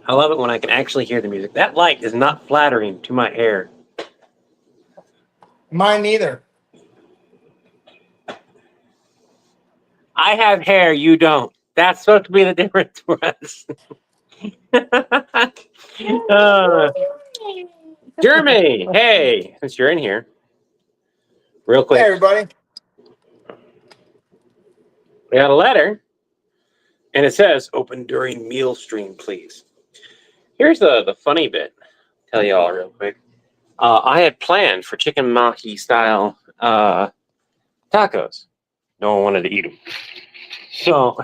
I love it when I can actually hear the music. That light is not flattering to my hair. Mine neither. I have hair, you don't. That's supposed to be the difference for us. Jeremy, hey, since you're in here, real quick. Hey, everybody. We got a letter, and it says, open during meal stream, please. Here's the funny bit. Tell you all real quick. I had planned for chicken maki style tacos. No one wanted to eat them. So,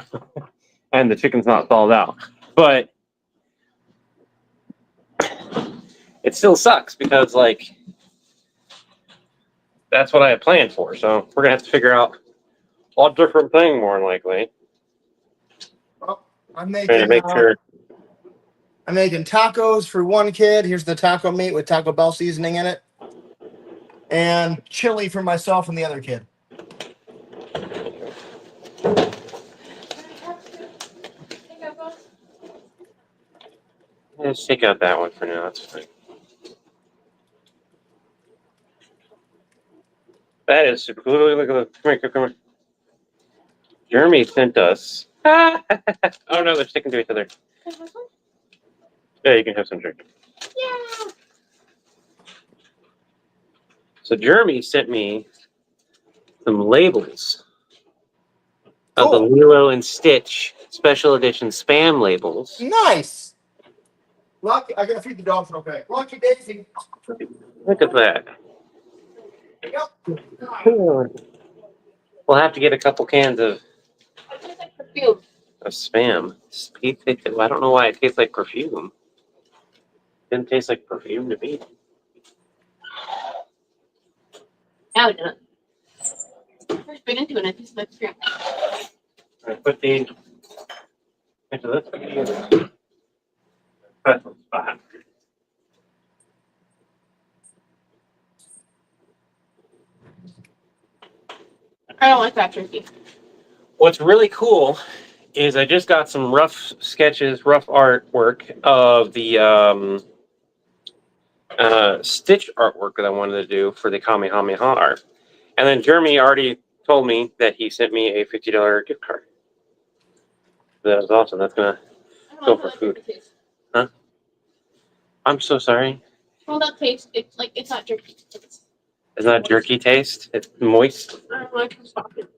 and the chicken's not thawed out. But it still sucks because, like, that's what I had planned for. So we're going to have to figure out a different thing, more than likely. Well, I'm And making, make sure. I'm making tacos for one kid. Here's the taco meat with Taco Bell seasoning in it. And chili for myself and the other kid. Let's take out that one for now. That's fine. That is super. Look at the. Come here. Jeremy sent us. Oh no, they're sticking to each other. Yeah, you can have some drink. Yeah. So Jeremy sent me some labels of the Cool. Lilo and Stitch special edition spam labels. Nice. Lucky, I gotta feed the dogs real quick. Lucky Daisy. Look at that. Yep. We'll have to get a couple cans of It tastes like perfume. spam. I don't know why it tastes like perfume. Didn't taste like perfume to me. Now it doesn't. First bit into it, it tastes like perfume. I put these into this special spot. I don't like that turkey. What's really cool is I just got some rough sketches, rough artwork of the Stitch artwork that I wanted to do for the Kamehameha art. And then Jeremy already told me that he sent me a $50 gift card. That was awesome. That's going to go for food. Huh? I'm so sorry. Well, that taste, it's like, it's not jerky. It's not jerky taste. It's moist. I don't like it.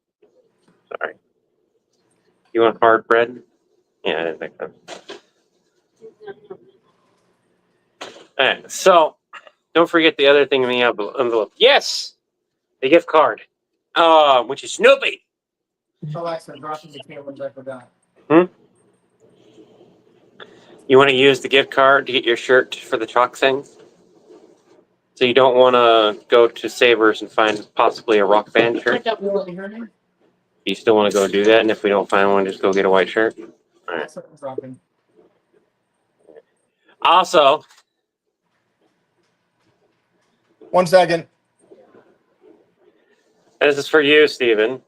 Sorry. You want hard bread? Yeah, I didn't think that. All right, so don't forget the other thing in the envelope. Yes, the gift card, which is Snoopy. Alexa, dropping the cameras, I forgot. You want to use the gift card to get your shirt for the chalk thing? So you don't want to go to Savers and find possibly a Rock Band shirt? You still want to go do that? And if we don't find one, just go get a white shirt? All right. Dropping. Also, 1 second. this is for you, Stephen.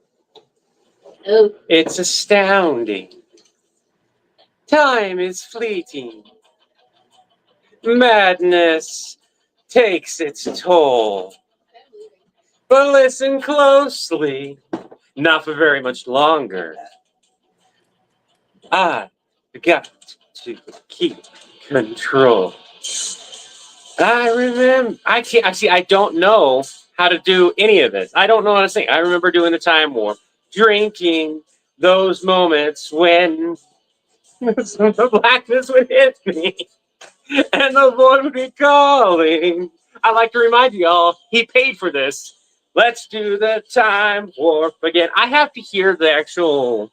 Oh. It's astounding. Time is fleeting. Madness takes its toll. But listen closely, not for very much longer. I got to keep control. I remember. I don't know how to do any of this. I don't know how to sing. I remember doing the Time Warp, drinking those moments when the blackness would hit me and the void would be calling. I like to remind you all, he paid for this. Let's do the Time Warp again. I have to hear the actual.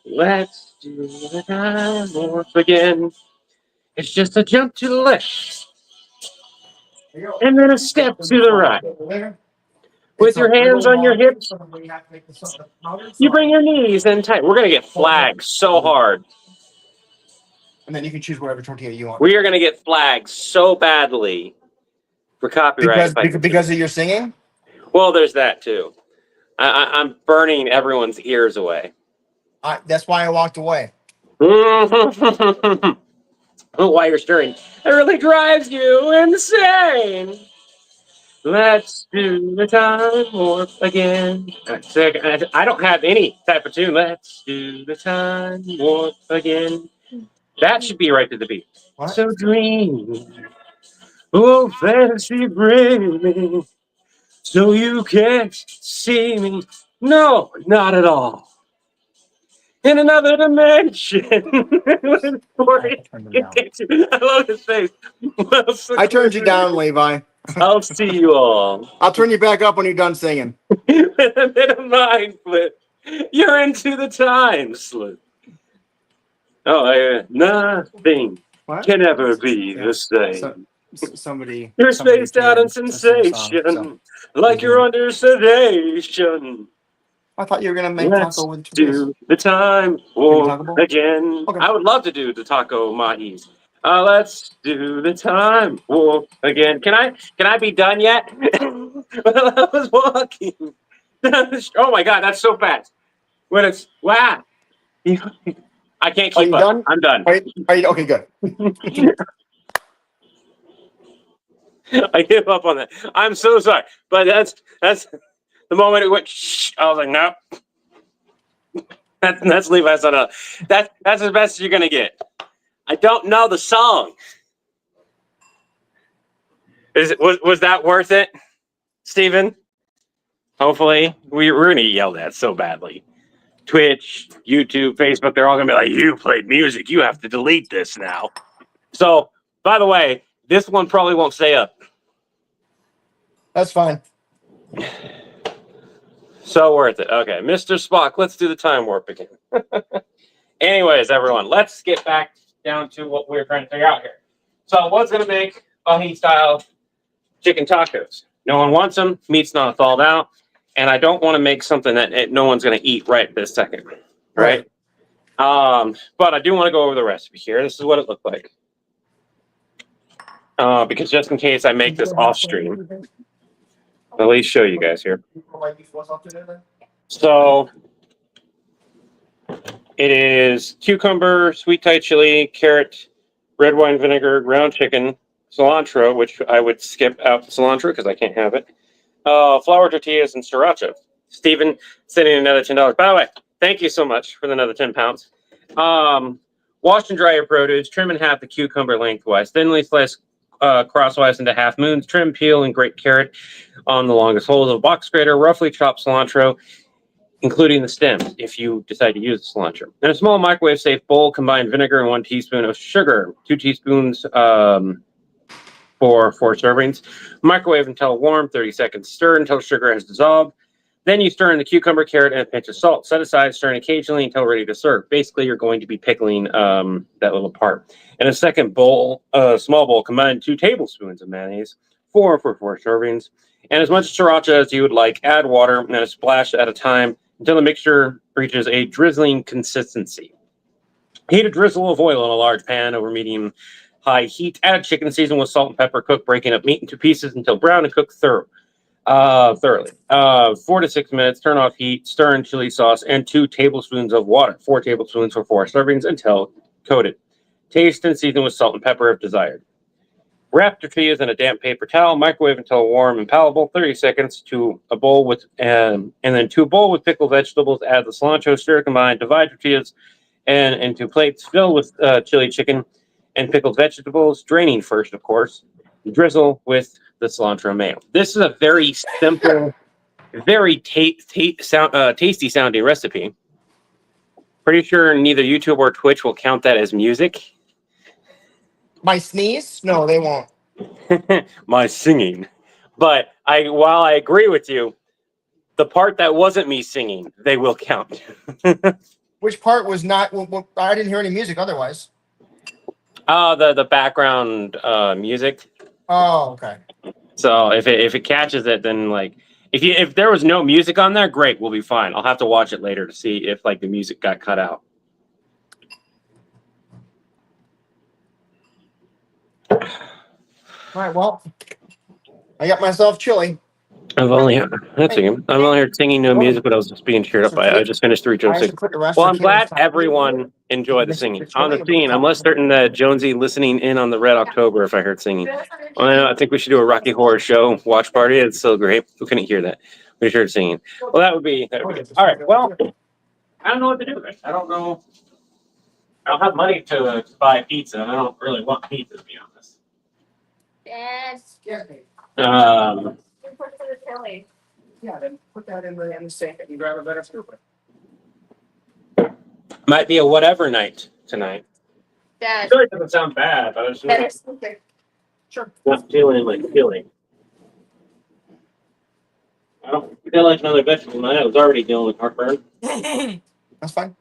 Let's do the Time Warp again. It's just a jump to the left. And then a step to the right. With your hands on your hips, you bring your knees in tight. We're going to get flagged so hard. And then you can choose whatever tortilla you want. We are going to get flagged so badly for copyright. Because of your singing? Well, there's that too. I'm burning everyone's ears away. That's why I walked away. While you're stirring, it really drives you insane. Let's do the time warp again. I don't have any type of tune. Let's do the time warp again. That should be right to the beat. What? So dream, oh fantasy bring me, so you can't see me. No, not at all. In another dimension. I turned him down. I love his face. I turned you down, Levi. I'll see you all. I'll turn you back up when you're done singing. With a bit of mind flip. You're into the time slip. Oh, nothing What? can ever be the same. Somebody. You're somebody spaced out in can sing a song, sensation, so. like you're under sedation. I thought you were gonna make Let's taco with tortillas. do the time Taco warp Bell? again. Okay. I would love to do the taco mahis. Let's do the time warp again. Can I be done yet? Well, I was walking down the oh my god, that's so fast. When it's wow. I can't Are keep you up. done? I'm done. Are you okay? Good. I give up on that. I'm so sorry, but that's the moment it went. Shh, I was like, no. That's Levi's on a. That's as best as you're gonna get. I don't know the song. Was that worth it, Steven? Hopefully, we're gonna get yelled at so badly. Twitch, YouTube, Facebook, they're all gonna be like, "You played music. You have to delete this now." So, by the way, this one probably won't stay up. That's fine. So worth it. Okay, Mr. Spock, let's do the time warp again. Anyways, everyone, let's get back down to what we're trying to figure out here. So, what's going to make ahi style chicken tacos? No one wants them. Meat's not thawed out. And I don't want to make something that no one's going to eat right this second. Right? But I do want to go over the recipe here. This is what it looked like. Because just in case I make this off stream, at least show you guys here. So it is cucumber, sweet Thai chili, carrot, red wine vinegar, ground chicken, cilantro, which I would skip out the cilantro because I can't have it, flour tortillas, and sriracha. Steven sending another $10. By the way, thank you so much for another 10 pounds. Wash and dry your produce. Trim in half the cucumber lengthwise. Thinly slice crosswise into half moons. Trim, peel, and grate carrot on the longest holes of a box grater. Roughly chop cilantro, including the stems, if you decide to use the cilantro. In a small microwave-safe bowl, combine vinegar and 1 teaspoon of sugar. 2 teaspoons for 4 servings. Microwave until warm, 30 seconds. Stir until sugar has dissolved. Then you stir in the cucumber, carrot, and a pinch of salt. Set aside, stirring occasionally until ready to serve. Basically, you're going to be pickling that little part. In a second bowl, small bowl, combine 2 tablespoons of mayonnaise, 4 for 4 servings, and as much sriracha as you would like. Add water and a splash at a time until the mixture reaches a drizzling consistency. Heat a drizzle of oil in a large pan over medium-high heat. Add chicken, season with salt and pepper. Cook, breaking up meat into pieces until brown, and cook thoroughly. 4 to 6 minutes. Turn off heat. Stir in chili sauce and 2 tablespoons of water. 4 tablespoons for 4 servings until coated. Taste and season with salt and pepper if desired. Wrap tortillas in a damp paper towel. Microwave until warm and palatable. 30 seconds to a bowl with, and then to a bowl with pickled vegetables. Add the cilantro. Stir, combine. Divide tortillas and into plates. Fill with chili chicken and pickled vegetables. Draining first, of course. Drizzle with the cilantro mayo. This is a very simple, very tasty sounding recipe. Pretty sure neither YouTube or Twitch will count that as music. My sneeze? No, they won't. My singing. But while I agree with you, the part that wasn't me singing, they will count. Which part was not? I didn't hear any music otherwise. The background music. Oh, okay. So if it catches it, then like if there was no music on there, great, we'll be fine. I'll have to watch it later to see if like the music got cut out. All right. Well, I got myself chili. I've only that's again. I'm only here singing no music, but I was just being cheered up by it. I just finished 3 I jokes. should put the rest Well, of I'm the cans glad top. everyone enjoyed the singing. On the scene, I'm less certain that Jonesy listening in on the Red October if I heard singing. Well, I think we should do a Rocky Horror Show watch party. It's so great. Who couldn't hear that? We heard singing. Well, that would be good. All right. Well, I don't know what to do. I don't know. I don't have money to buy pizza, and I don't really want pizza, to be honest. Yes. Um, Put it to the chili. Yeah, then put that in the sink and grab a better scoop. might be a whatever night tonight. Dad. Sure, it doesn't sound bad, but I just Better. Okay. Sure. not feeling like feeling. I don't feel like another vegetable night. I was already dealing with heartburn. That's fine.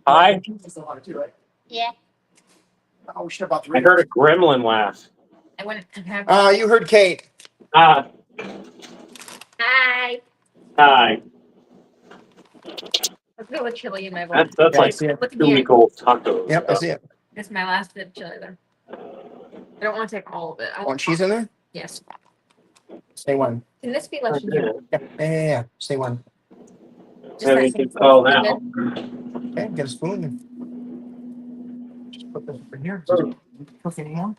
Hi. Yeah. Oh, we should have bought I 3. heard a gremlin laugh. I went to have. You heard Kate. Ah, Hi. hi. Let's go with chili in my bowl. That's Yeah, I like see it. Look at too here. cool tacos. Yep, I see it. This is my last bit of chili there. I don't want to take all of it. I Want cheese in there? Yes. Say one. Can this be left in here? Yeah. Say one. Just Maybe that you can same call sauce. now. Okay, get a spoon. And just put this over here. Does it cook anymore?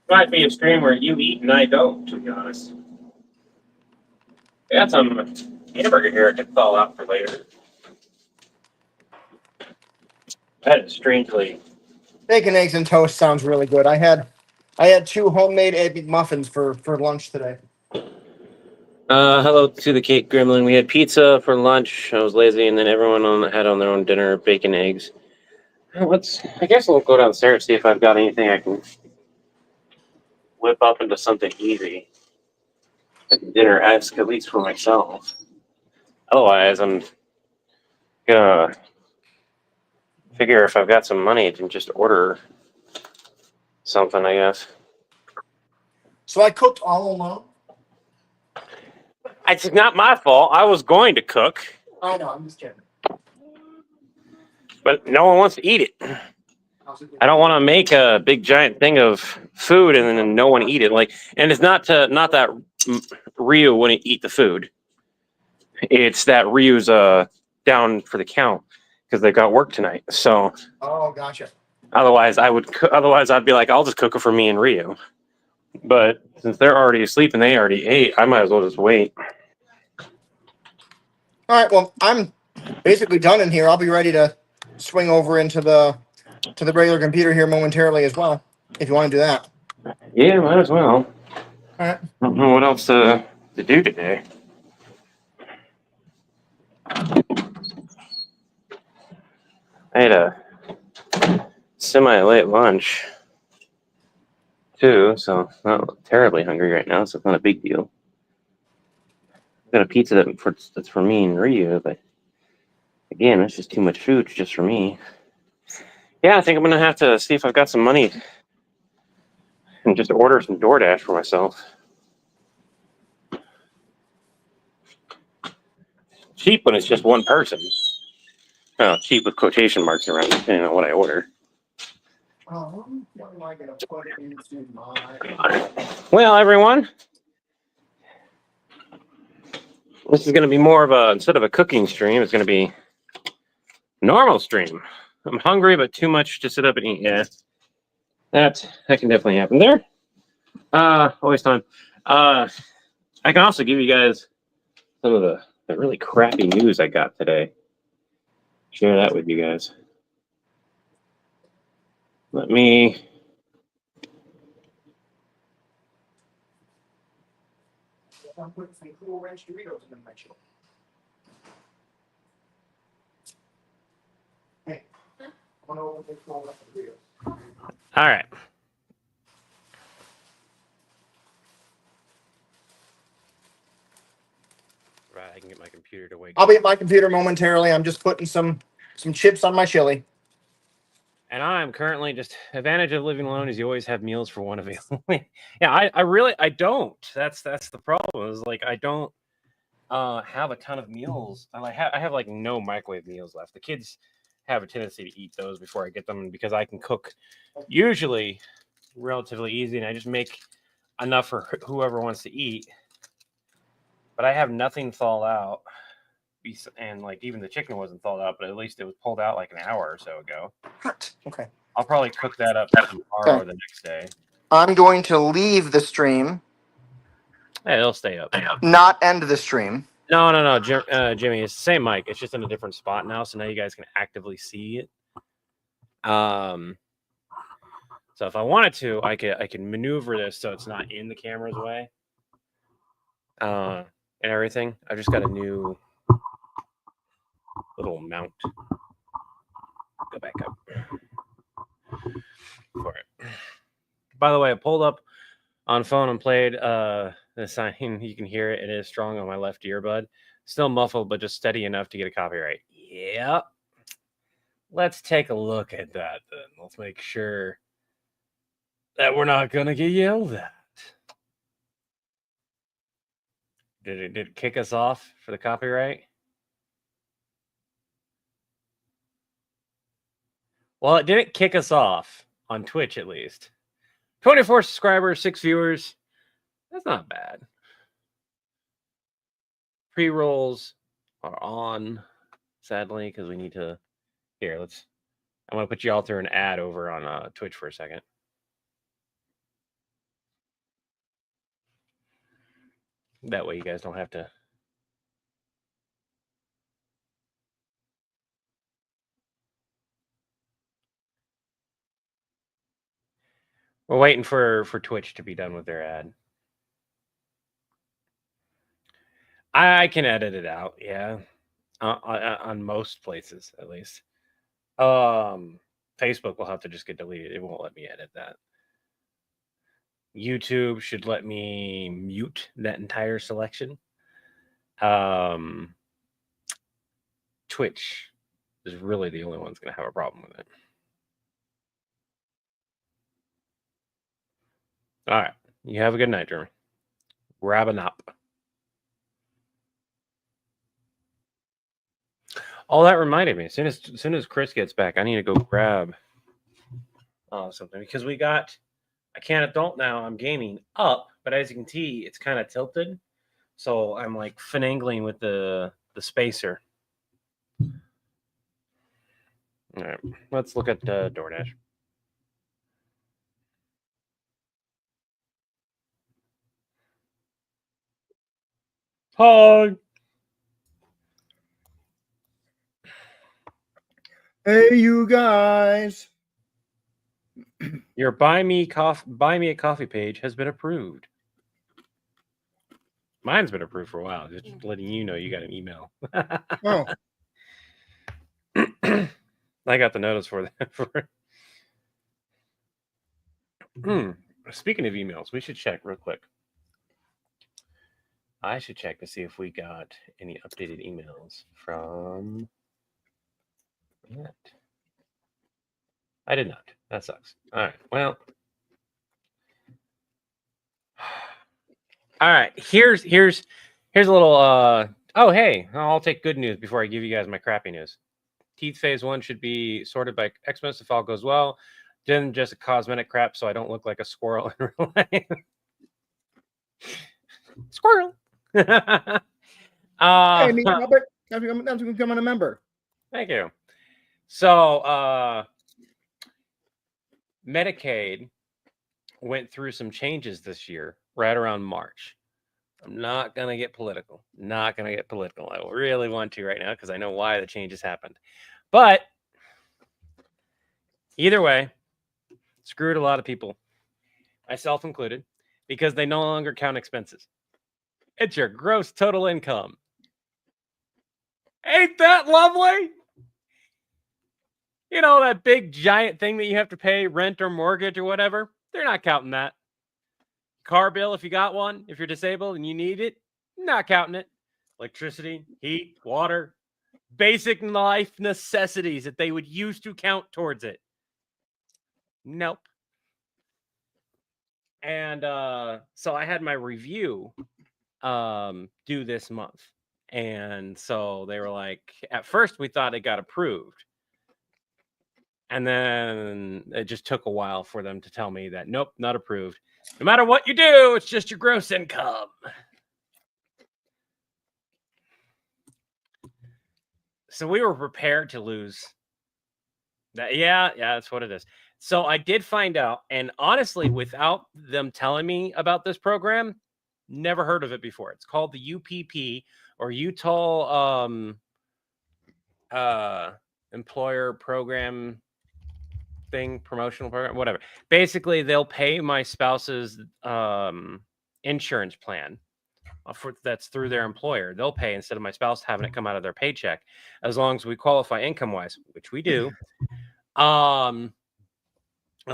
Might be a stream where you eat and I don't, to be honest. I got some hamburger here I could thaw out for later. That is strangely. Bacon, eggs, and toast sounds really good. I had 2 homemade egg muffins for lunch today. Hello to the Kate Gremlin. We had pizza for lunch. I was lazy, and then everyone had on their own dinner, bacon, eggs. I guess we'll go downstairs see if I've got anything I can whip up into something easy. Dinner, at least for myself. Otherwise, I'm gonna figure if I've got some money to just order something, I guess. So I cooked all alone. It's not my fault. I was going to cook, I know. I'm just kidding. but no one wants to eat it. I don't want to make a big giant thing of food and then no one eat it. And it's not that Ryu wouldn't eat the food. It's that Ryu's down for the count because they got work tonight. So Oh, gotcha. otherwise I'd be like, I'll just cook it for me and Ryu. But since they're already asleep and they already ate, I might as well just wait. All right. Well, I'm basically done in here. I'll be ready to swing over into the regular computer here momentarily as well. If you want to do that. Yeah, might as well. All right. I don't know what else to do today. I had a semi-late lunch too, so I'm not terribly hungry right now, so it's not a big deal. I've got a pizza that's for me and Ryu, but again, that's just too much food just for me. Yeah, I think I'm gonna have to see if I've got some money and just order some DoorDash for myself. Cheap when it's just one person. Oh, cheap with quotation marks around it, depending on what I order. What am I going to put into my... Well, everyone, this is going to be more of instead of a cooking stream, it's going to be a normal stream. I'm hungry, but too much to sit up and eat. Yeah, that can definitely happen there. Always time. I can also give you guys some of the really crappy news I got today. Share that with you guys. Let me. I'm putting some Cool Ranch Doritos in my chili. Hey, I want to open the Cool Ranch Doritos. All right. Right, I can get my computer to wake up. I'll be at my computer momentarily. I'm just putting some chips on my chili. And I'm currently just advantage of living alone is you always have meals for one available. Yeah, I don't. That's the problem. Is like I don't have a ton of meals. I have like no microwave meals left. The kids have a tendency to eat those before I get them because I can cook usually relatively easy, and I just make enough for whoever wants to eat. But I have nothing thawed out. And like even the chicken wasn't thawed out, but at least it was pulled out like an hour or so ago. Okay. I'll probably cook that up tomorrow or the next day. I'm going to leave the stream. Hey, it'll stay up. Not end the stream. No, Jimmy, it's the same mic. It's just in a different spot now, so now you guys can actively see it. So if I wanted to, I can maneuver this so it's not in the camera's way. And everything. I've just got a new little mount. Go back up for it. By the way, I pulled up on phone and played the sign. You can hear it. It is strong on my left earbud. Still muffled, but just steady enough to get a copyright. Yep. Let's take a look at that then. Let's make sure that we're not going to get yelled at. Did it kick us off for the copyright? Well, it didn't kick us off on Twitch, at least. 24 subscribers, 6 viewers. That's not bad. Pre-rolls are on, sadly, because we need to... Here, I'm going to put you all through an ad over on Twitch for a second. That way you guys don't have to... We're waiting for Twitch to be done with their ad. I can edit it out, yeah. On most places, at least. Facebook will have to just get deleted. It won't let me edit that. YouTube should let me mute that entire selection. Twitch is really the only one that's going to have a problem with it. All right. You have a good night, Jeremy. Wrapping up. Oh, that reminded me. As soon as Chris gets back, I need to go grab something because we got I can't adult now. I'm gaming up, but as you can see, it's kind of tilted. So I'm like finagling with the spacer. All right, let's look at DoorDash. Hi. Hey, you guys. Your buy me a coffee page has been approved. Mine's been approved for a while. Just letting you know you got an email. Oh. I got the notice for that. Speaking of emails, we should check real quick. I should check to see if we got any updated emails from that. I did not. That sucks. All right. Well. All right. Here's a little oh hey, I'll take good news before I give you guys my crappy news. Teeth phase 1 should be sorted by Xmas if all goes well. Then just a cosmetic crap so I don't look like a squirrel in real life. Squirrel. Hey, Robert. That's becoming a member. Thank you. So Medicaid went through some changes this year, right around March. I'm not going to get political. I really want to right now because I know why the changes happened. But either way, screwed a lot of people, myself included, because they no longer count expenses. It's your gross total income. Ain't that lovely? You know, that big giant thing that you have to pay, rent or mortgage or whatever, they're not counting that. Car bill, if you got one, if you're disabled and you need it, not counting it. Electricity, heat, water, basic life necessities that they would use to count towards it. Nope. And so I had my review due this month. And so they were like, at first we thought it got approved. And then it just took a while for them to tell me that, nope, not approved. No matter what you do, it's just your gross income. So we were prepared to lose. Yeah, that's what it is. So I did find out, and honestly, without them telling me about this program, never heard of it before. It's called the UPP, or Utah Employer Program thing, promotional program, whatever. Basically, they'll pay my spouse's insurance plan that's through their employer. They'll pay instead of my spouse having it come out of their paycheck, as long as we qualify income wise, which we do. At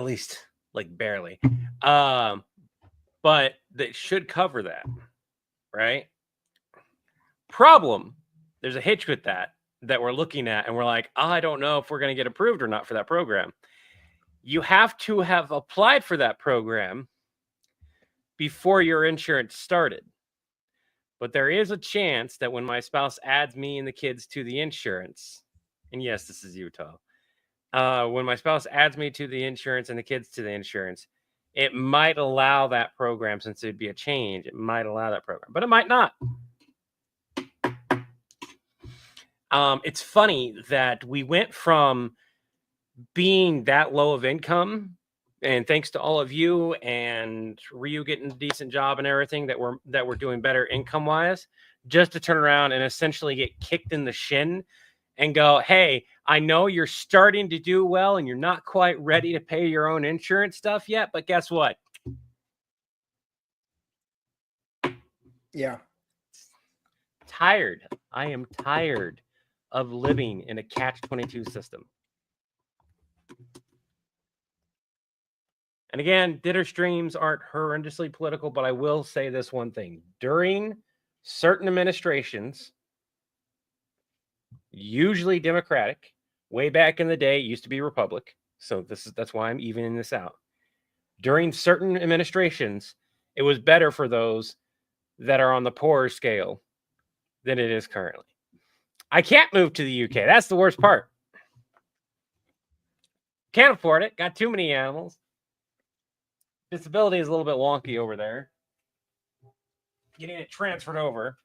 least like barely. But that should cover that, right? Problem, there's a hitch with that we're looking at, and we're like, I don't know if we're going to get approved or not for that program. You have to have applied for that program before your insurance started. But there is a chance that when my spouse adds me and the kids to the insurance, and yes, this is Utah, when my spouse adds me to the insurance and the kids to the insurance, it might allow that program, since it'd be a change. It might allow that program, but it might not. It's funny that we went from being that low of income, and thanks to all of you and Ryu getting a decent job and everything, that we're doing better income wise, just to turn around and essentially get kicked in the shin and go, hey, I know you're starting to do well and you're not quite ready to pay your own insurance stuff yet, but guess what? Yeah. Tired. I am tired of living in a catch-22 system. And again, dinner streams aren't horrendously political, but I will say this one thing. During certain administrations, usually Democratic, way back in the day, it used to be Republic. So that's why I'm evening this out. During certain administrations, it was better for those that are on the poorer scale than it is currently. I can't move to the UK. That's the worst part. Can't afford it. Got too many animals. Disability is a little bit wonky over there. Getting it transferred over.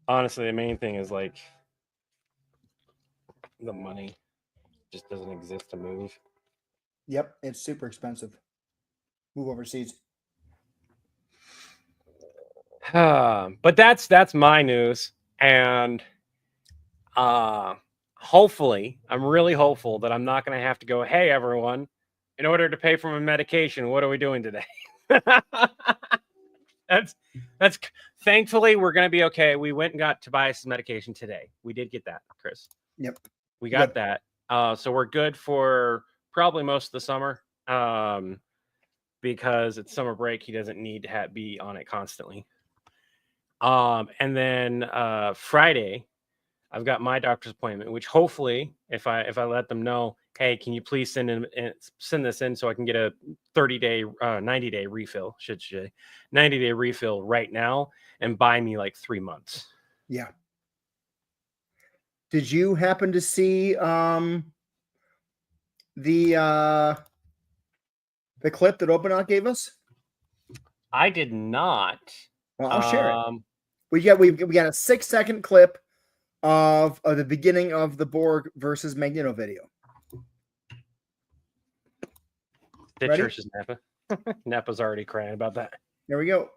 Honestly, the main thing is like the money just doesn't exist to move. Yep, it's super expensive. Move overseas. But that's my news, and hopefully, I'm really hopeful that I'm not going to have to go, hey, everyone, in order to pay for my medication, what are we doing today? That's thankfully, we're going to be okay. We went and got Tobias' medication today. We did get that, Chris. Yep. We got that. So we're good for probably most of the summer, because it's summer break. He doesn't need to be on it constantly. And then Friday, I've got my doctor's appointment, which hopefully, if I let them know, hey, can you please send this in so I can get a 30-day, 90-day refill, 90-day refill right now, and buy me like 3 months. Yeah. Did you happen to see the clip that OpenOut gave us? I did not. Well, I'll share it. We got a 6-second clip of the beginning of the Borg versus Magneto video. Did Church's Napa? Napa's already crying about that. There we go.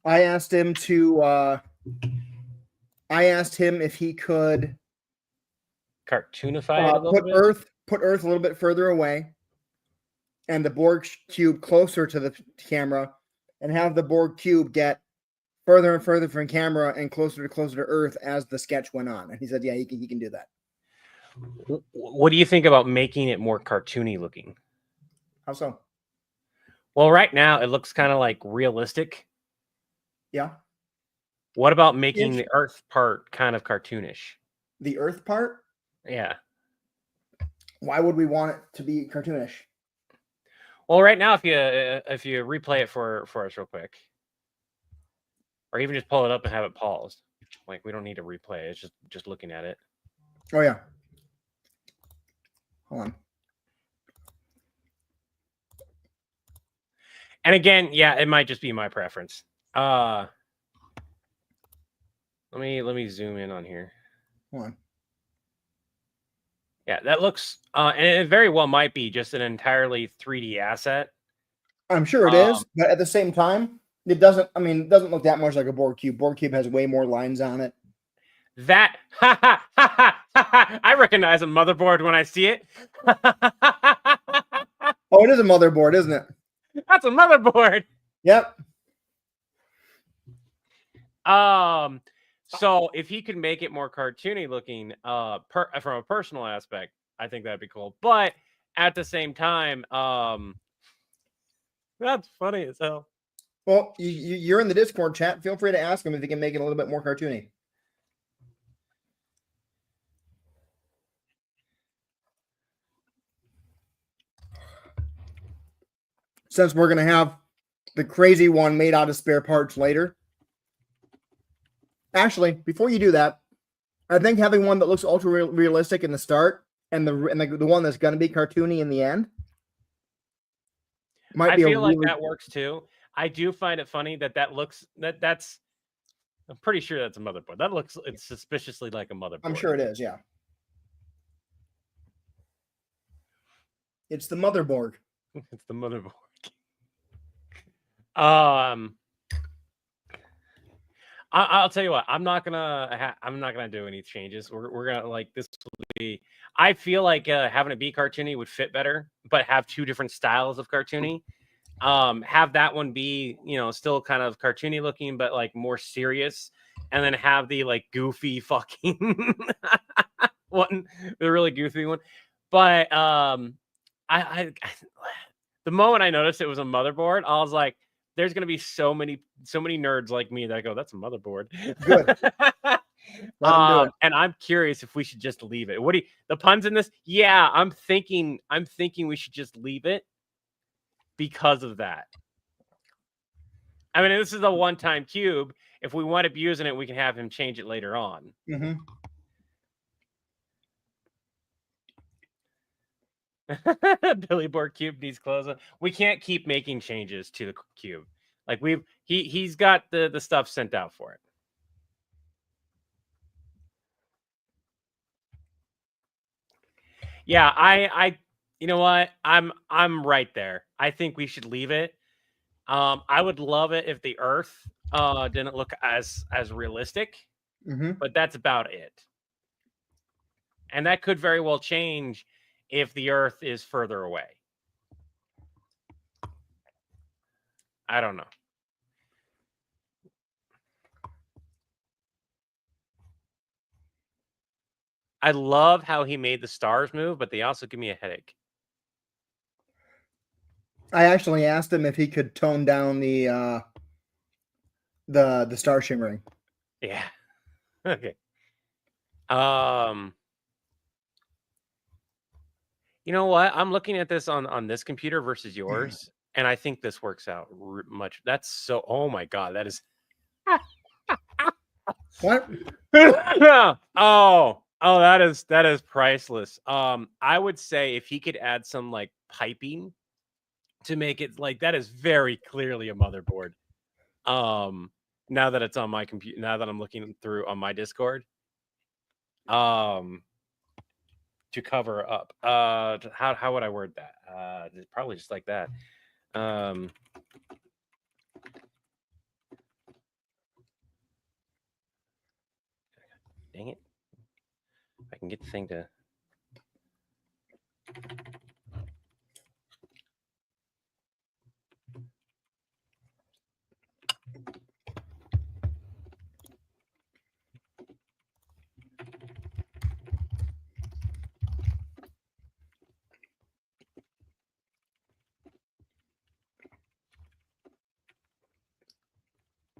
I asked him if he could cartoonify it a little bit. Put Earth a little bit further away, and the Borg cube closer to the camera, and have the Borg cube get further and further from camera and closer to Earth as the sketch went on. And he said, yeah, he can do that. What do you think about making it more cartoony looking? How so? Well, right now it looks kind of like realistic. Yeah. What about making the Earth part kind of cartoonish? The Earth part? Yeah. Why would we want it to be cartoonish? Well, right now, if you replay it for us real quick, Or even just pull it up and have it paused. Like, we don't need to replay. It's just looking at it. Oh, yeah. Hold on. And again, yeah, it might just be my preference. Let me zoom in on here. Hold on. Yeah, that looks and it very well might be just an entirely 3D asset. I'm sure it is, but at the same time, it doesn't. I mean, it doesn't look that much like a Borg cube. Borg cube has way more lines on it. That I recognize a motherboard when I see it. Oh, it is a motherboard, isn't it? That's a motherboard. Yep. So if he could make it more cartoony looking, from a personal aspect, I think that'd be cool. But at the same time, that's funny as hell. Well, you're in the Discord chat. Feel free to ask him if he can make it a little bit more cartoony. Since we're going to have the crazy one made out of spare parts later. Actually, before you do that, I think having one that looks ultra realistic in the start and the one that's going to be cartoony in the end might be. I feel like that works too. I do find it funny that's. I'm pretty sure that's a motherboard. It's suspiciously like a motherboard. I'm sure it is. Yeah. It's the motherboard. It's the motherboard. I'll tell you what. I'm not gonna do any changes. We're gonna like this will be. I feel like having it be cartoony would fit better, but have two different styles of cartoony. Have that one be still kind of cartoony looking, but like more serious, and then have the like goofy fucking one, the really goofy one. But I the moment I noticed it was a motherboard, I was like, there's gonna be so many nerds like me that go, that's a motherboard. Good. And I'm curious if we should just leave it. The puns in this? Yeah, I'm thinking we should just leave it because of that. I mean, this is a one-time cube. If we want to be using it, we can have him change it later on. Mm-hmm. Billy Borg cube needs clothes. We can't keep making changes to the cube. Like he's got the stuff sent out for it. Yeah, I you know what? I'm right there. I think we should leave it. I would love it if the Earth didn't look as realistic, but that's about it. And that could very well change if the Earth is further away. I don't know. I love how he made the stars move, but they also give me a headache. I actually asked him if he could tone down the star shimmering. Yeah. Okay. You know what? I'm looking at this on this computer versus yours, and I think this works out much. That's so. Oh my god, that is. What? Oh, that is priceless. I would say if he could add some like piping to make it like that is very clearly a motherboard. Now that it's on my computer, now that I'm looking through on my Discord, to cover up. How would I word that? Probably just like that. Dang it! If I can get the thing to.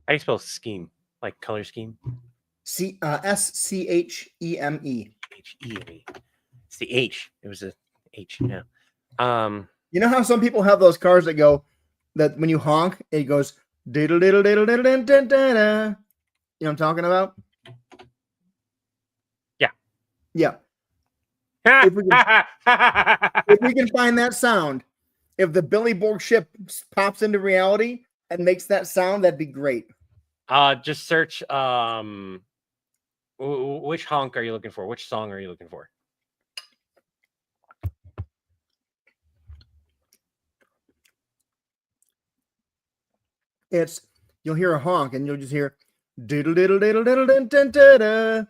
How do you spell scheme? Like color scheme? SCHEME. HEME. It's the H. It was a H. Yeah. You know how some people have those cars that go that when you honk, it goes Diddle diddle diddle diddle diddle diddle diddle. You know what I'm talking about? Yeah. Yeah. If we can find that sound, if the Billy Borg ship pops into reality and makes that sound, that'd be great. Just search which honk are you looking for? Which song are you looking for? It's you'll hear a honk and you'll just hear diddle diddle diddle diddle diddle diddle diddle.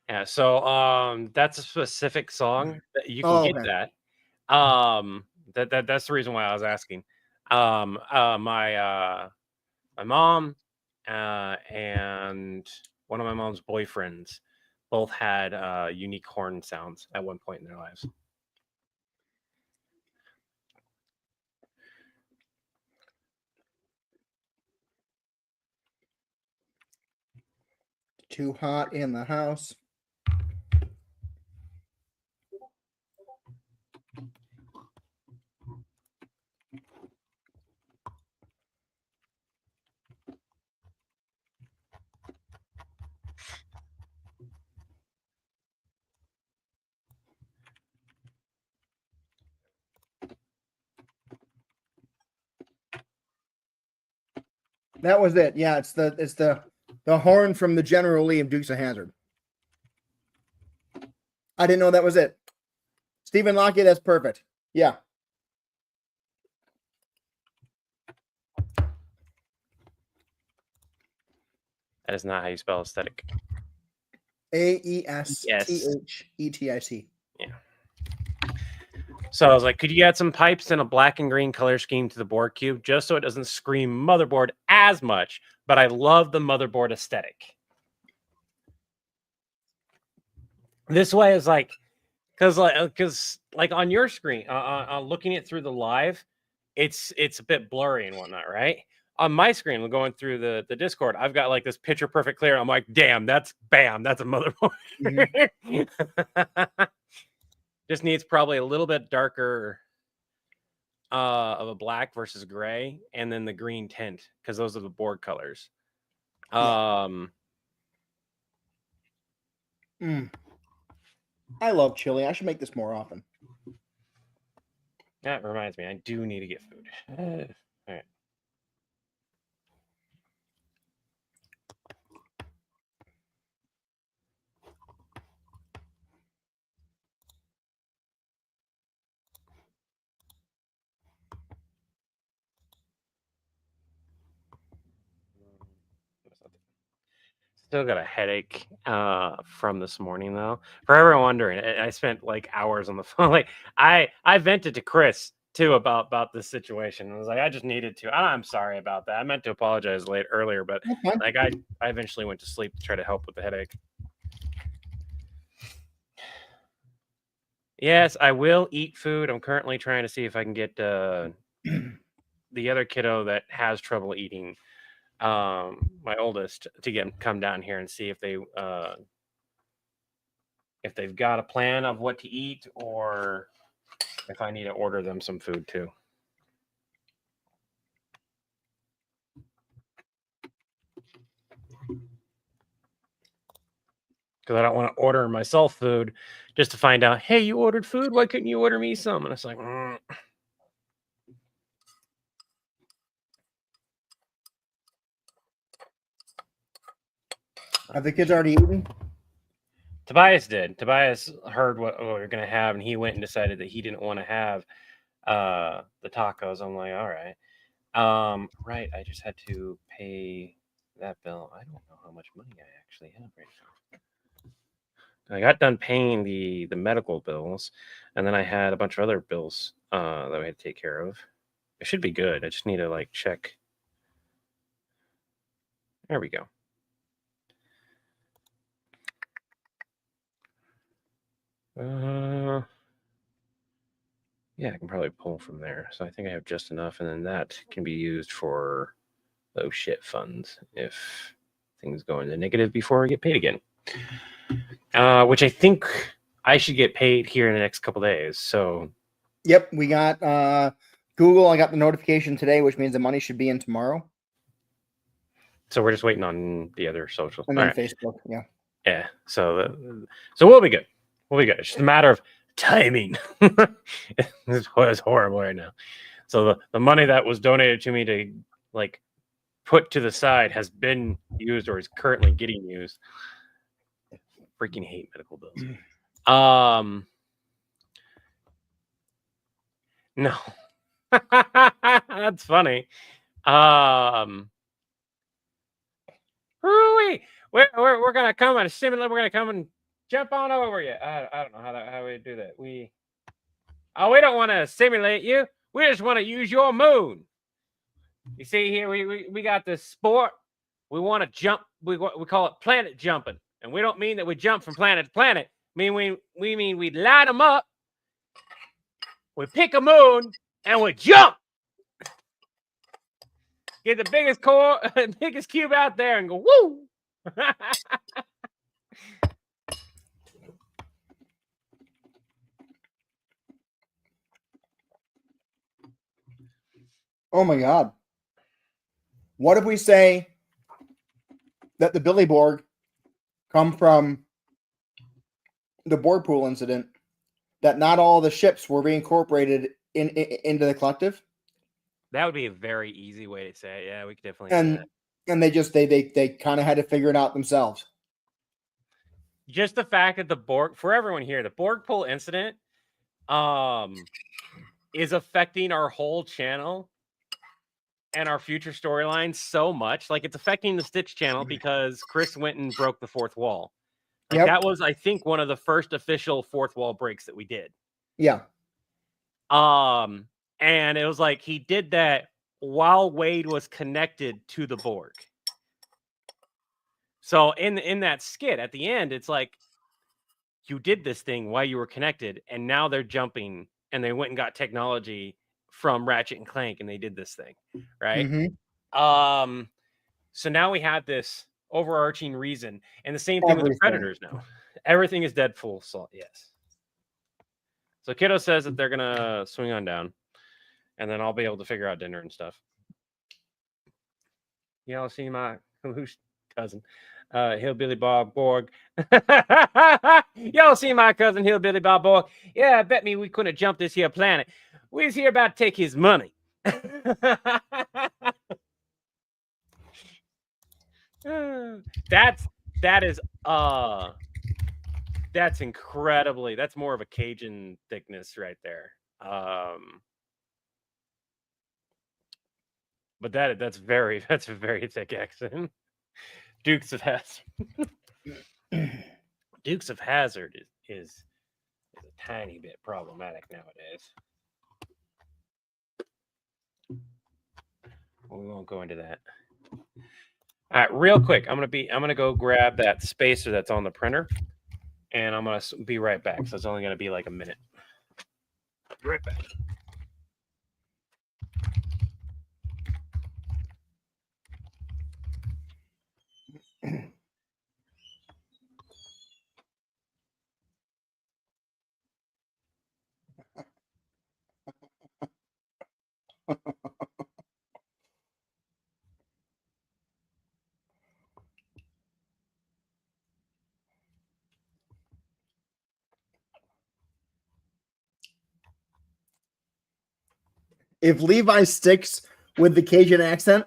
Yeah, so that's a specific song that you can Oh, get okay. that. That's the reason why I was asking. My mom and one of my mom's boyfriends both had unique horn sounds at one point in their lives. Too hot in the house. That was it. Yeah, it's the horn from the General Lee of Dukes of Hazzard. I didn't know that was it. Stephen Lockie, that's perfect. Yeah. That is not how you spell aesthetic. AESTHETIC. Yeah. So I was like, could you add some pipes and a black and green color scheme to the Borg cube just so it doesn't scream motherboard as much? But I love the motherboard aesthetic. This way is like, because like on your screen, looking it through the live, it's a bit blurry and whatnot, right? On my screen, going through the Discord, I've got like this picture perfect clear. I'm like, damn, that's a motherboard. Mm-hmm. Just needs probably a little bit darker of a black versus gray, and then the green tint, because those are the Borg colors. I love chili. I should make this more often. That reminds me, I do need to get food. All right. Still got a headache from this morning, though. For everyone wondering, I spent like hours on the phone. Like I vented to Chris too about this situation. I was like, I just needed to. I'm sorry about that. I meant to apologize earlier, but like I eventually went to sleep to try to help with the headache. Yes, I will eat food. I'm currently trying to see if I can get the other kiddo that has trouble eating, my oldest, to get him come down here and see if they've got a plan of what to eat, or if I need to order them some food too. Because I don't want to order myself food just to find out, hey, you ordered food? Why couldn't you order me some? And it's like, Have the kids already eaten? Tobias did. Tobias heard what we were going to have, and he went and decided that he didn't want to have the tacos. I'm like, all right. Right, I just had to pay that bill. I don't know how much money I actually have right now. I got done paying the medical bills, and then I had a bunch of other bills that I had to take care of. It should be good. I just need to like check. There we go. Yeah, I can probably pull from there. So I think I have just enough, and then that can be used for those shit funds if things go into negative before I get paid again. Which I think I should get paid here in the next couple days. So, yep, we got Google. I got the notification today, which means the money should be in tomorrow. So we're just waiting on the other social. And All then right. Facebook. Yeah. Yeah. So we'll be good. We'll be good. It's just a matter of timing. It's horrible right now. So the money that was donated to me to like put to the side has been used or is currently getting used. Freaking hate medical bills. No. That's funny. We're gonna come and simulate. We're gonna come and jump on over you. I don't know how we do that. We don't want to simulate you. We just want to use your moon. You see here, we got this sport. We want to jump. We call it planet jumping, and we don't mean that we jump from planet to planet. We mean we line them up. We pick a moon and we jump. Get the biggest biggest cube out there and go woo. Oh my God. What if we say that the Billy Borg come from the Borg pool incident, that not all the ships were reincorporated into the collective? That would be a very easy way to say it. Yeah, we could definitely do And that. and they kind of had to figure it out themselves. Just the fact that the Borg, for everyone here, the Borg pool incident is affecting our whole channel and our future storylines so much. Like, it's affecting the Stitch channel because Chris went and broke the fourth wall. Like, Yep. that was, I think, one of the first official fourth wall breaks that we did. Yeah. And it was like he did that while Wade was connected to the Borg. So in that skit at the end, it's like you did this thing while you were connected, and now they're jumping and they went and got technology from Ratchet and Clank and they did this thing, right? Mm-hmm. So now we have this overarching reason, and the same thing with the Everything. Predators now. Everything is dead full salt, yes. So Kiddo says that they're gonna swing on down, and then I'll be able to figure out dinner and stuff. Y'all see my who's cousin, Hillbilly Bob Borg. Y'all see my cousin Hillbilly Bob Borg? Yeah, I bet me we couldn't have jumped this here planet. We was here about to take his money. That's incredibly, that's more of a Cajun thickness right there. But that's a very thick accent. Dukes of Hazzard. Dukes of Hazzard is a tiny bit problematic nowadays. Well, we won't go into that. All right, real quick, I'm gonna go grab that spacer that's on the printer, and I'm gonna be right back. So it's only gonna be like a minute. Be right back. If Levi sticks with the Cajun accent,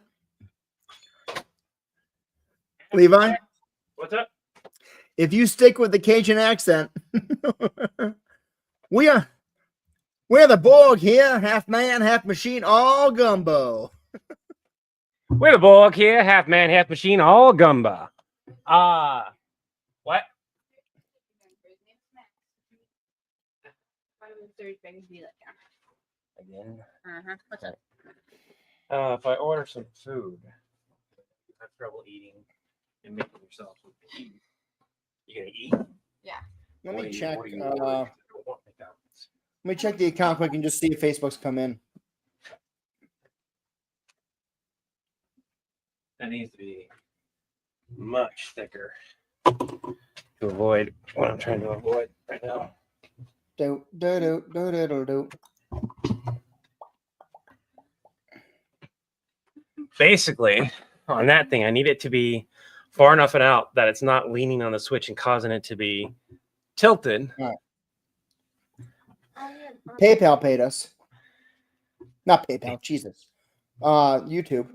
Levi, What's up? if you stick with the Cajun accent, we're the Borg here, half man, half machine, all gumbo. We're the Borg here, half man, half machine, all gumba. What? Again? What's up? If I order some food, you have trouble eating and making yourself some food. You gonna eat? Yeah. Let What me do you- check. what do you order? Let I don't want McDonald's. me check the account quick and just see if Facebook's come in. That needs to be much thicker to avoid what I'm trying to avoid right now. Do, do, do, do, do, do, do. Basically, on that thing. I need it to be far enough and out that it's not leaning on the switch and causing it to be tilted. PayPal paid us. Not PayPal, Jesus. YouTube.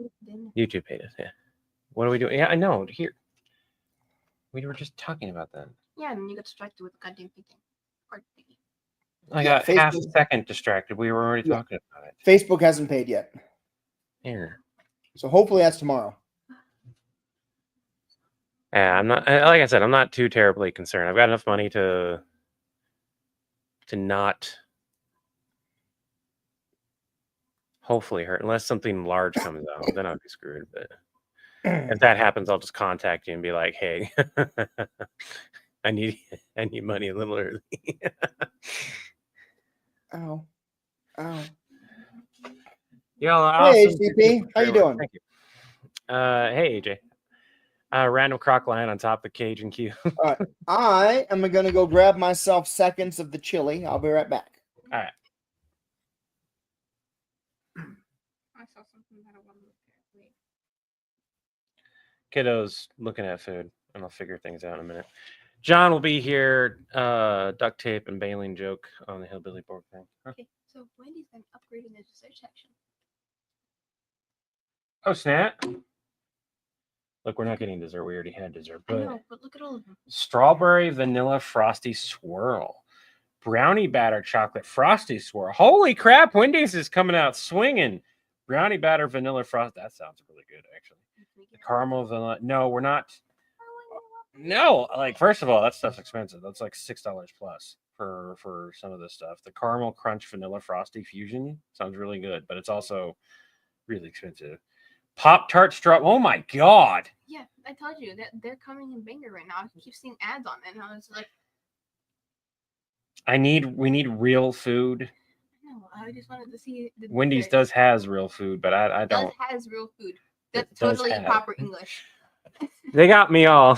YouTube paid us, yeah. What are we doing? Yeah, I know. Here. We were just talking about that. Yeah, and then you got distracted with the goddamn thing. I Yeah, got half a Facebook- second distracted. We were already talking about it. Facebook hasn't paid yet. Here. So hopefully that's tomorrow. Yeah, I'm not, like I said, I'm not too terribly concerned. I've got enough money to not hopefully hurt, unless something large comes out, then I'll be screwed. But if that happens, I'll just contact you and be like, hey, I need money a little early. Ow. Ow. Y'all are Hey, awesome. HCP. How you doing? Thank you. Hey, AJ. Random croc line on top of the cage and queue. I am going to go grab myself seconds of the chili. I'll be right back. All right. I saw something that I want to look at. Wait. Kiddos looking at food, and I'll figure things out in a minute. John will be here. Duct tape and baling joke on the Hillbilly Borg thing. Huh? Okay, so Wendy's been upgrading the dessert section. Oh, snap. Look, we're not getting dessert. We already had dessert. I But know, but look at all of them. strawberry vanilla frosty swirl. Brownie batter chocolate frosty swirl. Holy crap, Wendy's is coming out swinging. Brownie batter vanilla frost. That sounds really good, actually. The caramel vanilla. No, we're not. No, like, first of all, that stuff's expensive. That's like $6 plus for some of this stuff. The caramel crunch vanilla frosty fusion sounds really good, but it's also really expensive. Pop-Tart straw. Oh my god. Yeah, I told you that they're coming in banger right now. I keep seeing ads on it, and I was like, We need real food. no, I just wanted to see. Wendy's has real food, but I don't. Has real food. It That's does totally have. proper English. They got me all.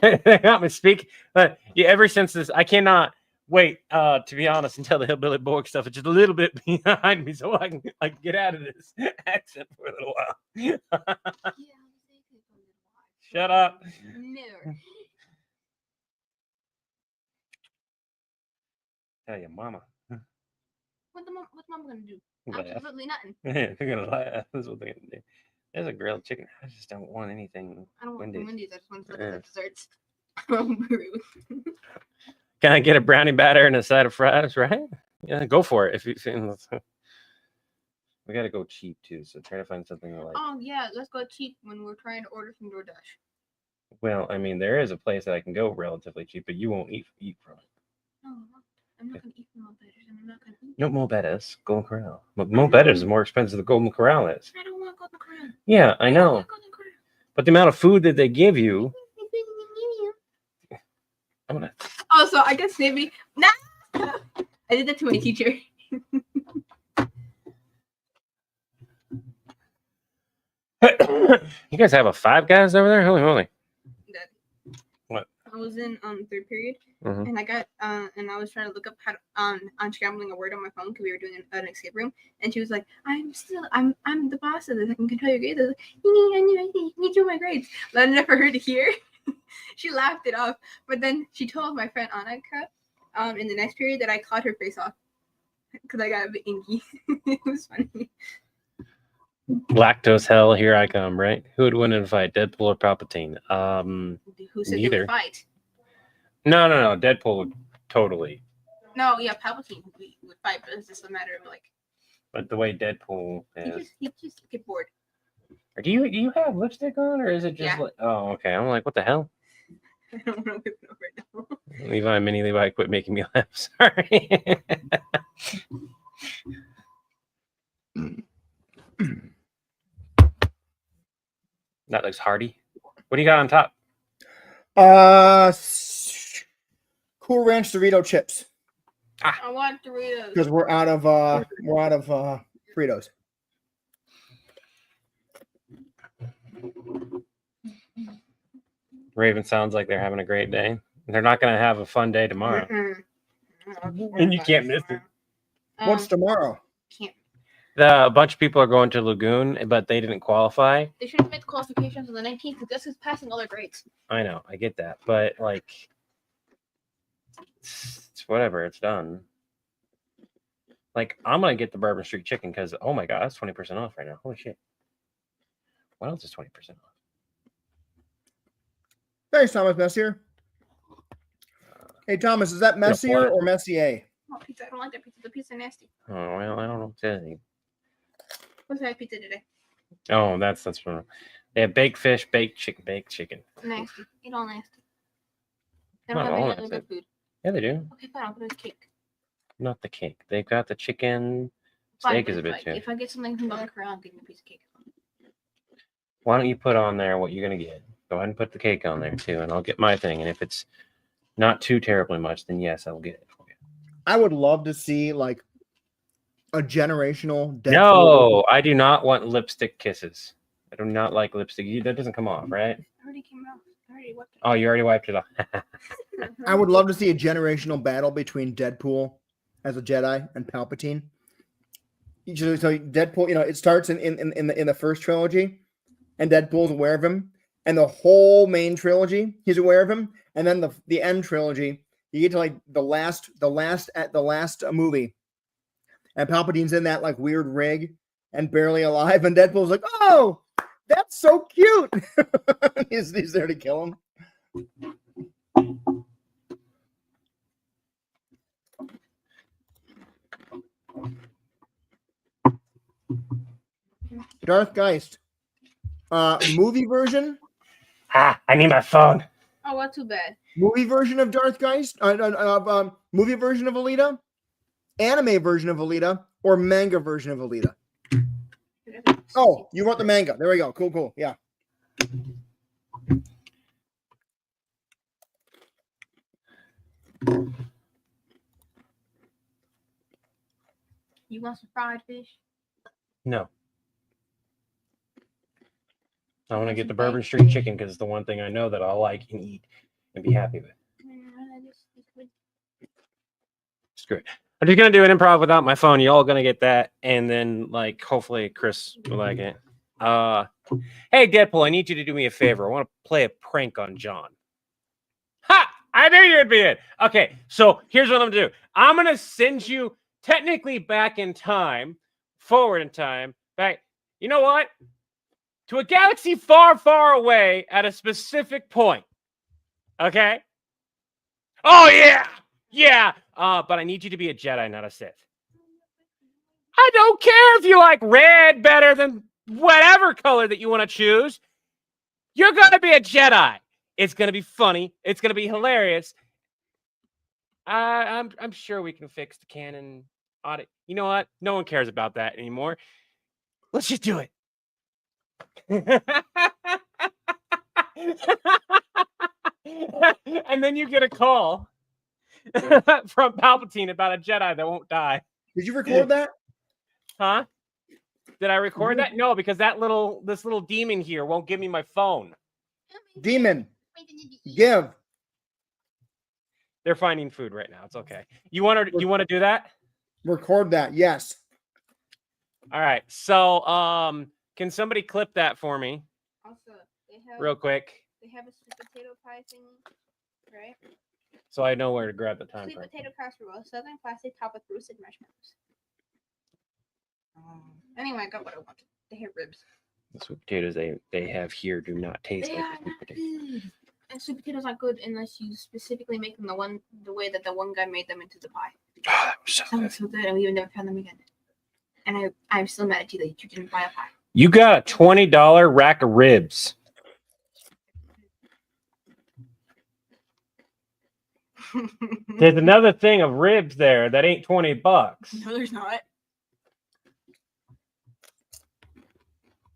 They got me speak. But yeah, ever since this, I cannot wait. To be honest, until the Hillbilly Borg stuff is just a little bit behind me, so I can get out of this accent for a little while. Yeah, Shut up. No. Tell your mama. What's mom gonna do? Laugh. Absolutely nothing. They're gonna laugh. That's what they're gonna do. There's a grilled chicken. I just don't want anything. I don't want Wendy's. I just want to look Yeah. at the desserts. I'm rude. Can I get a brownie batter and a side of fries? Right? Yeah, go for it. If you we gotta go cheap too, so try to find something like. Oh yeah, let's go cheap when we're trying to order from DoorDash. Well, I mean, there is a place that I can go relatively cheap, but you won't eat from it. No, I'm not gonna eat from all betters, and I'm not gonna eat. No, Mo Bettas, Golden Corral. Mo Bettas is more expensive than Golden Corral is. I don't want Golden Corral. Yeah, I don't know. want Golden Corral. But the amount of food that they give you, I'm gonna. Oh, so I guess maybe. Nah! I did that to my teacher. You guys have a Five Guys over there? Holy moly! What? I was in third period, Mhm. and I got and I was trying to look up how to, unscrambling a word on my phone because we were doing an escape room, and she was like, I'm the boss of this. I can control your grades. I was like, you need to know my grades. But I never heard it here. She laughed it off, but then she told my friend Annika in the next period that I clawed her face off because I got a bit inky. It was funny. Lactose hell, here I come, right? Who would win in a fight, Deadpool or Palpatine? Who said they Neither. would fight? No. Deadpool would totally. No, yeah, Palpatine would fight, but it's just a matter of like But the way Deadpool is. he just get bored. Or do you have lipstick on, or is it just Yeah. like? Oh, okay. I'm like, what the hell? I don't want to whip it over now. Levi, mini Levi, quit making me laugh. Sorry. That looks hearty. What do you got on top? Cool Ranch Dorito chips I want Doritos. because we're out of Fritos. Raven sounds like they're having a great day. They're not going to have a fun day tomorrow. Mm-mm. And you can't miss it. What's tomorrow? Can't. A bunch of people are going to Lagoon, but they didn't qualify. They should have made the qualifications on the 19th because guess who's passing all their grades? I know, I get that, but like, it's whatever. It's done. Like, I'm gonna get the Bourbon Street Chicken because oh my god, that's 20% off right now. Holy shit! What else is 20% off? Thanks, Thomas Messier. Hey, Thomas, is that Messier or Messier? Oh, pizza. I don't like that pizza. The pizza nasty. Oh well, I don't know what to say. What's that pizza today? Oh, that's from. They have baked fish, baked chicken. Nasty. Eat all nasty. They Not don't have all any other good food. Yeah, they do. Okay, fine. I'll put a cake. Not the cake. They've got the chicken. Steak is a bit too. If I get something from Burger King, I'll give you a piece of cake. Why don't you put on there what you're gonna get? Go ahead and put the cake on there too, and I'll get my thing. And if it's not too terribly much, then yes, I'll get it for you. I would love to see like a generational Deadpool. No, I do not want lipstick kisses. I do not like lipstick. That doesn't come off, right? It already came out. I already wiped it. Oh, you already wiped it off. I would love to see a generational battle between Deadpool as a Jedi and Palpatine. So Deadpool, it starts in the first trilogy, and Deadpool's aware of him, and the whole main trilogy he's aware of him, and then the end trilogy you get to like the last movie, and Palpatine's in that like weird rig and barely alive, and Deadpool's like, oh, that's so cute. he's there to kill him. Darth Geist. Movie version? I need my phone. Oh, well, too bad. Movie version of Darth Geist? Movie version of Alita? Anime version of Alita? Or manga version of Alita? Oh, you wrote the manga. There we go. Cool. Yeah. You want some fried fish? No. I want to get the Bourbon Street Chicken because it's the one thing I know that I'll like and eat and be happy with. Screw it. I'm just gonna do an improv without my phone. Y'all gonna get that, and then like hopefully Chris will like it. Hey Deadpool, I need you to do me a favor. I want to play a prank on John. Ha! I knew you'd be it. Okay, so here's what I'm gonna do. I'm gonna send you technically back in time, forward in time, back. You know what? To a galaxy far, far away at a specific point. Okay? Oh, yeah! Yeah! But I need you to be a Jedi, not a Sith. I don't care if you like red better than whatever color that you want to choose. You're going to be a Jedi. It's going to be funny. It's going to be hilarious. I'm sure we can fix the canon audit. You know what? No one cares about that anymore. Let's just do it. And then you get a call from Palpatine about a Jedi that won't die. Did you record that? Huh? Did I record that? No, because this little demon here won't give me my phone. Demon, give. They're finding food right now. It's okay. You want to do that? Record that. Yes. All right. So, can somebody clip that for me? Also, they have real quick? They have a sweet potato pie thing, right? So I know where to grab the time Sweet frame. potato casserole, southern classic, topped with roasted marshmallows. Anyway, I got what I wanted. They have ribs. The sweet potatoes they have here do not taste They like are the sweet not potatoes. good. And sweet potatoes aren't good unless you specifically make them the way that the one guy made them into the pie. Oh, that was so That good. was so good, and we never found them again. And I'm still mad at you that you didn't buy a pie. You got a $20 rack of ribs. There's another thing of ribs there that ain't $20. No, there's not.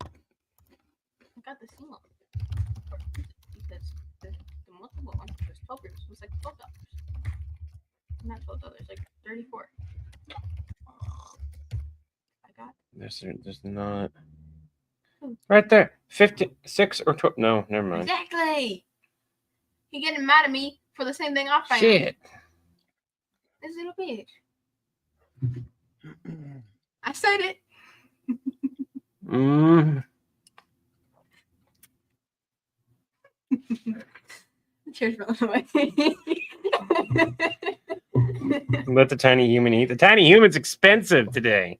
I got the single because the multiple one was 12 ribs. It was like $12. Not $12, like $34. I got. There's not. Right there. 56 or 12. No, never mind. Exactly. You're getting mad at me for the same thing off. Shit. This little bitch. I said it. Mm. Cheers, away. Let the tiny human eat. The tiny human's expensive today.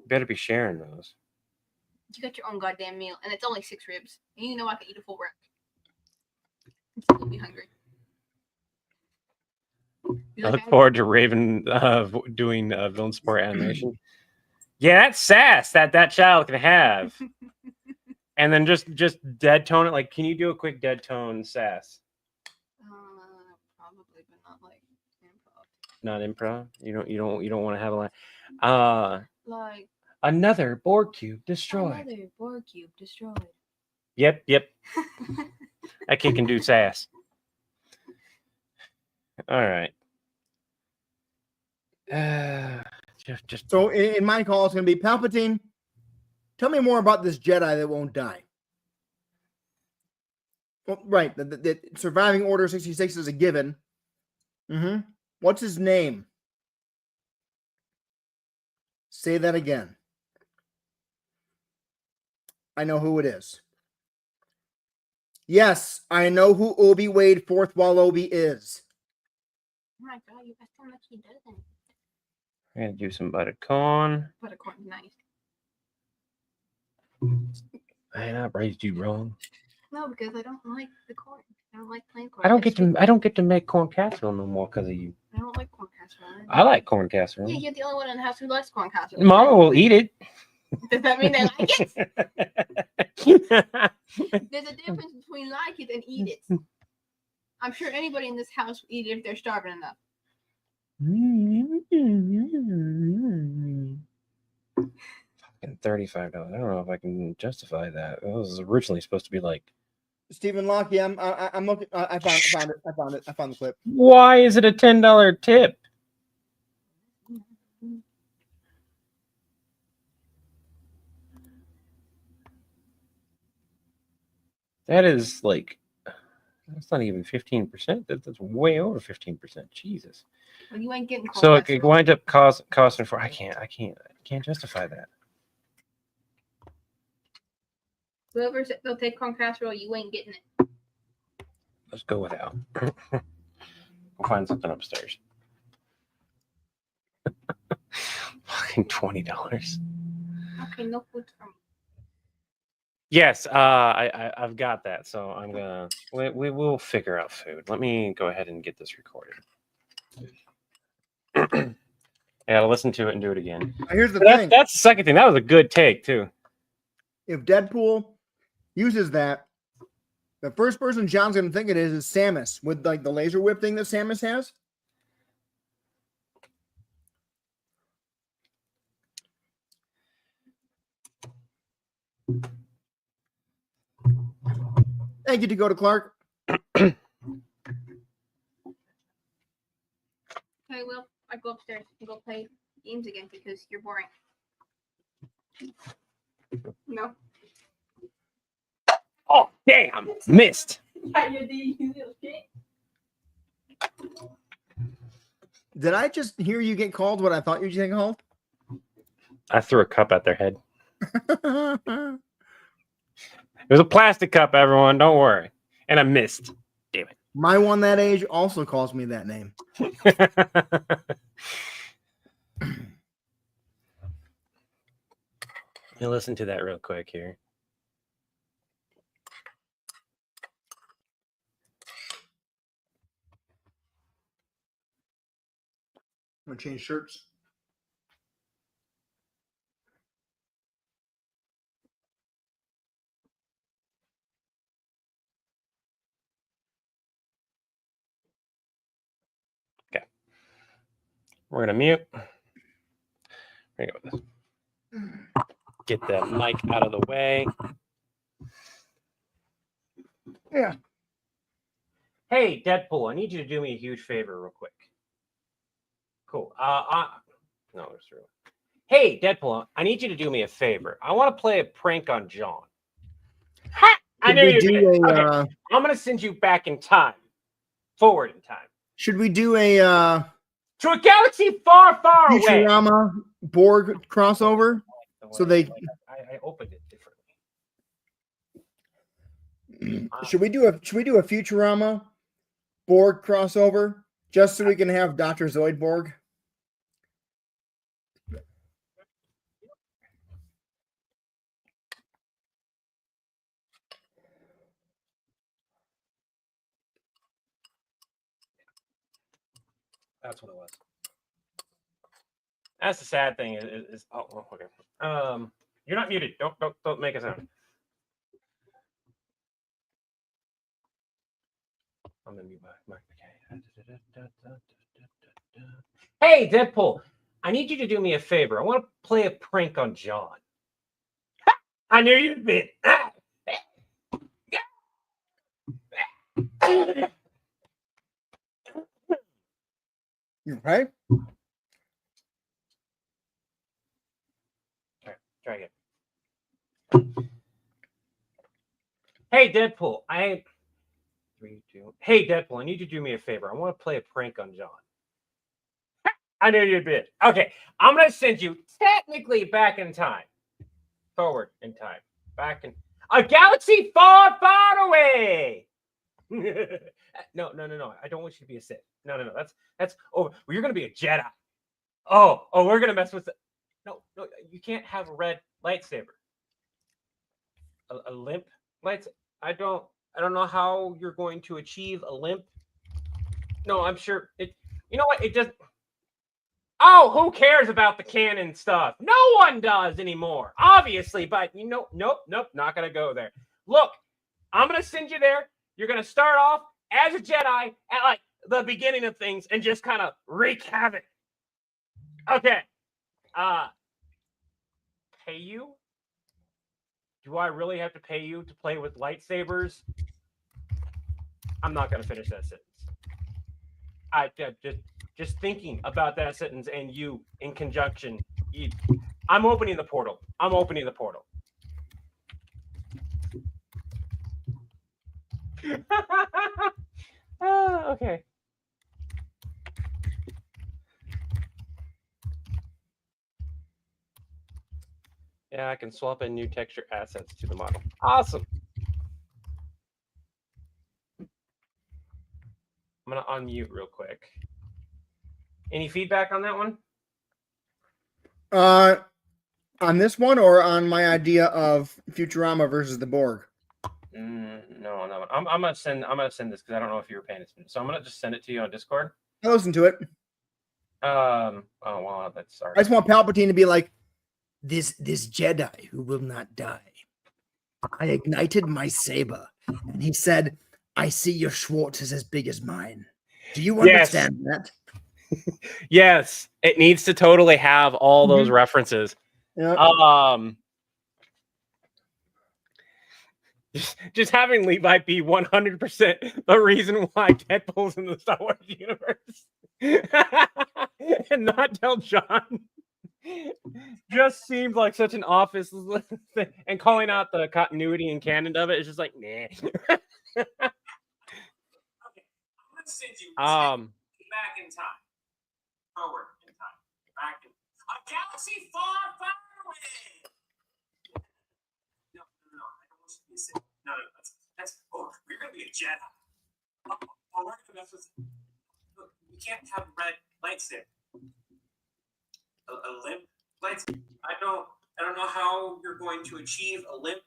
Better be sharing those. You got your own goddamn meal, and it's only 6 ribs. And you know I can eat a full rack. You'll be hungry. I look forward to Raven doing villain support animation. Yeah, that's sass that child can have. And then just dead tone it. Like, can you do a quick dead tone sass? Probably, but not like improv. Not improv. You don't want to have a line. Like Another Borg cube destroyed. another Borg cube destroyed. Yep. That kid can do sass. All right. Just So in my call, it's going to be Palpatine. Tell me more about this Jedi that won't die. Well, right. The surviving Order 66 is a given. Mm-hmm. What's his name? Say that again. I know who it is. Yes, I know who Obi Wade Fourth Wall Obi is. Oh my god, you got so much he doesn't. I'm gonna do some buttered corn. Buttered corn's nice. Man, I raised you wrong. No, because I don't like the corn. I don't like plain corn. I don't get to make corn casserole no more because of you. I don't like corn casserole. I like corn casserole. Yeah, you're the only one in the house who likes corn casserole. Mama will eat it. Does that mean they like it? There's a difference between like it and eat it. I'm sure anybody in this house will eat it if they're starving enough. Fucking $35. I don't know if I can justify that. It was originally supposed to be like. Stephen Locke, yeah, I'm looking. I found it. I found the clip. Why is it a $10 tip? That is like, that's not even 15%. That's way over 15%. Jesus. Well, you ain't getting corn So it casserole. winds up costing for. I can't justify that. Whoever said they'll take corn casserole, you ain't getting it. Let's go without. We'll find something upstairs. Fucking $20. Okay, no food for me. Yes, I've got that. So I'm gonna we will figure out food. Let me go ahead and get this recorded. I gotta listen to it and do it again. Here's the thing. That's the second thing. That was a good take too. If Deadpool uses that, the first person John's going to think it is Samus with like the laser whip thing that Samus has. Thank you, Dakota Clark. Okay, well, I go upstairs and go play games again because you're boring. No. Oh damn! Missed. Did I just hear you get called what I thought you get called? I threw a cup at their head. It was a plastic cup, everyone. Don't worry. And I missed. Damn it. My one that age also calls me that name. Now listen to that real quick here. I'm going to change shirts. Okay. We're going to mute. There you go with this. Get that mic out of the way. Yeah. Hey, Deadpool, I need you to do me a huge favor real quick. Cool. No, it's true. Hey, Deadpool, I need you to do me a favor. I want to play a prank on John. Ha! I knew you did. Okay. I'm going to send you back in time. Forward in time. Should we do a to a galaxy far, far away. Futurama Borg crossover? So they I opened it differently. should we do a Futurama Borg crossover just so we can have Dr. Zoidborg? That's what it was. That's the sad thing is oh okay. You're not muted. Don't make a sound. I'm gonna mute my okay. Hey Deadpool, I need you to do me a favor. I want to play a prank on John. I knew you'd be. You right? Try again. Hey Deadpool, Hey Deadpool, I need you to do me a favor. I want to play a prank on John. I knew you'd be. Okay, I'm gonna send you technically back in time, forward in time, back in a galaxy far, far away. No. I don't want you to be a Sith. No. That's over. Well, you're gonna be a Jedi. Oh, we're gonna mess with the. No, you can't have a red lightsaber. A limp lightsaber. I don't know how you're going to achieve a limp. No, I'm sure it. You know what? It just. Oh, who cares about the canon stuff? No one does anymore, obviously. But nope, not gonna go there. Look, I'm gonna send you there. You're gonna start off as a Jedi at like the beginning of things and just kind of wreak havoc. Okay. Pay you? Do I really have to pay you to play with lightsabers? I'm not gonna finish that sentence. I just thinking about that sentence and you in conjunction. I'm opening the portal. Okay. Yeah, I can swap in new texture assets to the model. Awesome. I'm gonna unmute real quick. Any feedback on that one? On this one or on my idea of Futurama versus the Borg? No, on that one. I'm gonna send this because I don't know if you were paying attention. So I'm gonna just send it to you on Discord. I listen to it. Oh well, that's sorry. I just want Palpatine to be like, this Jedi who will not die. I ignited my saber, and he said, "I see your Schwartz is as big as mine." Do you understand that? Yes, it needs to totally have all those references. Yeah. Just having Levi be 100% the reason why Deadpool's in the Star Wars universe and not tell John just seems like such an office thing. And calling out the continuity and canon of it is just like, nah. Okay, I'm gonna send you back in time. Forward in time. Back in a galaxy far, far away. No, I don't want you to be a Sith. No, that's you're gonna be a Jedi. We're gonna mess with. Look, you can't have a red lightsaber. A limp lightsaber. I don't know how you're going to achieve a limp.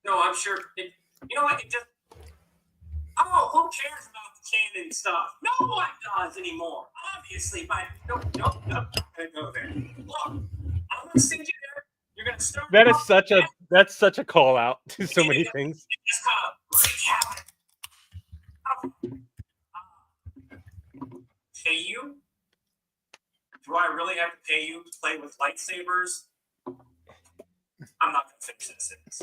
No, I'm sure. You know what? It just. Oh, who cares about the canon stuff? No one does anymore, obviously. But nope, not gonna go there. Look, I'm gonna send you there. You're gonna start. That's such a call out to so many things. Just pay you? Do I really have to pay you to play with lightsabers? I'm not gonna finish that sentence.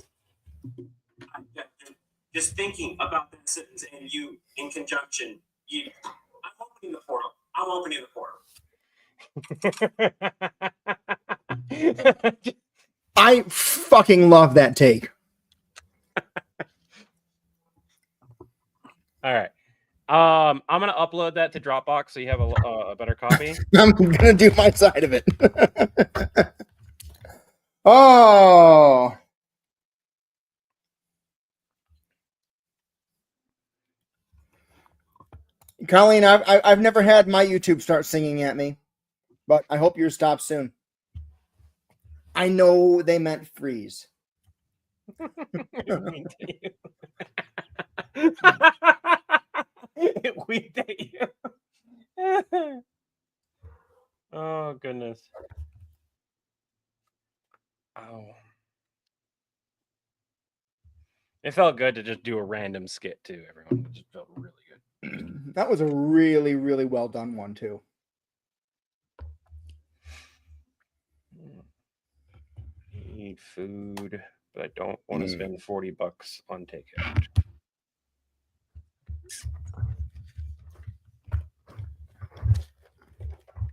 Just thinking about that sentence and you in conjunction. I'm opening the portal. I fucking love that take. All right. I'm gonna upload that to Dropbox so you have a better copy. I'm gonna do my side of it. Oh. Colleen, I've never had my YouTube start singing at me, but I hope yours stops soon. I know they meant freeze. It winked at you. Oh goodness. Oh. It felt good to just do a random skit too, everyone. It just felt really good. That was a really, really well done one too. Need food, but I don't want to spend $40 on takeout.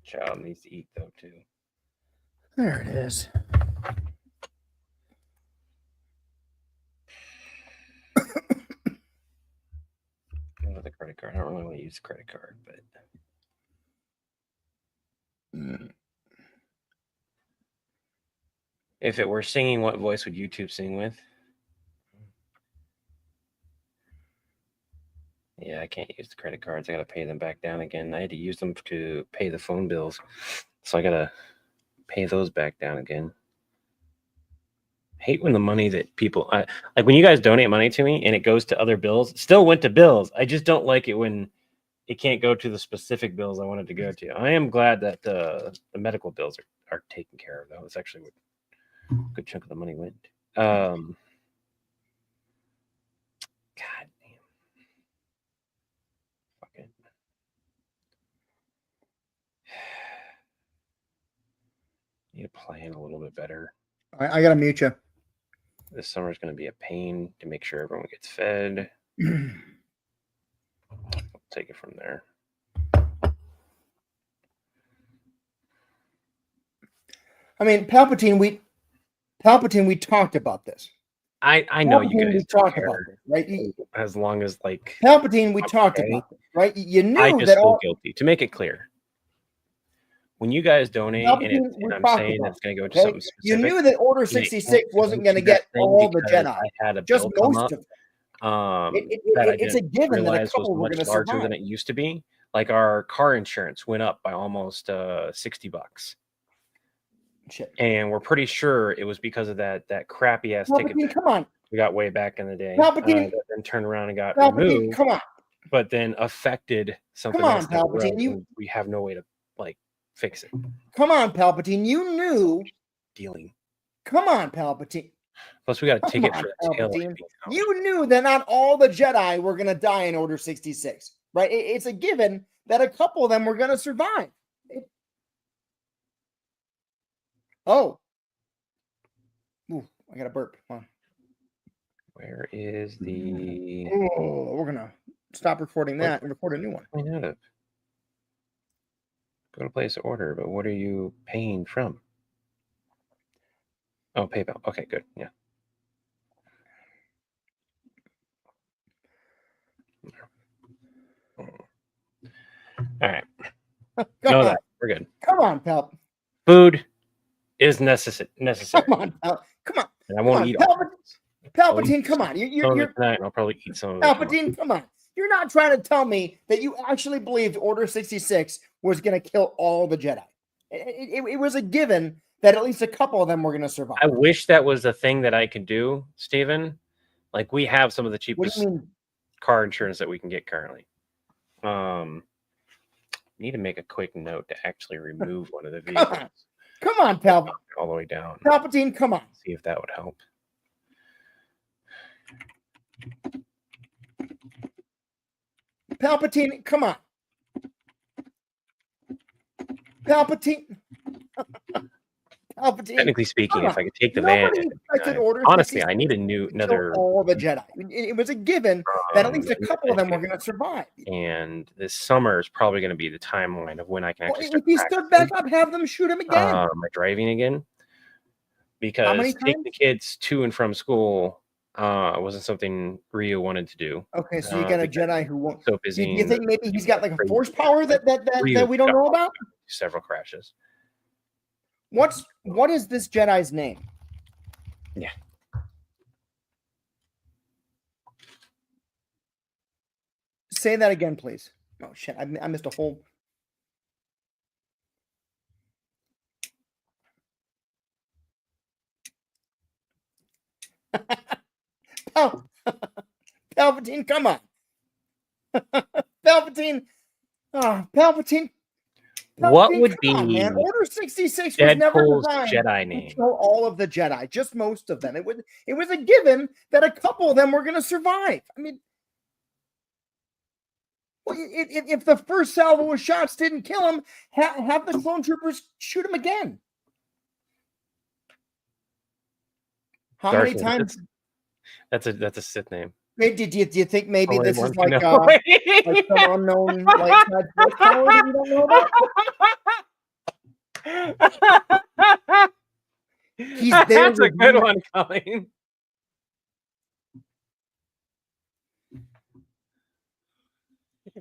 Child needs to eat though too. There it is. With a credit card. I don't really want to use a credit card, but if it were singing, what voice would YouTube sing with? Yeah, I can't use the credit cards. I got to pay them back down again. I had to use them to pay the phone bills. So I got to pay those back down again. I hate when the money that people, like when you guys donate money to me and it goes to other bills, it still went to bills. I just don't like it when it can't go to the specific bills I wanted to go to. I am glad that the medical bills are taken care of, though. That's actually what a good chunk of the money went. God damn. Fuck it. Need to plan a little bit better. I gotta mute you. This summer is going to be a pain to make sure everyone gets fed. I'll take it from there. I mean, Palpatine, we talked about this. I know you guys talked about this, right? As long as like Palpatine, we talked about this, right? You knew I just that feel guilty. To make it clear, when you guys donate Palpatine, and I'm saying it's going to go to something specific, you knew that Order 66 wasn't going to get all the Jedi. I had a just bill come most up, of them. that I It's a didn't given that a realize was couple were much going to larger survive. than it used to be. Like our car insurance went up by almost $60. Shit. And we're pretty sure it was because of that crappy ass ticket Come on. we got way back in the day. Palpatine, that then turned around and got Palpatine, removed. come on. But then affected something Come on, else. down the road, Palpatine, and we have no way to like fix it. Come on, Palpatine. You knew. Dealing. Come on, Palpatine. Plus, we got a ticket for the tail light. You knew that not all the Jedi were going to die in Order 66, right? It's a given that a couple of them were going to survive. Oh. Ooh, I got a burp. Come on. Where is the... Oh, we're going to stop recording that and record a new one. I know. Go to place order, but what are you paying from? Oh, PayPal. Okay, good. Yeah. All right. Know that. We're good. Come on, pal. Food is necessary. Come on, pal. Come on. And I won't eat all of it. Palpatine, come on. You're tonight, and I'll probably eat some of it. Palpatine, come on. You're not trying to tell me that you actually believed Order 66 was going to kill all the Jedi. It was a given that at least a couple of them were going to survive. I wish that was a thing that I could do, Steven. Like, we have some of the cheapest car insurance that we can get currently. Need to make a quick note to actually remove one of the vehicles. Come on, Palpatine. All the way down. Palpatine, come on. See if that would help. Palpatine, come on. Palpatine. Palpatine. Technically speaking, if I could take the van, honestly, I need another. All the Jedi. It was a given that at least a couple of them were going to survive. And this summer is probably going to be the timeline of when I can actually. If he stood back up, have them shoot him again. Am I driving again? Because taking the kids to and from school wasn't something Rio wanted to do. Okay, so you got a Jedi who won't. So busy. Do you think maybe he's got like a force power that we don't know about? Several crashes. What is this Jedi's name? Say that again, please. Oh shit! I missed a whole. Oh, Palpatine, come on. Palpatine. Oh, Palpatine. What Palpatine, would come on, man. be Order 66 was never Deadpool's designed Jedi to name? kill all of the Jedi, just most of them. It was a given that a couple of them were going to survive. I mean, if the first salvo of shots didn't kill him, have the clone troopers shoot him again. How Darth many Vader. times? That's a Sith name. Wait, do you think maybe Only this one is can like know. like some unknown light side force power that we don't know about? He's there That's a with good you. one, Colleen.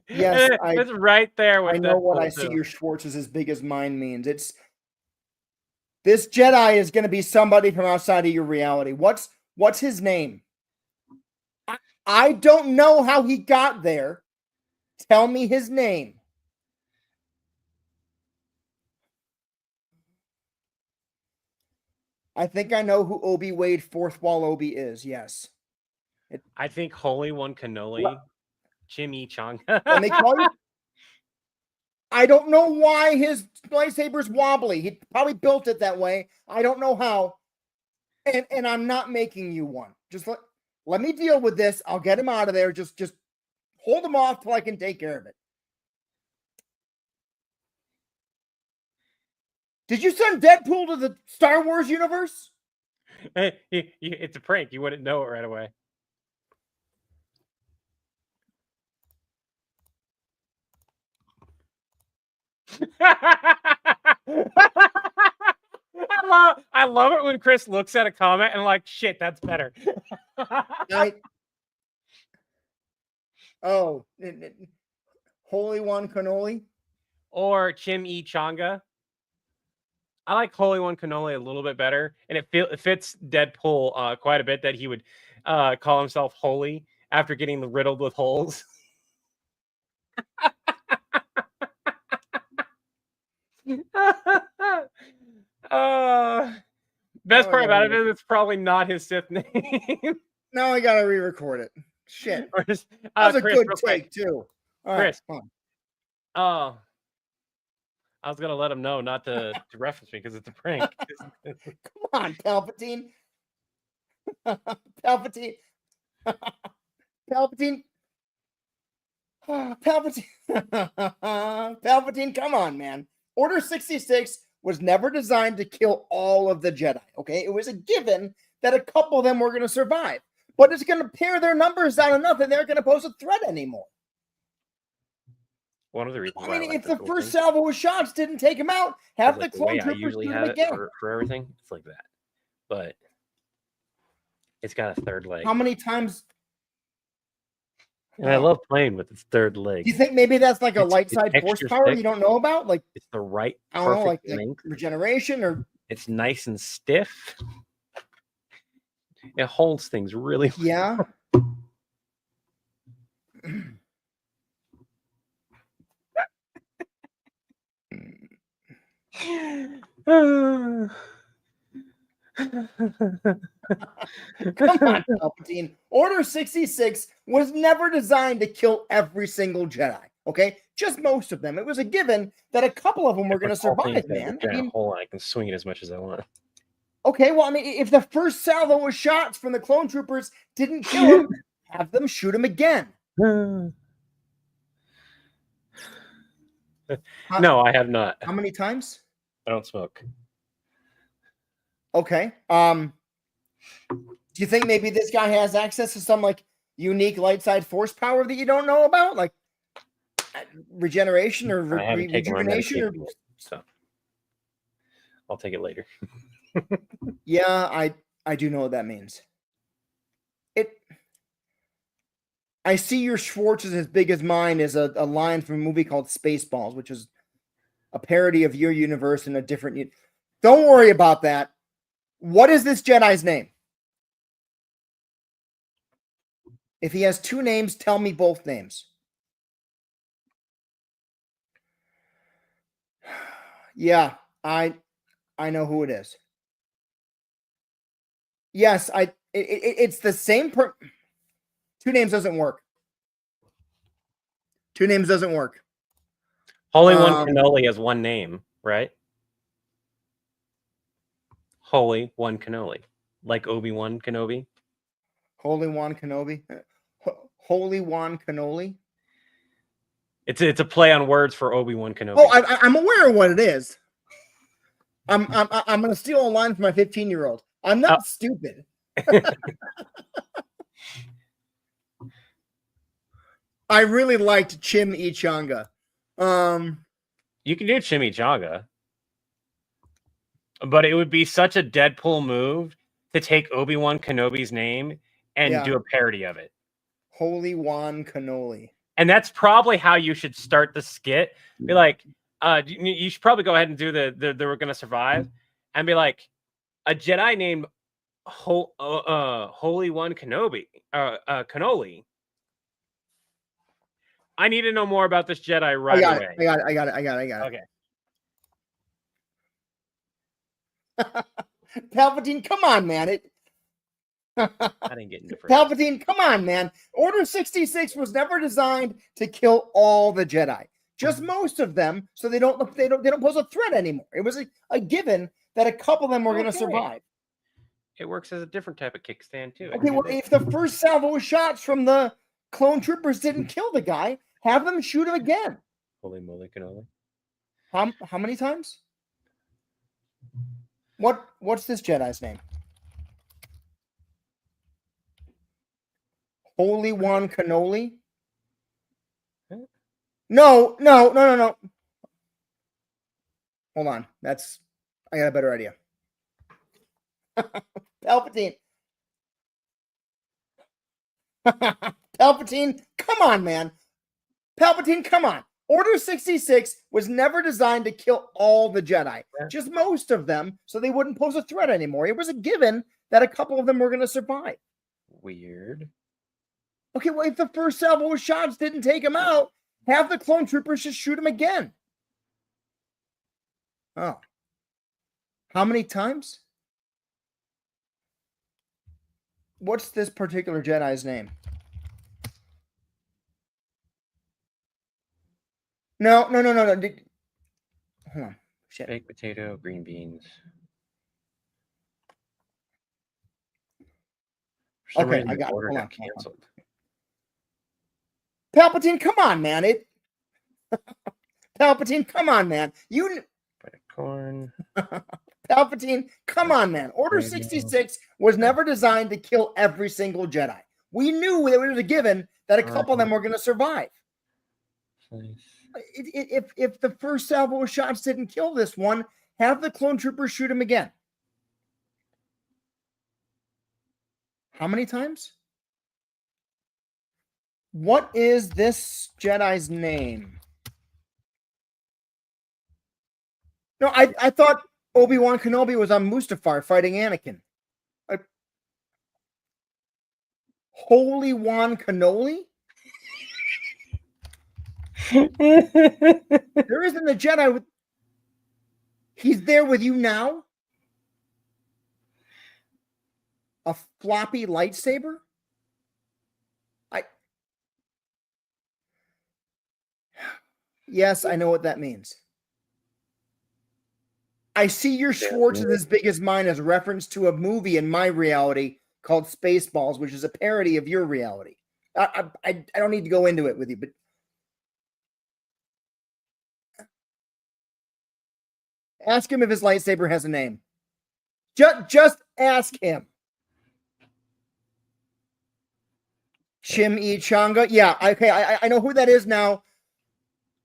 Yes, it's right there with I know what I Deadpool, see too. your Schwartz is as big as mine means. It's this Jedi is going to be somebody from outside of your reality. What's his name? I don't know how he got there. Tell me his name. I think I know who Obi Wade Fourth Wall Obi is. Yes. I think Holy One Cannoli, What? Chimichanga. Let me call you. I don't know why his lightsaber's wobbly. He probably built it that way. I don't know how. And I'm not making you one. Just let me deal with this. I'll get him out of there. Just hold him off till I can take care of it. Did you send Deadpool to the Star Wars universe? It's a prank. You wouldn't know it right away. I love it when Chris looks at a comment and like, shit, that's better. Oh, Holy One Cannoli? Or Chimichanga. I like Holy One Cannoli a little bit better, and it fits Deadpool quite a bit that he would call himself Holy after getting riddled with holes. Best part about it is it's probably not his Sith name. Now I gotta re-record it. Shit. Or just, That was a Chris, good real take quick. too. All Chris. right, come Oh, I was gonna let him know not to reference me because it's a prank. Come on, Palpatine. Palpatine. Palpatine. Palpatine. Palpatine, come on, man. Order 66 was never designed to kill all of the Jedi, okay? It was a given that a couple of them were going to survive. But it's going to pare their numbers down enough that they're going to pose a threat anymore. One of the reasons I why mean, I like if the Deadpool first thing salvo of shots didn't take him out, have is, the like, clone the way I troopers usually shoot him have it again. for everything. It's like that, but it's got a third leg. How many times? And I love playing with its third leg. Do you think maybe that's like a light side extra horsepower thick. you don't know about? Like, It's the right I don't know, perfect like length. regeneration or It's nice and stiff. It holds things really well. yeah. Come on, Palpatine. Order 66 was never designed to kill every single Jedi. Okay, just most of them. It was a given that a couple of them were going to survive, man. I mean, hole, I can swing it as much as I want. okay, well, I mean, if the first salvo of shots from the clone troopers didn't kill him, have them shoot him again. No, I have not. How many times? I don't smoke. Okay. Do you think maybe this guy has access to some like unique light side force power that you don't know about, like regeneration or I haven't taken my rejuvenation? Or... medication yet, so I'll take it later. Yeah, I do know what that means. I see your Schwartz is as big as mine is a line from a movie called Spaceballs, which is a parody of your universe in a different. Don't worry about that. What is this Jedi's name? If he has two names, tell me both names. Yeah, I know who it is. Yes, it's the same Two names doesn't work. Two names doesn't work. Holy One Cannoli has one name, right? Holy One Cannoli, like Obi-Wan Kenobi. Holy One Kenobi. Holy One Cannoli. It's a play on words for Obi-Wan Kenobi. Oh, I'm aware of what it is. I'm gonna steal a line from my 15-year-old. I'm not stupid. I really liked Chimichanga. You can do Chimichanga, but it would be such a Deadpool move to take Obi-Wan Kenobi's name and do a parody of it. Holy One Cannoli. And that's probably how you should start the skit. Be like, you should probably go ahead and do the We're Gonna Survive, and be like, a Jedi named Holy One Kenobi, Cannoli. I need to know more about this Jedi right away. I got it. Okay. Palpatine, come on, man. I didn't get into Palpatine, come on, man. Order 66 was never designed to kill all the Jedi, just most of them, so they don't pose a threat anymore. It was a given that a couple of them were going to survive. It works as a different type of kickstand too. Okay, well, if the first salvo of shots from the clone troopers didn't kill the guy, have them shoot him again. Holy moly cannoli. How many times? What's this Jedi's name? Holy One Cannoli? No. Hold on. I got a better idea. Palpatine. Palpatine, come on, man. Palpatine, come on. Order 66 was never designed to kill all the Jedi, just most of them, so they wouldn't pose a threat anymore. It was a given that a couple of them were going to survive. Weird. Okay, well, if the first salvo of shots didn't take him out, have the clone troopers just shoot him again. Oh. How many times? What's this particular Jedi's name? No. Hold on. Shit. Baked potato, green beans. Okay, I got it. Hold on. Canceled. Palpatine, come on, man. Palpatine, come on, man. Corn. Palpatine, come on, man. Order 66 was never designed to kill every single Jedi. We knew it was a given that a couple of them were going to survive. If the first salvo of shots didn't kill this one, have the clone troopers shoot him again. How many times? What is this Jedi's name? No, I thought Obi-Wan Kenobi was on Mustafar fighting Anakin. Holy Wan Cannoli? There isn't a Jedi with... He's there with you now? A floppy lightsaber? Yes, I know what that means. I see your Schwartz is as big as mine as reference to a movie in my reality called Spaceballs, which is a parody of your reality. I don't need to go into it with you, but ask him if his lightsaber has a name. Just ask him. Chimichanga. Yeah, okay, I know who that is now.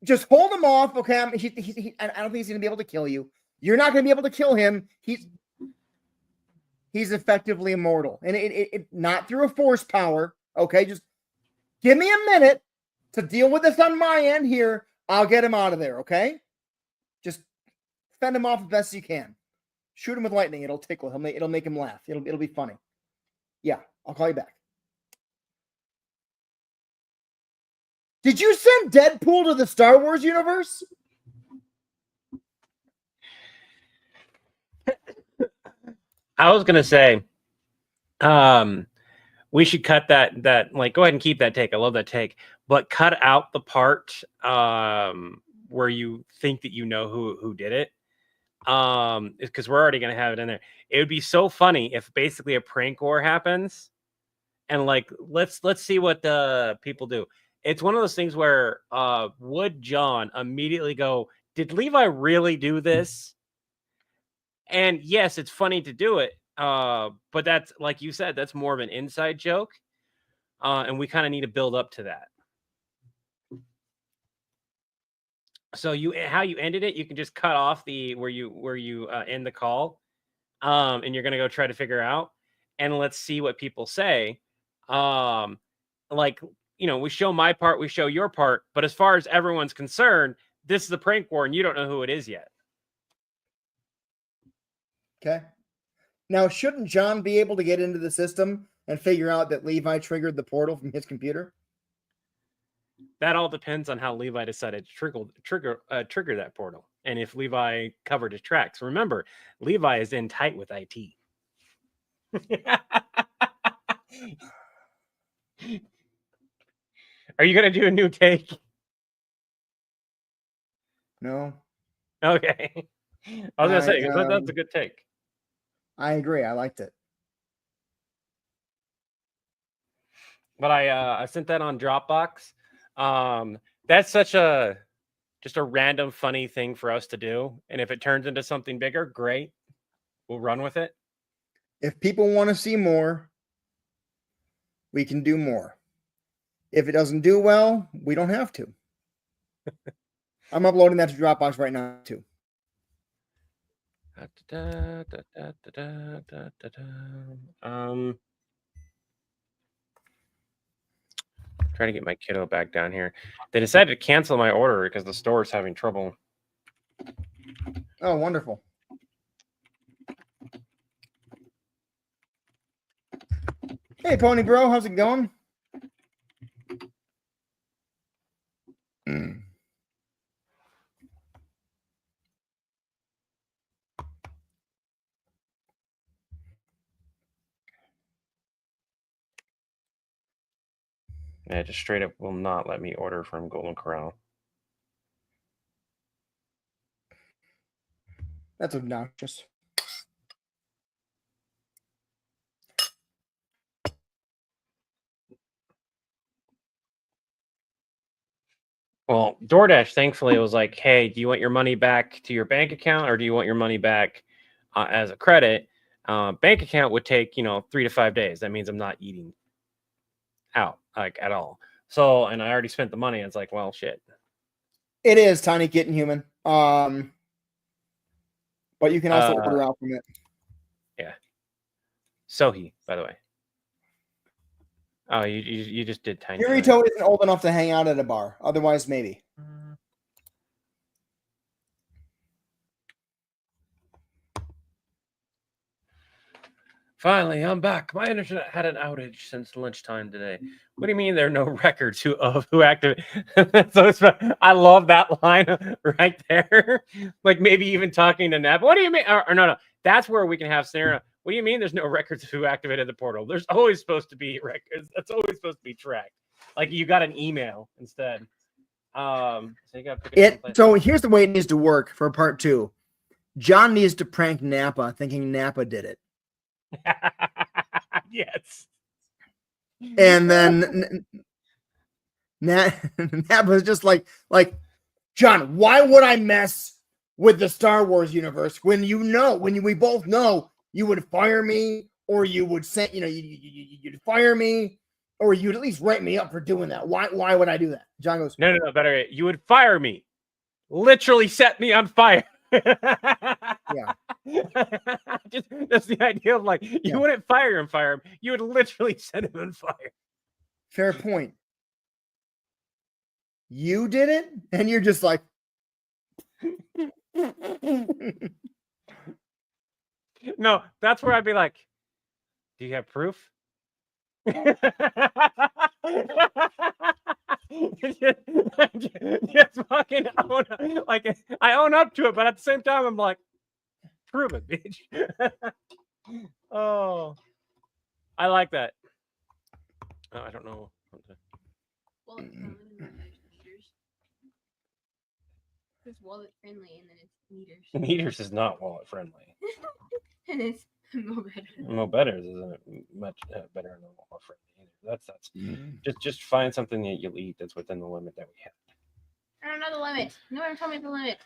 Just hold him off, okay? I don't think he's going to be able to kill you. You're not going to be able to kill him. He's effectively immortal. And it not through a force power, okay? Just give me a minute to deal with this on my end here. I'll get him out of there, okay? Just fend him off as best you can. Shoot him with lightning. It'll tickle him. It'll make him laugh. It'll be funny. Yeah, I'll call you back. Did you send Deadpool to the Star Wars universe? I was gonna say, we should cut that like go ahead and keep that take. I love that take, but cut out the part where you think that you know who did it. Because we're already gonna have it in there. It would be so funny if basically a prank war happens, and like let's see what the people do. It's one of those things where would John immediately go, "Did Levi really do this?" And yes, it's funny to do it. But that's like you said, that's more of an inside joke. And we kind of need to build up to that. So how you ended it, you can just cut off the where you end the call, and you're gonna go try to figure out, and let's see what people say. Like we show my part, we show your part, but as far as everyone's concerned, this is a prank war, and you don't know who it is yet. Okay. Now, shouldn't John be able to get into the system and figure out that Levi triggered the portal from his computer? That all depends on how Levi decided to trigger that portal, and if Levi covered his tracks. Remember, Levi is in tight with IT. Are you gonna do a new take? No. Okay. I was gonna say that's a good take. I agree. I liked it. But I sent that on Dropbox. That's such just a random funny thing for us to do, and if it turns into something bigger, great. We'll run with it. If people want to see more, we can do more. If it doesn't do well, we don't have to. I'm uploading that to Dropbox right now too. Trying to get my kiddo back down here. They decided to cancel my order because the store is having trouble. Oh, wonderful. Hey, Pony Bro, how's it going? Yeah, just straight up will not let me order from Golden Corral. That's obnoxious. Well, DoorDash, thankfully, it was like, hey, do you want your money back to your bank account or do you want your money back as a credit? Bank account would take, 3 to 5 days. That means I'm not eating out like at all. So, and I already spent the money. It's like, well, shit. It is Tiny Kitten Human. But you can also order out from it. Yeah. Sohi, by the way. Oh, you just did Tiny. Yurito isn't old enough to hang out at a bar. Otherwise, maybe. Finally, I'm back. My internet had an outage since lunchtime today. What do you mean there are no records of who activated? I love that line right there. Like maybe even talking to Nap. What do you mean? Or no. That's where we can have scenario. What do you mean there's no records of who activated the portal? There's always supposed to be records. That's always supposed to be tracked. Like you got an email instead. So you got so here's the way it needs to work for part 2. John needs to prank Nappa, thinking Nappa did it. Yes. And then Nappa's just like, John, why would I mess with the Star Wars universe when we both know you would fire me, or you would say, you'd fire me, or you'd at least write me up for doing that. Why would I do that? John goes, No, better. You would fire me. Literally set me on fire. Yeah. That's the idea of like, you wouldn't fire him. You would literally set him on fire. Fair point. You did it, and you're just like, no, that's where I'd be like, do you have proof? just fucking own like I own up to it, but at the same time I'm like, prove it, bitch. Oh, I like that. Oh, I don't know. Well, it's meters. It's wallet friendly, and then it's meters. Meters is not wallet friendly. And it's no better. No better isn't much better than wallet friendly either. That's just find something that you'll eat that's within the limit that we have. I don't know the limit. No one told me the limit.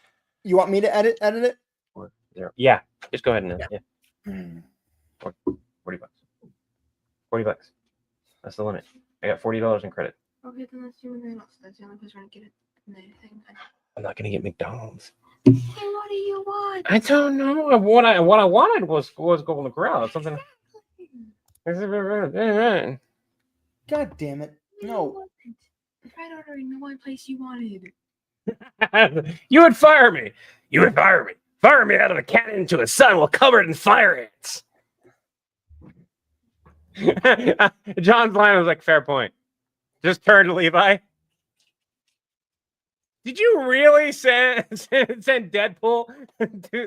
You want me to edit it? Or there. Yeah, just go ahead and yeah. Mm. 40 bucks. 40 bucks. That's the limit. I got $40 in credit. Okay, then let's do McDonald's. That's the only place we're gonna get it. I'm not gonna get McDonald's. Hey, what do you want? I don't know. What I wanted was Golden Corral. Something. God damn it! No. I tried ordering the one place you wanted. You would fire me. You would fire me. Fire me out of a cannon into a sun while covered in fire ants. John's line was like, fair point. Just turn to Levi. Did you really send Deadpool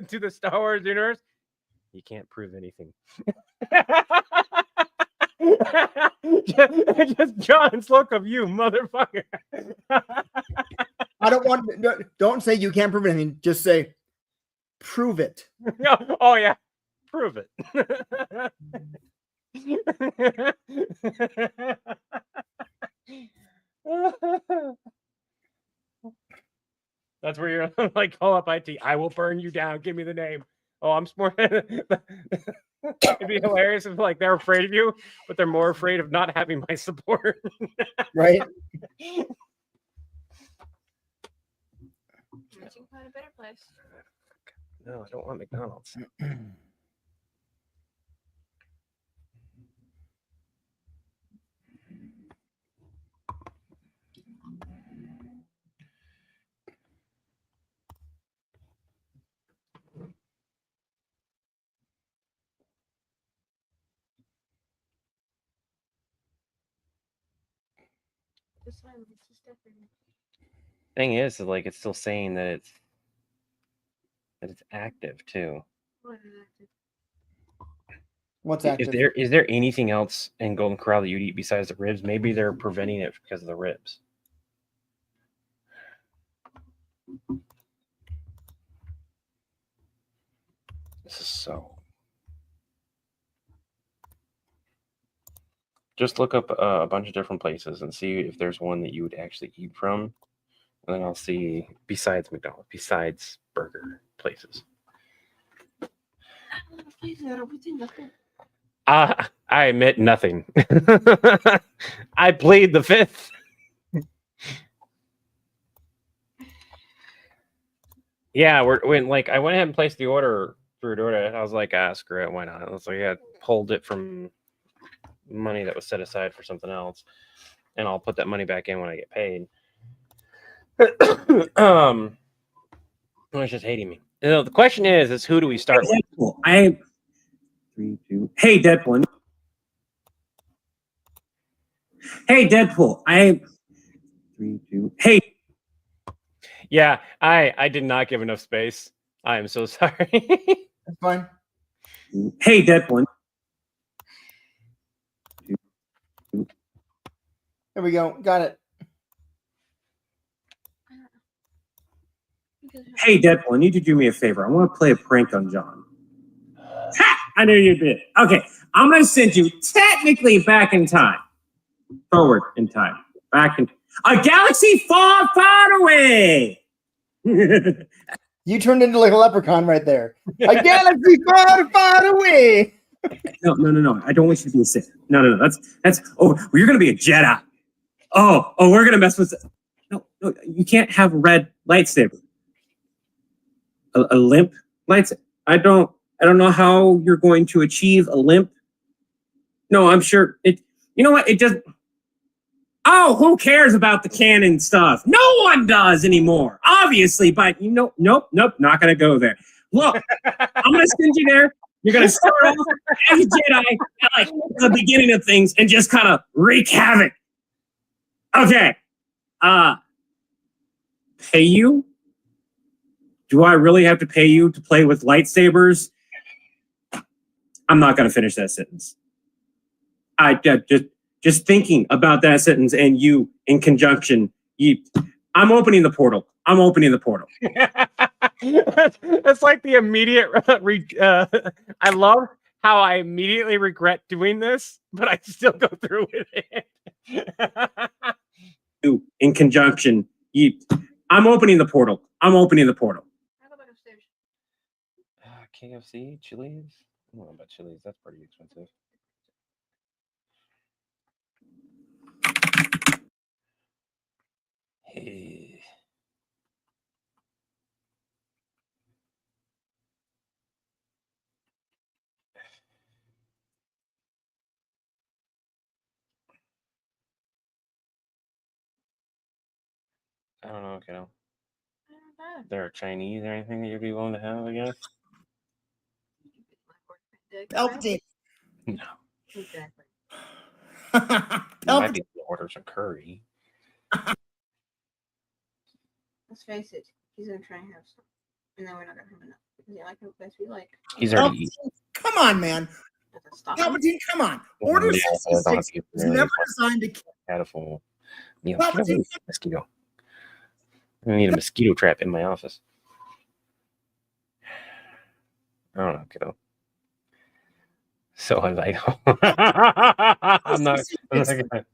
to the Star Wars universe? You can't prove anything. just John's look of you, motherfucker. I don't want. Don't say you can't prove anything. Just say, prove it. Oh yeah, prove it. That's where you're like, call up IT. I will burn you down. Give me the name. Oh, I'm smart. It'd be hilarious if like they're afraid of you, but they're more afraid of not having my support. Right? You can find a better place. No, I don't want McDonald's. Thing is like it's still saying that it's active too. What's active? Is there anything else in Golden Corral that you'd eat besides the ribs? Maybe they're preventing it because of the ribs. This is so. Just look up a bunch of different places and see if there's one that you would actually eat from. And then I'll see, besides McDonald's, besides burger places. I admit nothing. I plead the fifth. Yeah, when like I went ahead and placed the order through DoorDash, I was like, screw it, why not? I was like, yeah, pulled it from money that was set aside for something else, and I'll put that money back in when I get paid. It's just hating me. You know, the question is who do we start with? Deadpool. 3, 2. Hey, Deadpool. Hey, Deadpool. 3, 2. Hey. Yeah, I did not give enough space. I am so sorry. That's fine. Hey, Deadpool. There we go. Got it. Hey, Deadpool, I need you to do me a favor. I want to play a prank on John. Ha! I knew you did. Okay, I'm going to send you technically back in time. Forward in time. Back in a galaxy far, far away. You turned into like a leprechaun right there. A galaxy far, far away. No. I don't want you to be a Sith. No. That's. Oh, well, you're going to be a Jedi. Oh, we're going to mess with. No, you can't have a red lightsaber. A limp lightsaber. I don't know how you're going to achieve a limp. No, I'm sure it. You know what? It just. Oh, who cares about the canon stuff? No one does anymore, obviously. But nope, not gonna go there. Look, I'm gonna send you there. You're gonna start off as a Jedi at like the beginning of things and just kind of wreak havoc. Okay. Pay you? Do I really have to pay you to play with lightsabers? I'm not going to finish that sentence. Just thinking about that sentence and you in conjunction. I'm opening the portal. I'm opening the portal. That's like the immediate. I love how I immediately regret doing this, but I still go through with it. You in conjunction. I'm opening the portal. I'm opening the portal. I'll go back upstairs. KFC, Chili's. I don't know about Chili's. That's pretty expensive. Hey. I don't know, kiddo. There Chinese or anything that you'd be willing to have, I guess? Palpatine. No. Exactly. You might Palpatine. be able to order some curry. Let's face it, he's gonna try and have some, and then we're not gonna have enough because he like the best we like. He's already eaten. Palpatine, come on, man. Doesn't stop him. Palpatine, come on. Order Yeah, I don't have 66 to get was really never far. designed to kill. Had a full meal. Palpatine. Get away, mosquito. I need a mosquito trap in my office. I don't know, kiddo. So I'm like, I'm not gonna.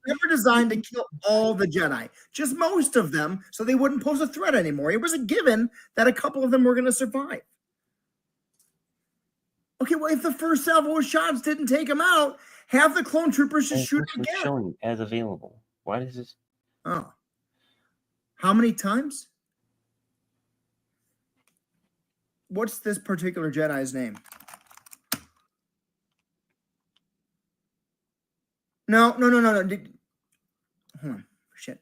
Never designed to kill all the Jedi, just most of them, so they wouldn't pose a threat anymore. It was a given that a couple of them were going to survive. Okay, well, if the first salvo of shots didn't take them out, have the clone troopers just shoot them again. Showing as available. Why does this? Oh, how many times? What's this particular Jedi's name? No. Hold on. Shit.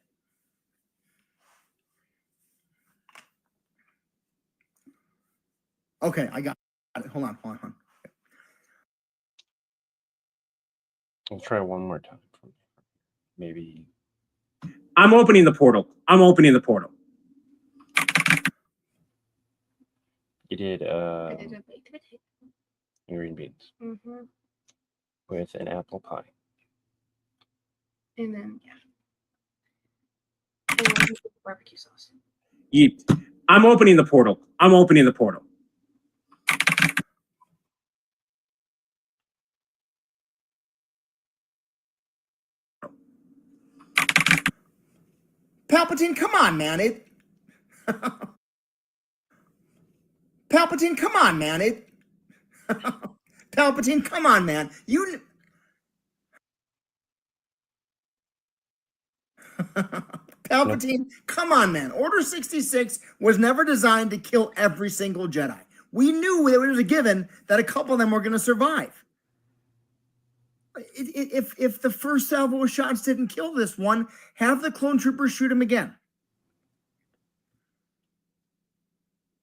Okay, I got it. Hold on. I'll try one more time. Maybe. I'm opening the portal. I'm opening the portal. You did I did a baked potato. green beans Mm-hmm. with an apple pie. And then and then barbecue sauce. I'm opening the portal. I'm opening the portal. Palpatine, come on, man. Palpatine, come on, man. Palpatine, come on, man. Palpatine, come on, man. Order 66 was never designed to kill every single Jedi. We knew that it was a given that a couple of them were going to survive. If the first salvo of shots didn't kill this one, have the clone troopers shoot him again.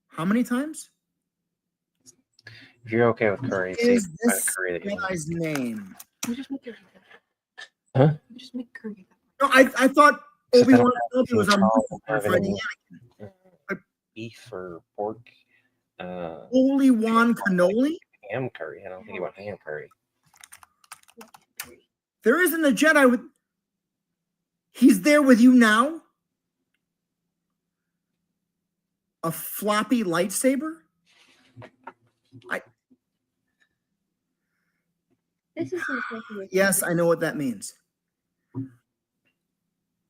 How many times? If you're okay with curry, see Is if you find a this curry that you like. Jedi's name? We just make curry. Huh? We just make curry. No, I thought Except I Obi-Wan don't Kenobi was on have fighting any beef or pork. Holy Wan Cannoli? Ham curry. I don't think you want ham curry. There isn't a Jedi with. He's there with you now? A floppy lightsaber? This is Yes, I know what that means.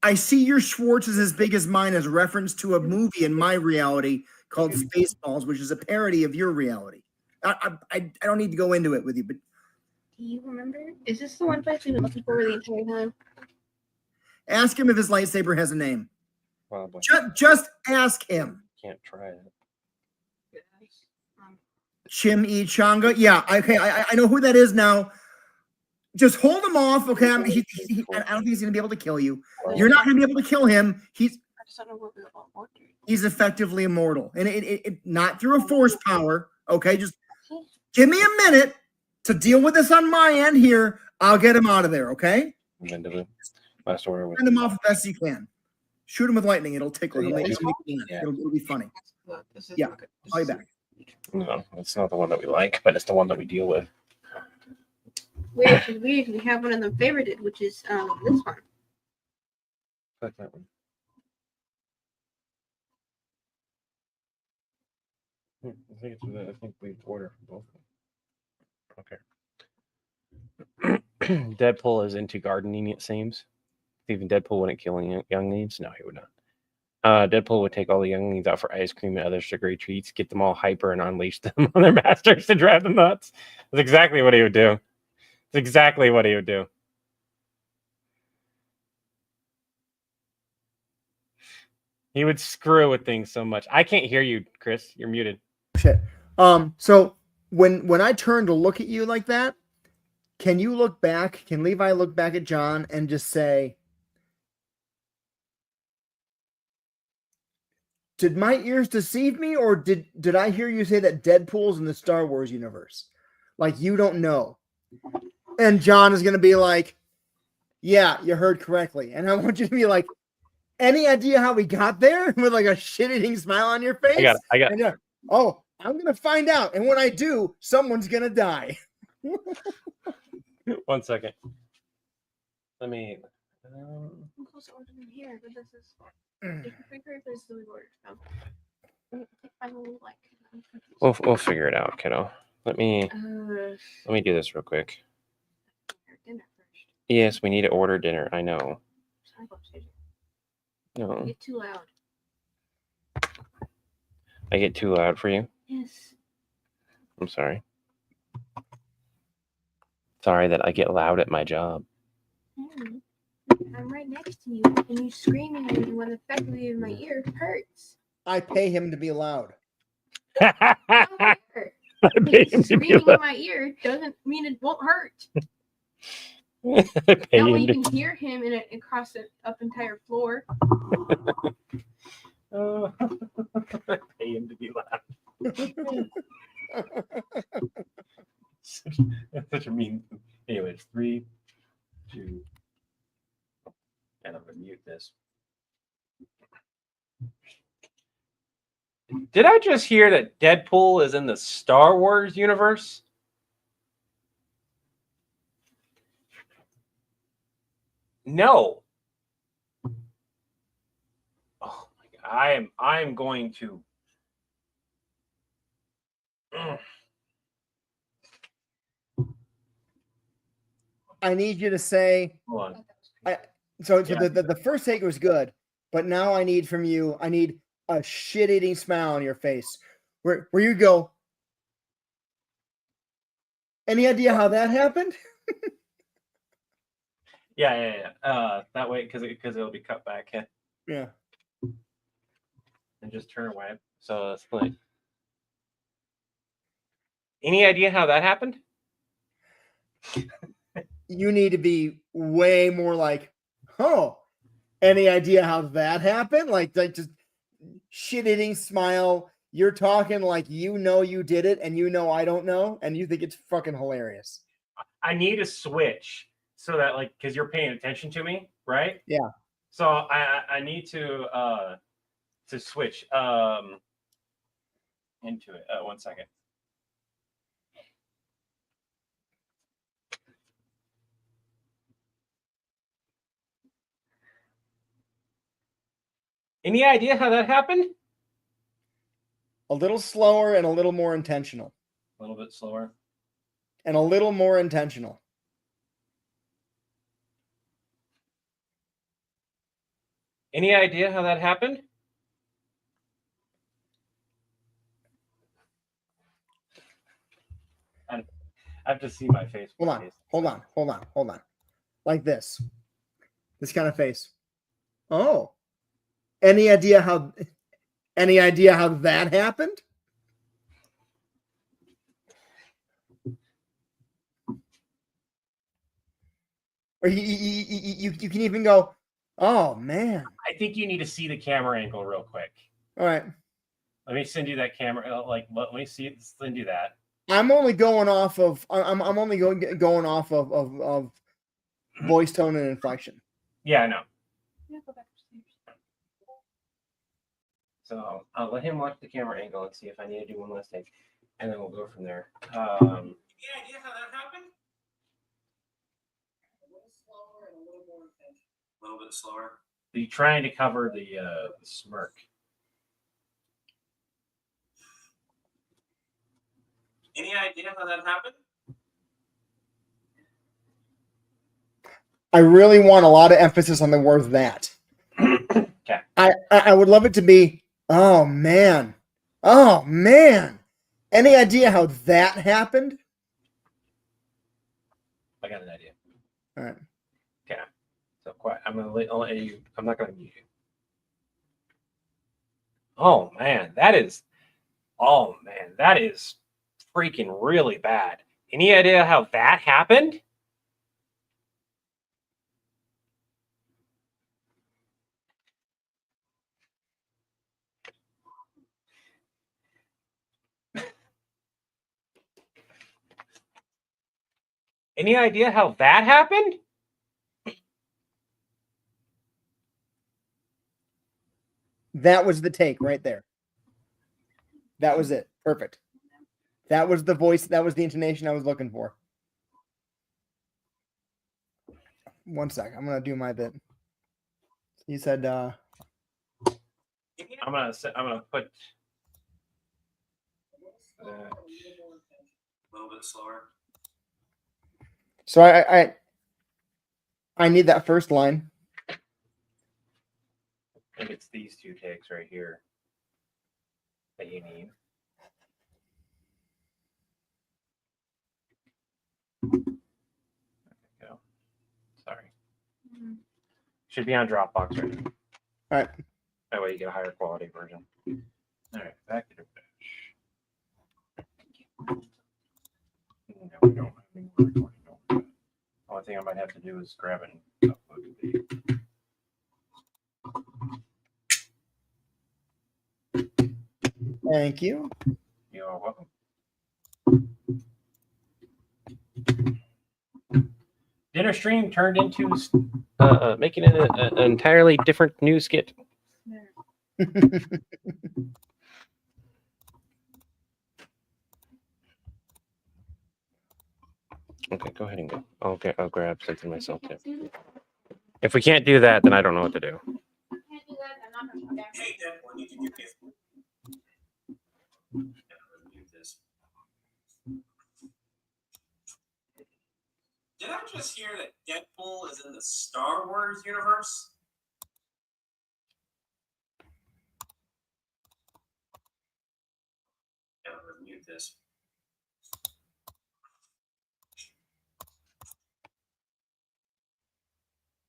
I see your Schwartz is as big as mine as reference to a movie in my reality called Spaceballs, which is a parody of your reality. I don't need to go into it with you, but Do you remember? Is this the one place we've been looking for the entire time? ask him if his lightsaber has a name. Probably Just ask him. can't try it. Yes. Chim E Changa. Yeah, okay, I know who that is now. Just hold him off, okay? I don't think he's going to be able to kill you. You're not going to be able to kill him. I just don't know what we're all doing. He's effectively immortal, and it not through a force power. Okay, just give me a minute to deal with this on my end here. I'll get him out of there. Okay, And then the last order was send him off as best you can. Shoot him with lightning. It'll tickle him. Yeah. It'll be funny. This is Yeah, not good. This I'll be is- back. No, it's not the one that we like, but it's the one that we deal with. Weird, because we have one of them favorited, which is this one. Click that one. I think we order for both. Okay. Deadpool is into gardening, it seems. Even Deadpool wouldn't kill younglings. No, he would not. Deadpool would take all the younglings out for ice cream and other sugary treats, get them all hyper, and unleash them on their masters to drive them nuts. That's exactly what he would do. That's exactly what he would do. He would screw with things so much. I can't hear you, Chris. You're muted. Shit. So when I turn to look at you like that, can you look back? Can Levi look back at John and just say, "Did my ears deceive me, or did I hear you say that Deadpool's in the Star Wars universe? Like you don't know." And John is gonna be like, "Yeah, you heard correctly." And I want you to be like, "Any idea how we got there?" With like a shit-eating smile on your face. I got it. And you're, "Oh, I'm gonna find out, and when I do, someone's gonna die." 1 second. Let me. I'm close to ordering here, but this is. If this is we ordered. We'll figure it out, kiddo. Let me do this real quick. Dinner first. Yes, we need to order dinner. I know. Sorry, go upstairs. No, Get too loud. I get too loud for you. Yes. I'm sorry. Sorry that I get loud at my job. I'm right next to you, and you screaming at me when effectively in my ear hurts. I pay him to be loud. I don't care. I pay him to be Screaming in loud. my ear doesn't mean it won't hurt. I pay That way him you to. can hear him and across the up entire floor. I pay him to be loud. Such a mean. Anyways, 3, 2, and I'm gonna mute this. Did I just hear that Deadpool is in the Star Wars universe? No. Oh my god! I am going to. I need you to say. Hold on. So Yeah. the first take was good, but now I need from you. I need a shit-eating smile on your face, where you go. Any idea how that happened? Yeah. That way, because it'll be cut back. Yeah. And just turn away. So it's like. Any idea how that happened? You need to be way more like, oh, any idea how that happened? Like just shit-eating smile. You're talking like you know you did it, and you know I don't know, and you think it's fucking hilarious. I need a switch so that because you're paying attention to me, right? Yeah. So I need to switch into it. 1 second. Any idea how that happened? A little slower and a little more intentional. A little bit slower. And a little more intentional. Any idea how that happened? I have to see my face. Hold on. Like this. This kind of face. Oh. Any idea how that happened? Or you can even go, oh man. I think you need to see the camera angle real quick. All right. Let me send you that camera. Let me send you that. I'm only going off of of voice tone and inflection. Yeah, I know. So I'll let him watch the camera angle and see if I need to do one last take, and then we'll go from there. Any idea how that happened? A little bit slower. Are you trying to cover the smirk? Any idea how that happened? I really want a lot of emphasis on the word that. Okay. I would love it to be, oh man. Oh man. Any idea how that happened? I got an idea. All right. Okay. So quiet. I'll let you. I'm not gonna mute you. Oh man, that is. Oh man, that is freaking really bad. Any idea how that happened? Any idea how that happened? That was the take right there. That was it. Perfect. That was the voice. That was the intonation I was looking for. One sec. I'm gonna do my bit. You said I'm gonna put. A little bit slower. so. I need that first line. I think it's these two takes right here that you need. There you go. Sorry. Should be on Dropbox right now. All right. That way you get a higher quality version. All right, back to the batch. No, we don't have any more recording. Don't. Only thing I might have to do is grab and upload the Thank you. You're welcome. Dinner stream turned into making it an entirely different new skit. Okay, go ahead and go. I'll grab something myself too. If we can't do that, then I don't know what to do. Hey, Deadpool, you can give me mute this. Did I just hear that Deadpool is in the Star Wars universe? Mute this.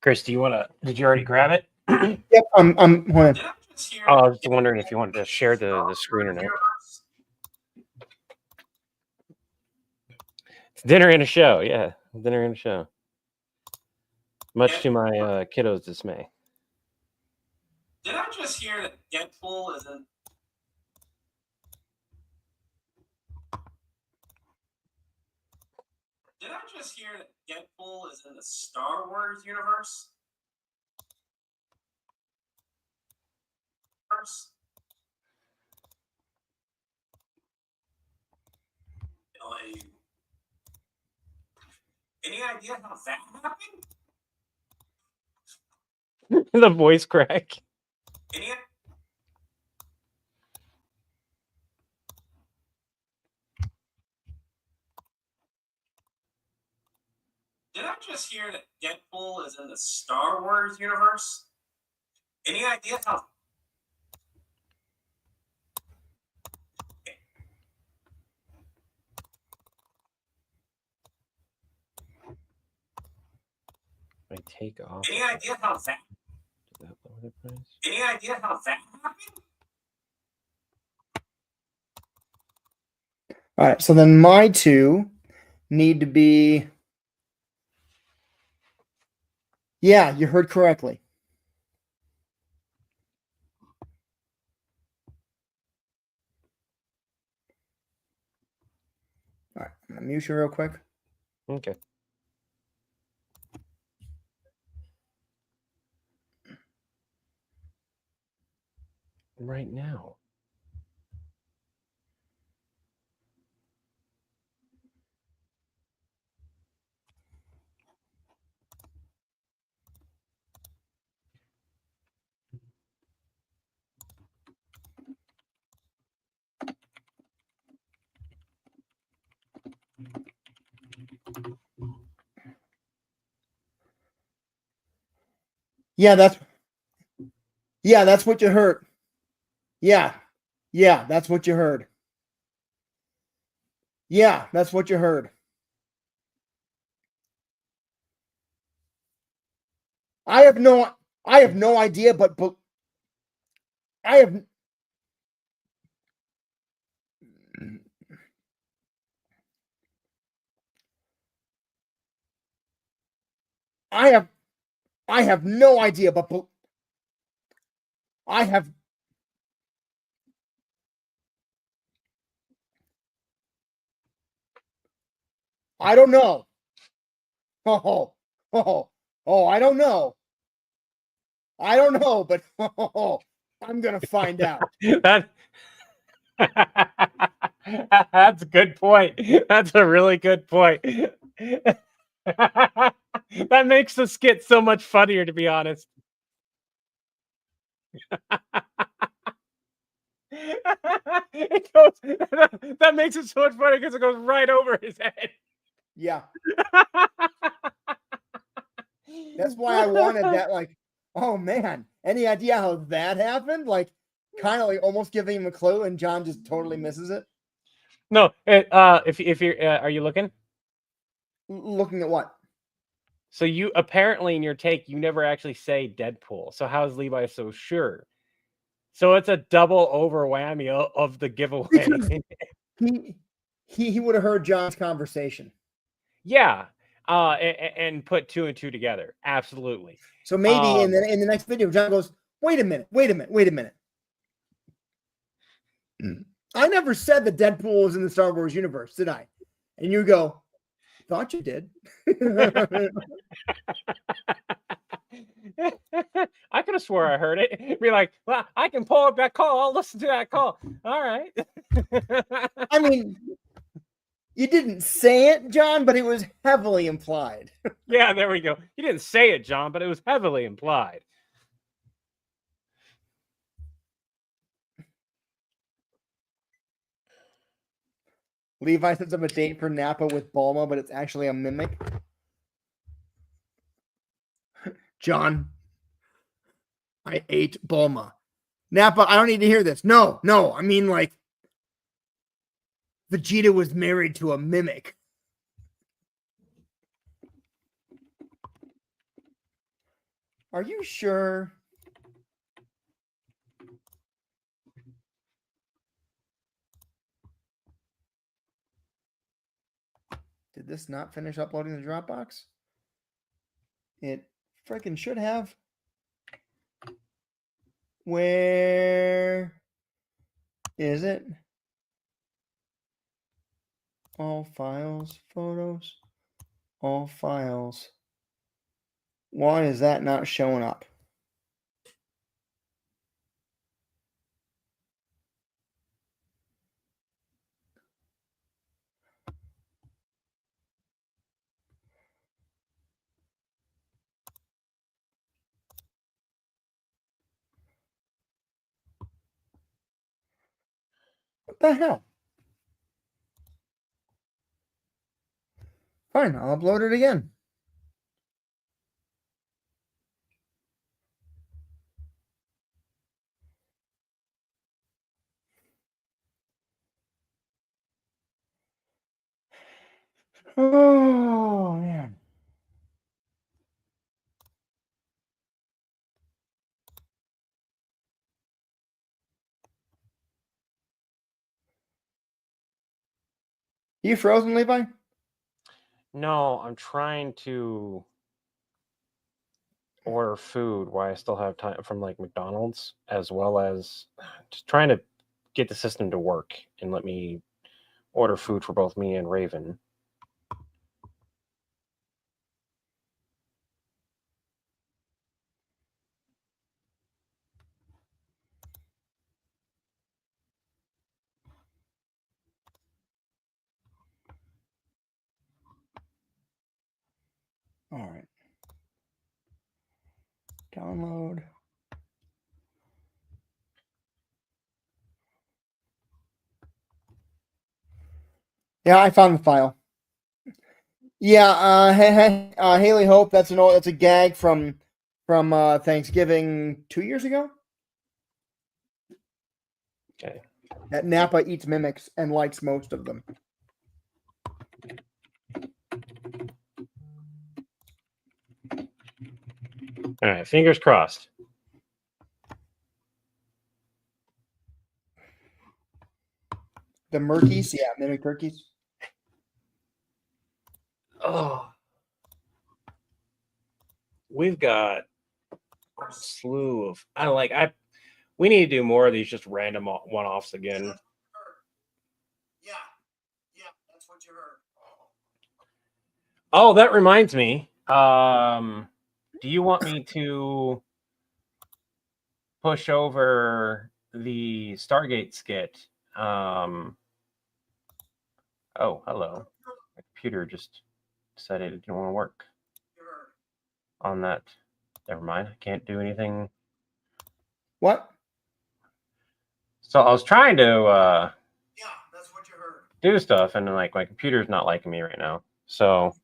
Chris, do you want to? Did you already grab it? Yep. I'm. Hold on. Did I just hear Oh, I was just wondering if you wanted to share the screen or not. universe? It's dinner and a show. Yeah, dinner and a show. Much to my kiddos' dismay. Did I just hear that Deadpool is in? Did I just hear that Deadpool is in the Star Wars universe? Any idea how that happened? The voice crack. Any? Did I just hear that Deadpool is in the Star Wars universe? Any idea how? I take off. Any idea how that? Did that lower the price? Any idea how that happened? All right. So then my two need to be. Yeah, you heard correctly. All right. I'm gonna mute you real quick. Okay. Right now. Yeah, that's what you heard. Yeah, that's what you heard. Yeah, that's what you heard. I have no idea, but I have I have no idea, but I have I don't know. Oh, I don't know. I don't know, but I'm gonna find out. That that's a good point. That's a really good point. That makes the skit so much funnier, to be honest. It goes, that makes it so much funnier because it goes right over his head. Yeah, that's why I wanted that. Like, oh man, any idea how that happened? Like, kind of like almost giving him a clue, and John just totally misses it. No, if you're, are you looking? Looking at what? So you apparently in your take you never actually say Deadpool. So how is Levi so sure? So it's a double over whammy of the giveaway. Because he would have heard John's conversation. Yeah, and put two and two together. Absolutely. So maybe in the next video, John goes, wait a minute. I never said that Deadpool was in the Star Wars universe, did I? And you go, thought you did. I could have swore I heard it. Be like, well, I can pull up that call. I'll listen to that call. All right. I mean, you didn't say it, John, but it was heavily implied. Yeah, there we go. You didn't say it, John, but it was heavily implied. Levi sets up a date for Napa with Bulma, but it's actually a mimic. John, I ate Bulma. Napa, I don't need to hear this. No, I mean, like, Vegeta was married to a mimic. Are you sure? Did this not finish uploading the Dropbox? It freaking should have. Where is it? All files, photos, all files. Why is that not showing up? What the hell? Fine, I'll upload it again. Oh, man. You frozen, Levi? No, I'm trying to order food while I still have time from like McDonald's, as well as just trying to get the system to work and let me order food for both me and Raven. All right. Download. Yeah, I found the file. Yeah, Haley Hope. That's a gag from from Thanksgiving 2 years ago. Okay. That Napa eats mimics and likes most of them. All right, fingers crossed. The Murkies, yeah, mimic turkeys. Oh, we've got a slew of. We need to do more of these just random one-offs again. Yeah, that's what you heard. Oh, that reminds me. Do you want me to push over the Stargate skit? Oh, hello. My computer just decided it didn't want to work on that. Never mind. I can't do anything. What? So I was trying to Yeah, that's what you heard. do stuff, and like my computer's not liking me right now. So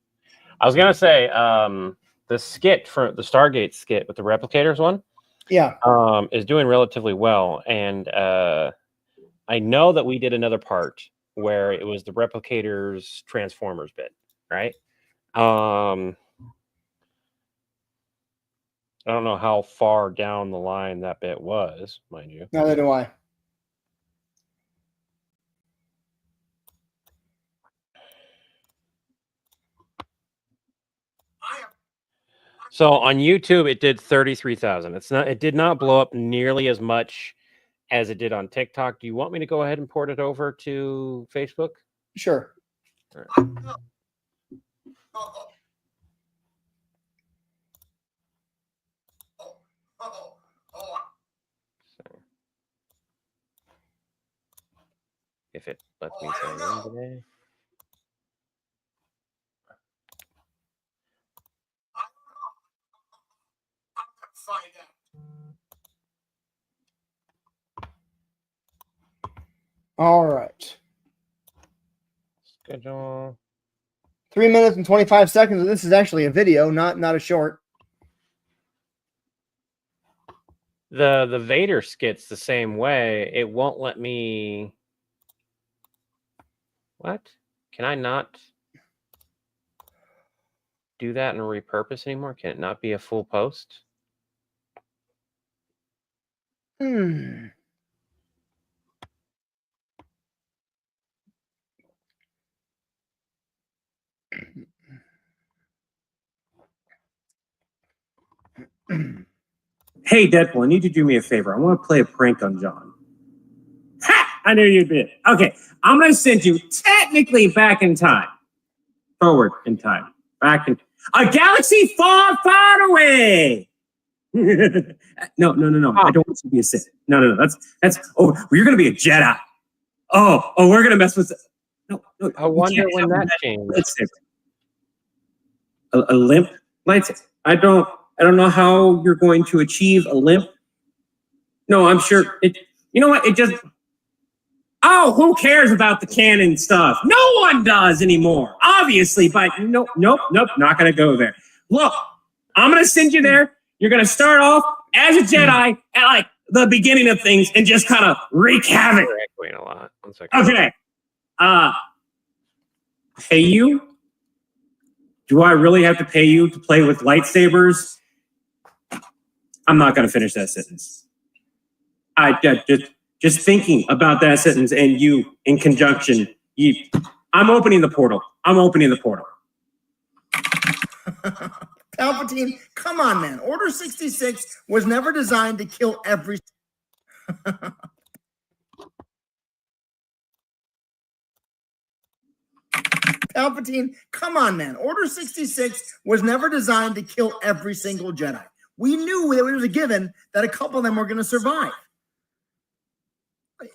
I was gonna say the skit for the Stargate skit with the replicators one, Yeah. is doing relatively well, and I know that we did another part where it was the replicators Transformers bit, right? I don't know how far down the line that bit was, mind you. Neither do I. So on YouTube, it did 33,000. It did not blow up nearly as much as it did on TikTok. Do you want me to go ahead and port it over to Facebook? Sure. All right. If it lets me sign in today. All right. Schedule. 3 minutes and 25 seconds. This is actually a video, not a short. The Vader skit's the same way. It won't let me. What? Can I not do that and repurpose anymore? Can it not be a full post? Hmm. Hey, Deadpool, I need you to do me a favor. I want to play a prank on John. Ha! I knew you'd be. Okay, I'm going to send you technically back in time. Forward in time. Back in a galaxy far, far away. No. I don't want you to be a Sith. No. That's. Oh, well, you're going to be a Jedi. Oh, we're going to mess with. No. I wonder when that changed. Lightsaber. A limp lightsaber. I don't know how you're going to achieve a limp. No, I'm sure it. You know what? It just. Oh, who cares about the canon stuff? No one does anymore, obviously. But nope, not gonna go there. Look, I'm gonna send you there. You're gonna start off as a Jedi at like the beginning of things and just kind of wreak havoc. You're echoing a lot. 1 second. Okay. Pay you? Do I really have to pay you to play with lightsabers? I'm not gonna finish that sentence. Just thinking about that sentence and you in conjunction, I'm opening the portal. Palpatine, come on, man. Order 66 was never designed to kill every. Palpatine, come on, man. Order 66 was never designed to kill every single Jedi. We knew that it was a given that a couple of them were going to survive.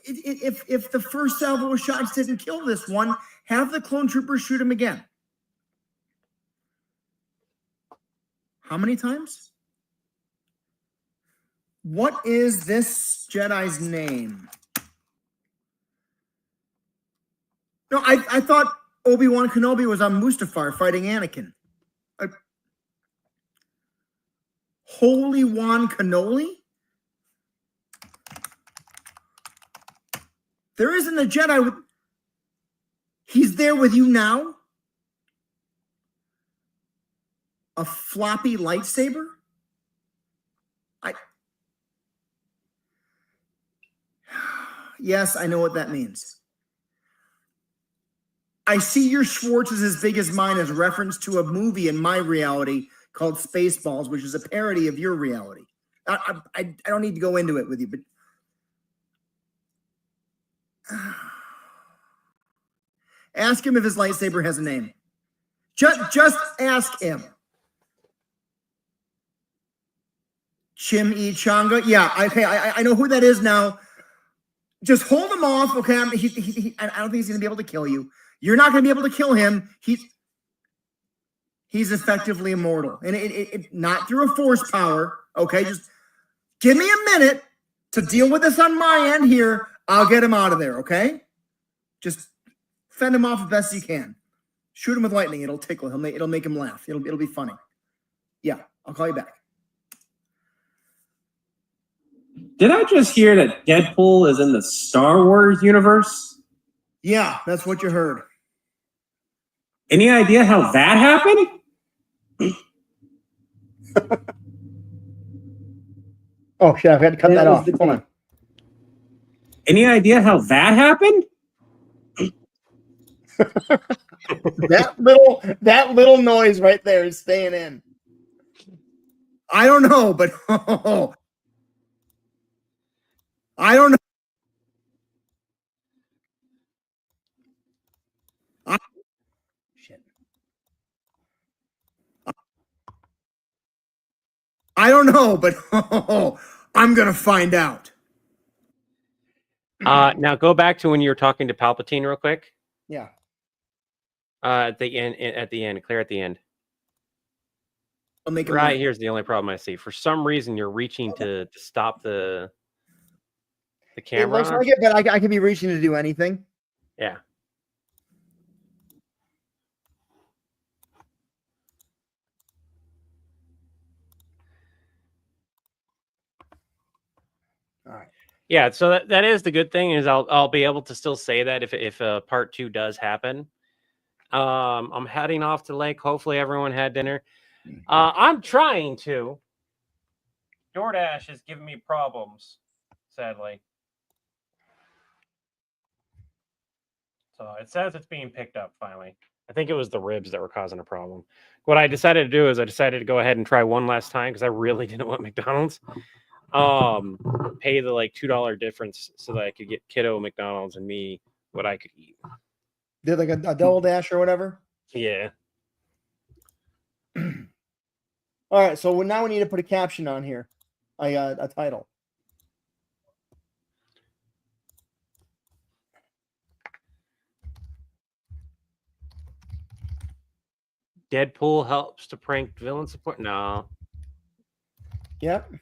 If the first salvo of shots didn't kill this one, have the clone troopers shoot him again. How many times? What is this Jedi's name? No, I thought Obi-Wan Kenobi was on Mustafar fighting Anakin. Holy Juan Cannoli? There isn't a Jedi with... He's there with you now? A floppy lightsaber? Yes, I know what that means. I see your Schwartz is as big as mine as reference to a movie in my reality called Spaceballs, which is a parody of your reality. I don't need to go into it with you, but ask him if his lightsaber has a name. Just ask him. Chimichanga? Yeah, okay, I know who that is now. Just hold him off, okay? I don't think he's going to be able to kill you. You're not going to be able to kill him. He's effectively immortal. And it not through a force power, okay? Just give me a minute to deal with this on my end here. I'll get him out of there, okay? Just fend him off as best you can. Shoot him with lightning. It'll tickle him. It'll make him laugh. It'll be funny. Yeah, I'll call you back. Did I just hear that Deadpool is in the Star Wars universe? Yeah, that's what you heard. Any idea how that happened? Oh, shit, I've had to cut that off. Hold on. Any idea how that happened? that little noise right there is staying in. I don't know, but I don't know. Shit. I don't know, but I'm gonna find out. Now go back to when you were talking to Palpatine real quick. Yeah. At the end, clear at the end. I'll make it Right here's the only problem I see. For some reason, you're reaching to stop the camera. It looks like it, but I can be reaching to do anything. Yeah. All right. Yeah, so that is the good thing is I'll be able to still say that if part 2 does happen. I'm heading off to Lake. Hopefully everyone had dinner. I'm trying to. DoorDash is giving me problems, sadly. So it says it's being picked up finally. I think it was the ribs that were causing a problem. What I decided to do is I decided to go ahead and try one last time because I really didn't want McDonald's. Pay the like $2 difference so that I could get kiddo McDonald's and me what I could eat. Did like a double dash or whatever? Yeah. All right, so now we need to put a caption on here, a title. Deadpool helps to prank villain support. No, Yep. I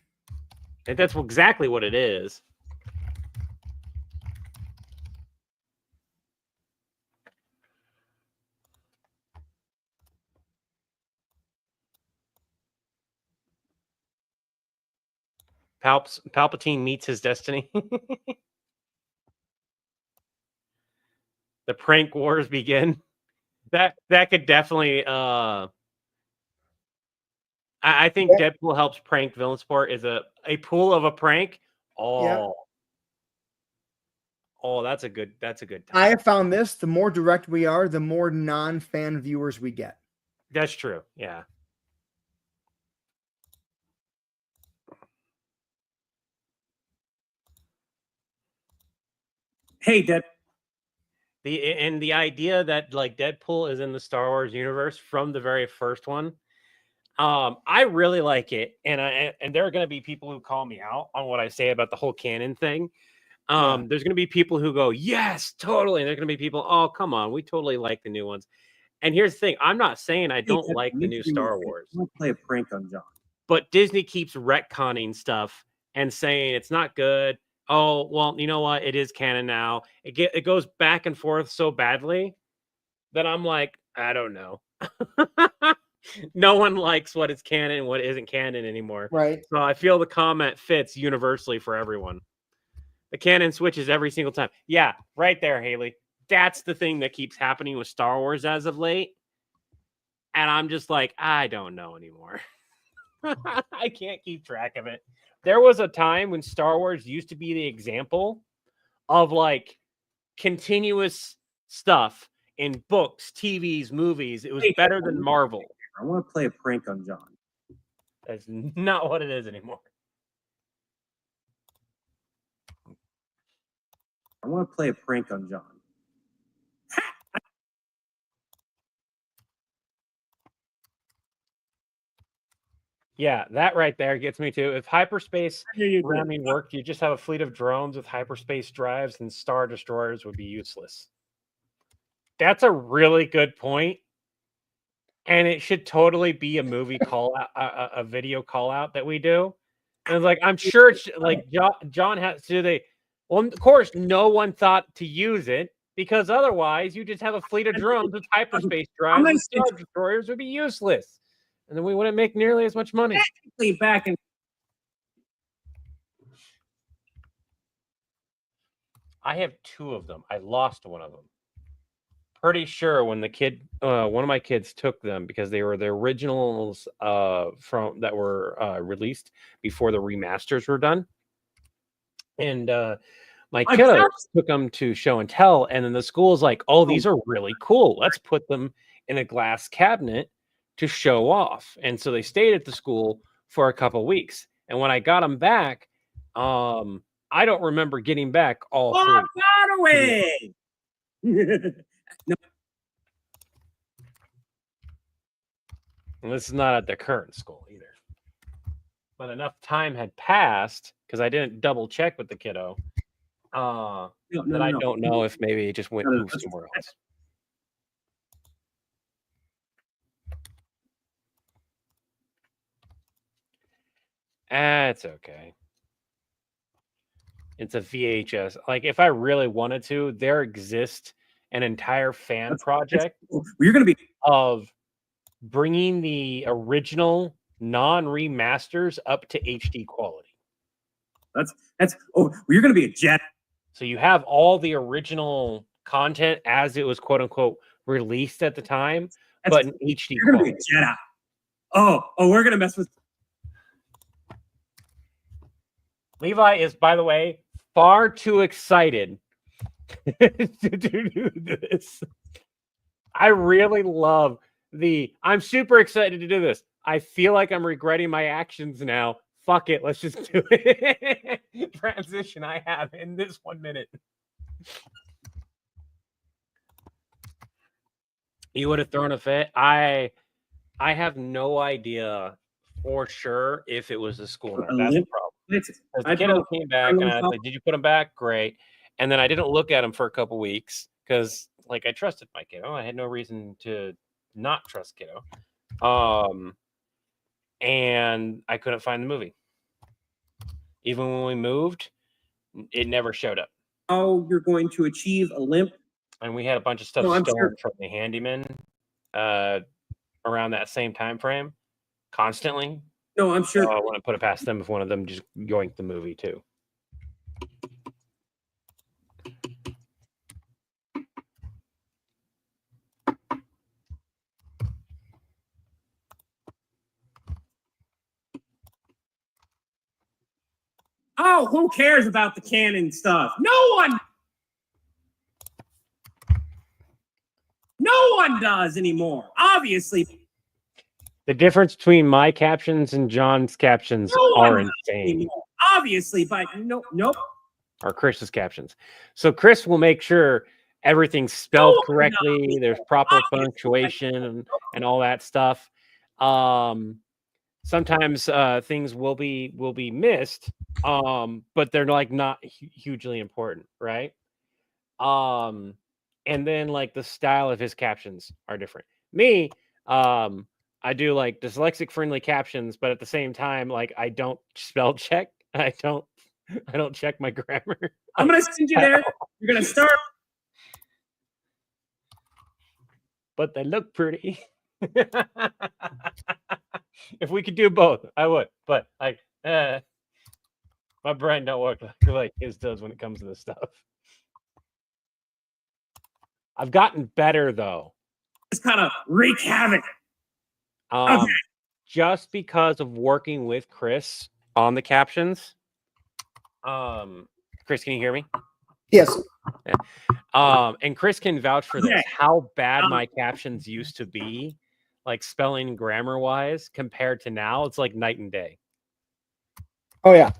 think that's exactly what it is. Palpatine meets his destiny. The prank wars begin. That could definitely. I think Deadpool helps prank villain support is a pool of a prank. Oh, Yeah. Oh, that's a good time. I have found this: the more direct we are, the more non-fan viewers we get. That's true. Yeah. Hey, The idea that like Deadpool is in the Star Wars universe from the very first one, I really like it, and there are going to be people who call me out on what I say about the whole canon thing. There's going to be people who go, yes, totally, and there's going to be people, oh, come on, we totally like the new ones. And here's the thing: I'm not saying I don't like the new Star Wars. I'm gonna play a prank on John. But Disney keeps retconning stuff and saying it's not good. Oh, well, you know what? It is canon now. It goes back and forth so badly that I'm like, I don't know. No one likes what is canon and what isn't canon anymore. Right. So I feel the comment fits universally for everyone. The canon switches every single time. Yeah, right there, Haley. That's the thing that keeps happening with Star Wars as of late. And I'm just like, I don't know anymore. I can't keep track of it. There was a time when Star Wars used to be the example of like continuous stuff in books, TVs, movies. It was better than Marvel. I want to play a prank on John. That's not what it is anymore. I want to play a prank on John. Yeah, that right there gets me too. If hyperspace I hear you. ramming worked, you just have a fleet of drones with hyperspace drives and star destroyers would be useless. That's a really good point. And it should totally be a movie call out, a video call out that we do. And it's like, I'm sure it's like John has to they. Well, of course, no one thought to use it because otherwise you just have a fleet of drones with hyperspace drives and star destroyers would be useless. And then we wouldn't make nearly as much money. Back in I have 2 of them. I lost one of them. Pretty sure when the kid, one of my kids took them because they were the originals from that were released before the remasters were done. And my kiddo took them to show and tell, and then the school's like, "Oh, these are really cool. Let's put them in a glass cabinet to show off." And so they stayed at the school for a couple weeks. And when I got them back, I don't remember getting back all 3. Got away. And this is not at the current school either. But enough time had passed because I didn't double check with the kiddo that I don't know if maybe it just went moved somewhere else. That's okay. It's a VHS. Like if I really wanted to, there exists an entire fan project You're going to be of bringing the original non-remasters up to HD quality. You're going to be a jet. So you have all the original content as it was quote unquote released at the time, but in HD You're going to be a Jedi. We're going to mess with. Levi is, by the way, far too excited to do this. I really love I'm super excited to do this. I feel like I'm regretting my actions now. Fuck it. Let's just do it. Transition I have in this 1 minute. You would have thrown a fit. I have no idea for sure if it was a school or not. That's the problem. Because the kiddo came back and I was like, "Did you put him back?" Great. And then I didn't look at him for a couple weeks because like I trusted my kiddo. I had no reason to not trust kiddo. And I couldn't find the movie. Even when we moved, it never showed up. Oh, you're going to achieve a limp. And we had a bunch of stuff stolen from the handyman around that same time frame constantly. No, I'm sure. So I want to put it past them if one of them just yoinked the movie too. Oh, who cares about the canon stuff? No one does anymore. Obviously. The difference between my captions and John's captions are insane. Obviously, but nope. Or Chris's captions. So Chris will make sure everything's spelled correctly. There's proper punctuation and all that stuff. Sometimes things will be missed, but they're like not hugely important, right? And then like the style of his captions are different. Me, I do like dyslexic friendly captions, but at the same time, like I don't spell check. I don't check my grammar. I'm gonna send you there. You're gonna start. But they look pretty. If we could do both, I would. But like, my brain don't work like his does when it comes to this stuff. I've gotten better though. Just kind of wreak havoc. Um, just because of working with Chris on the captions. Chris, can you hear me? Yes. And Chris can vouch for this. Okay. How bad my captions used to be, like spelling, grammar wise, compared to now, it's like night and day. Oh yeah.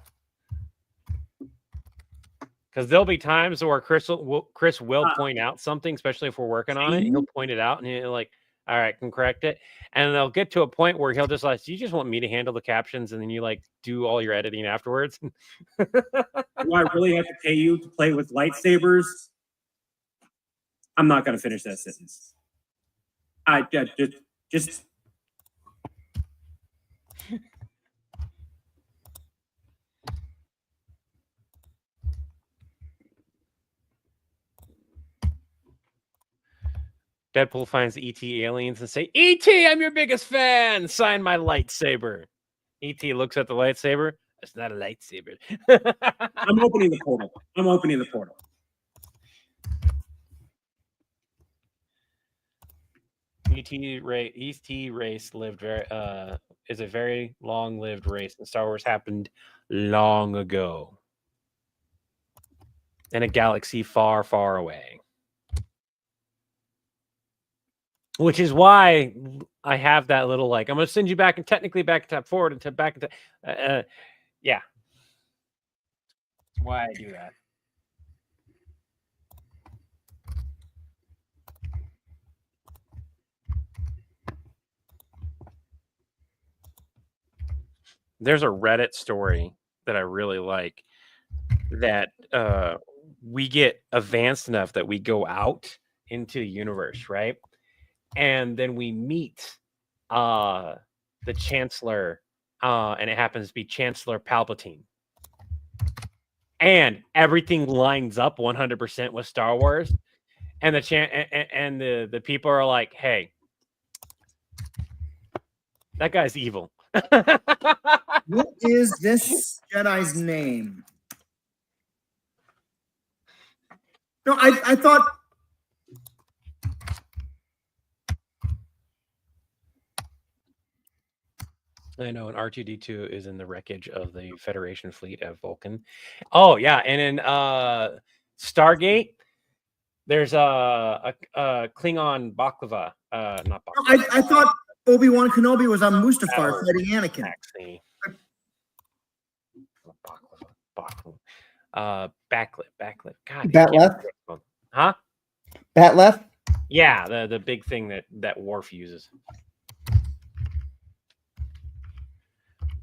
Because there'll be times where Chris will point out something, especially if we're working on it. And he'll point it out, and he'll like, all right, can correct it. And they'll get to a point where he'll just like, do you just want me to handle the captions, and then you like do all your editing afterwards? Do I really have to pay you to play with lightsabers? I'm not going to finish that sentence. I just. Deadpool finds ET aliens and say, ET, I'm your biggest fan. Sign my lightsaber. ET looks at the lightsaber. It's not a lightsaber. I'm opening the portal. I'm opening the portal. ET race lived very is a very long-lived race, and Star Wars happened long ago in a galaxy far, far away. Which is why I have that little like, I'm going to send you back and technically back to forward and to back into yeah. That's why I do that. There's a Reddit story that I really like that we get advanced enough that we go out into the universe, right? And then we meet the Chancellor, and it happens to be Chancellor Palpatine. And everything lines up 100% with Star Wars. And the people are like, hey, that guy's evil. What is this Jedi's name? No, I thought. I know, and R2D2 is in the wreckage of the Federation fleet at Vulcan. Oh yeah, and in Stargate, there's a Klingon baklava. Not baklava. I thought Obi-Wan Kenobi was on Mustafar fighting Anakin. Actually, baklava. Backlit. God. Bat left. Huh? Bat left. Yeah, the big thing that Worf uses.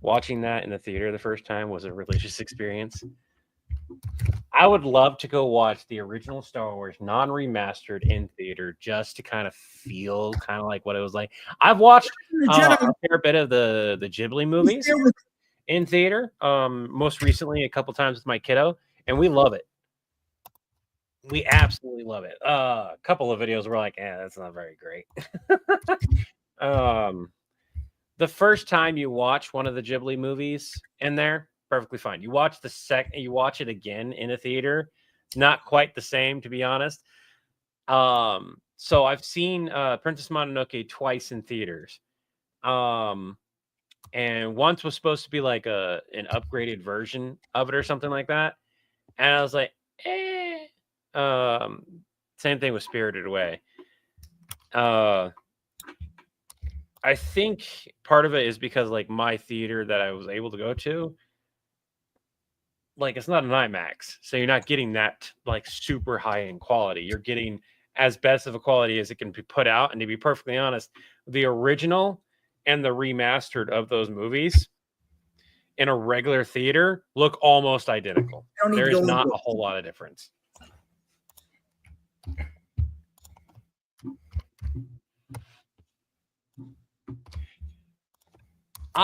Watching that in the theater the first time was a religious experience. I would love to go watch the original Star Wars non-remastered in theater just to kind of feel kind of like what it was like. I've watched a fair bit of the Ghibli movies in theater, most recently a couple times with my kiddo, and we love it. We absolutely love it. A couple of videos were like, that's not very great. The first time you watch one of the Ghibli movies in there, perfectly fine. You watch you watch it again in a theater, it's not quite the same, to be honest. So I've seen Princess Mononoke twice in theaters. And once was supposed to be like an upgraded version of it or something like that. And I was like, same thing with Spirited Away. I think part of it is because like my theater that I was able to go to, like it's not an IMAX, so you're not getting that like super high end quality. You're getting as best of a quality as it can be put out. And to be perfectly honest, the original and the remastered of those movies in a regular theater look almost identical. There is not a whole lot of difference.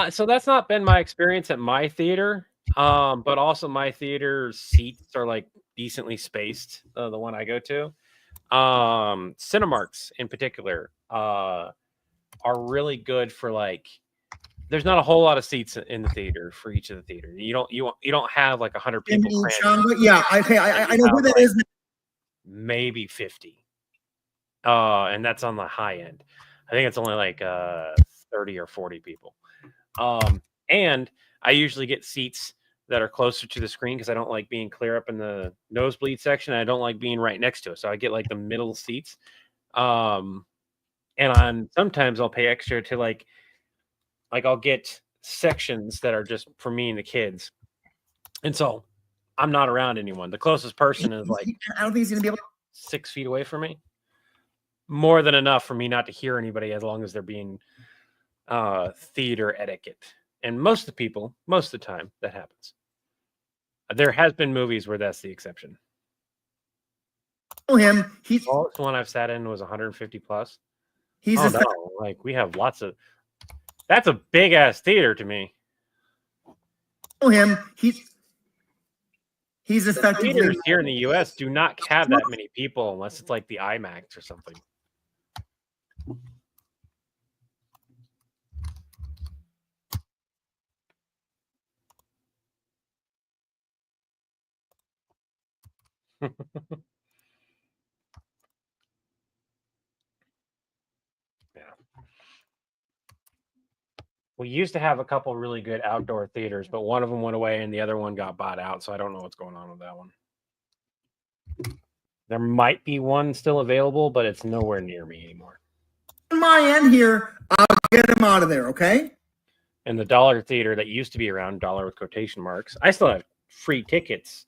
So that's not been my experience at my theater, but also my theater seats are like decently spaced. The one I go to, Cinemarks in particular, are really good for like. There's not a whole lot of seats in the theater for each of the theaters. You don't have like 100 people. Yeah, okay, I know where that is. Maybe 50. And that's on the high end. I think it's only like 30 or 40 people. And I usually get seats that are closer to the screen because I don't like being clear up in the nosebleed section. I don't like being right next to it. So I get like the middle seats. And sometimes I'll pay extra to like I'll get sections that are just for me and the kids. And so I'm not around anyone. The closest person is like I don't think he's gonna be able to. 6 feet away from me. More than enough for me not to hear anybody as long as they're being theater etiquette. And most of the time, that happens. There has been movies where that's the exception. Know him. He's The lowest one I've sat in was 150 plus. he's Oh no, like we have lots of. That's a big ass theater to me. know him. He's effectively Theaters here in the U.S. do not have that many people unless it's like the IMAX or something. We used to have a couple really good outdoor theaters, but one of them went away and the other one got bought out. So I don't know what's going on with that one. There might be one still available, but it's nowhere near me anymore. on my end here. I'll get him out of there, okay? And the dollar theater that used to be around, dollar with quotation marks, I still have free tickets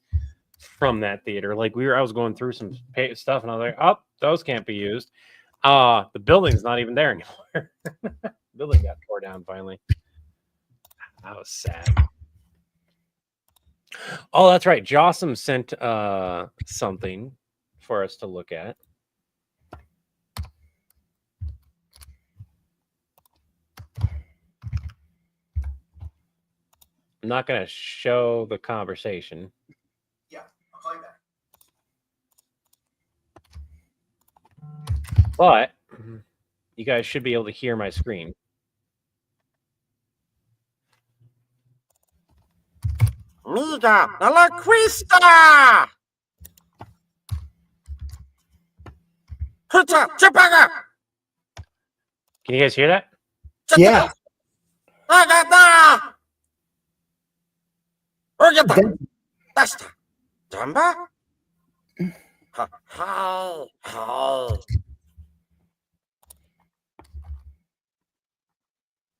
from that theater. Like I was going through some stuff and I was like, oh, those can't be used. The building's not even there anymore. Building got tore down finally. That was sad. Oh, that's right. Jossum sent something for us to look at. I'm not going to show the conversation. Yeah, I'll call you back. But you guys should be able to hear my screen. Miga della Quista! Huta Chipaga! Can you guys hear that? Yeah. Agata! Urgata! Dasta! Jamba? Hi, hi.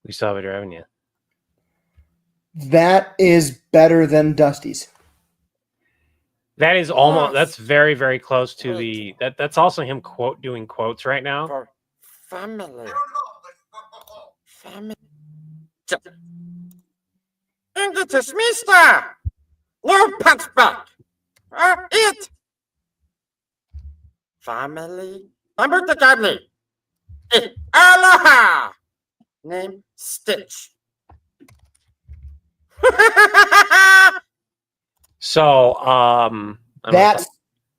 We still have it driving you. That is better than Dusty's. That is almost. Yes. That's very, very close to the. That's also him doing quotes right now. For family. Family. English mister! No pants back! It! Family. Number the family. Aloha! Name Stitch. So,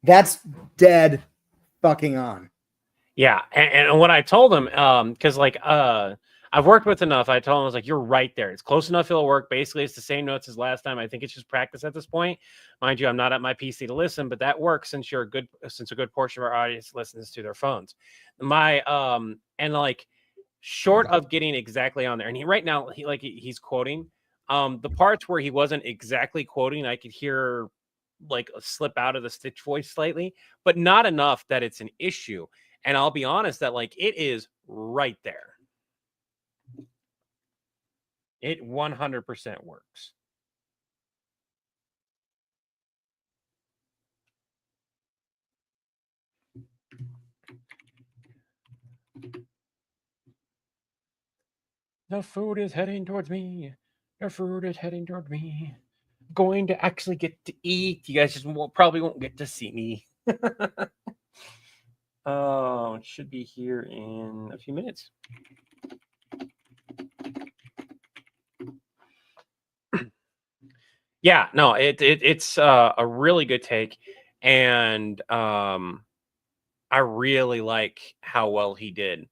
That's dead fucking on. yeah, and what I told him, because like I've worked with enough, I told him I was like, you're right there. It's close enough. It'll work. Basically, it's the same notes as last time. I think it's just practice at this point. Mind you, I'm not at my PC to listen, but that works since a good portion of our audience listens to their phones. And like short of getting exactly on there, and right now he's quoting. The parts where he wasn't exactly quoting, I could hear like a slip out of the Stitch voice slightly, but not enough that it's an issue. And I'll be honest that like it is right there. It 100% works. The food is heading towards me. The food is heading toward me. Going to actually get to eat. You guys just probably won't get to see me. Oh, it should be here in a few minutes. Yeah, no, it's a really good take, and I really like how well he did.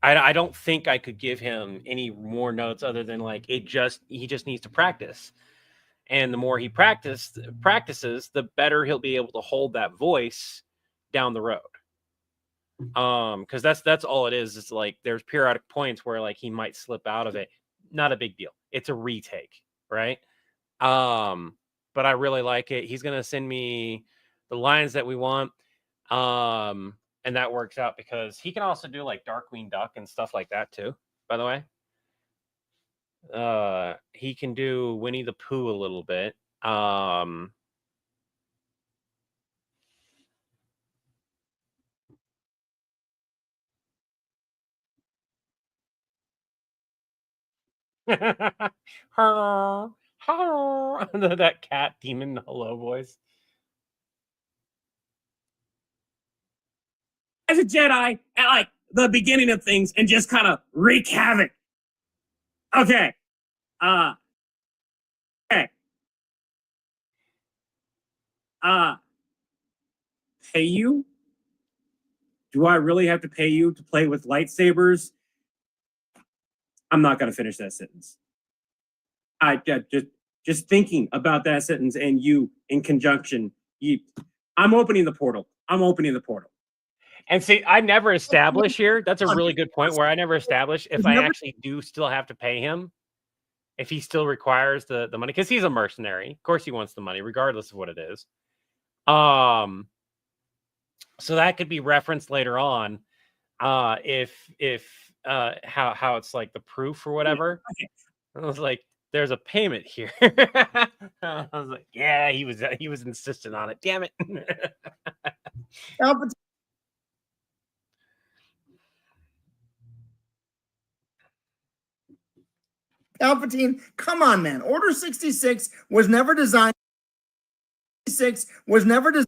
I don't think I could give him any more notes other than like he just needs to practice. And the more he practices, the better he'll be able to hold that voice down the road. Because that's all it is. It's like there's periodic points where like he might slip out of it. Not a big deal. It's a retake, right? But I really like it. He's gonna send me the lines that we want. And that works out because he can also do like Darkwing Duck and stuff like that too, by the way. He can do Winnie the Pooh a little bit. Hello, hello. That cat demon hello voice. As a Jedi at like the beginning of things and just kind of wreak havoc. Okay. Okay. Pay you? Do I really have to pay you to play with lightsabers? I'm not going to finish that sentence. I just thinking about that sentence and you in conjunction. I'm opening the portal. I'm opening the portal. And see, I never establish here. That's a really good point where I never establish if I actually do still have to pay him, if he still requires the money, because he's a mercenary. Of course he wants the money, regardless of what it is. So that could be referenced later on, if how it's like the proof or whatever. Okay. I was like, there's a payment here. I was like, yeah, he was insistent on it. Damn it. Palpatine, come on, man. Order 66 was never designed. 66 was never designed.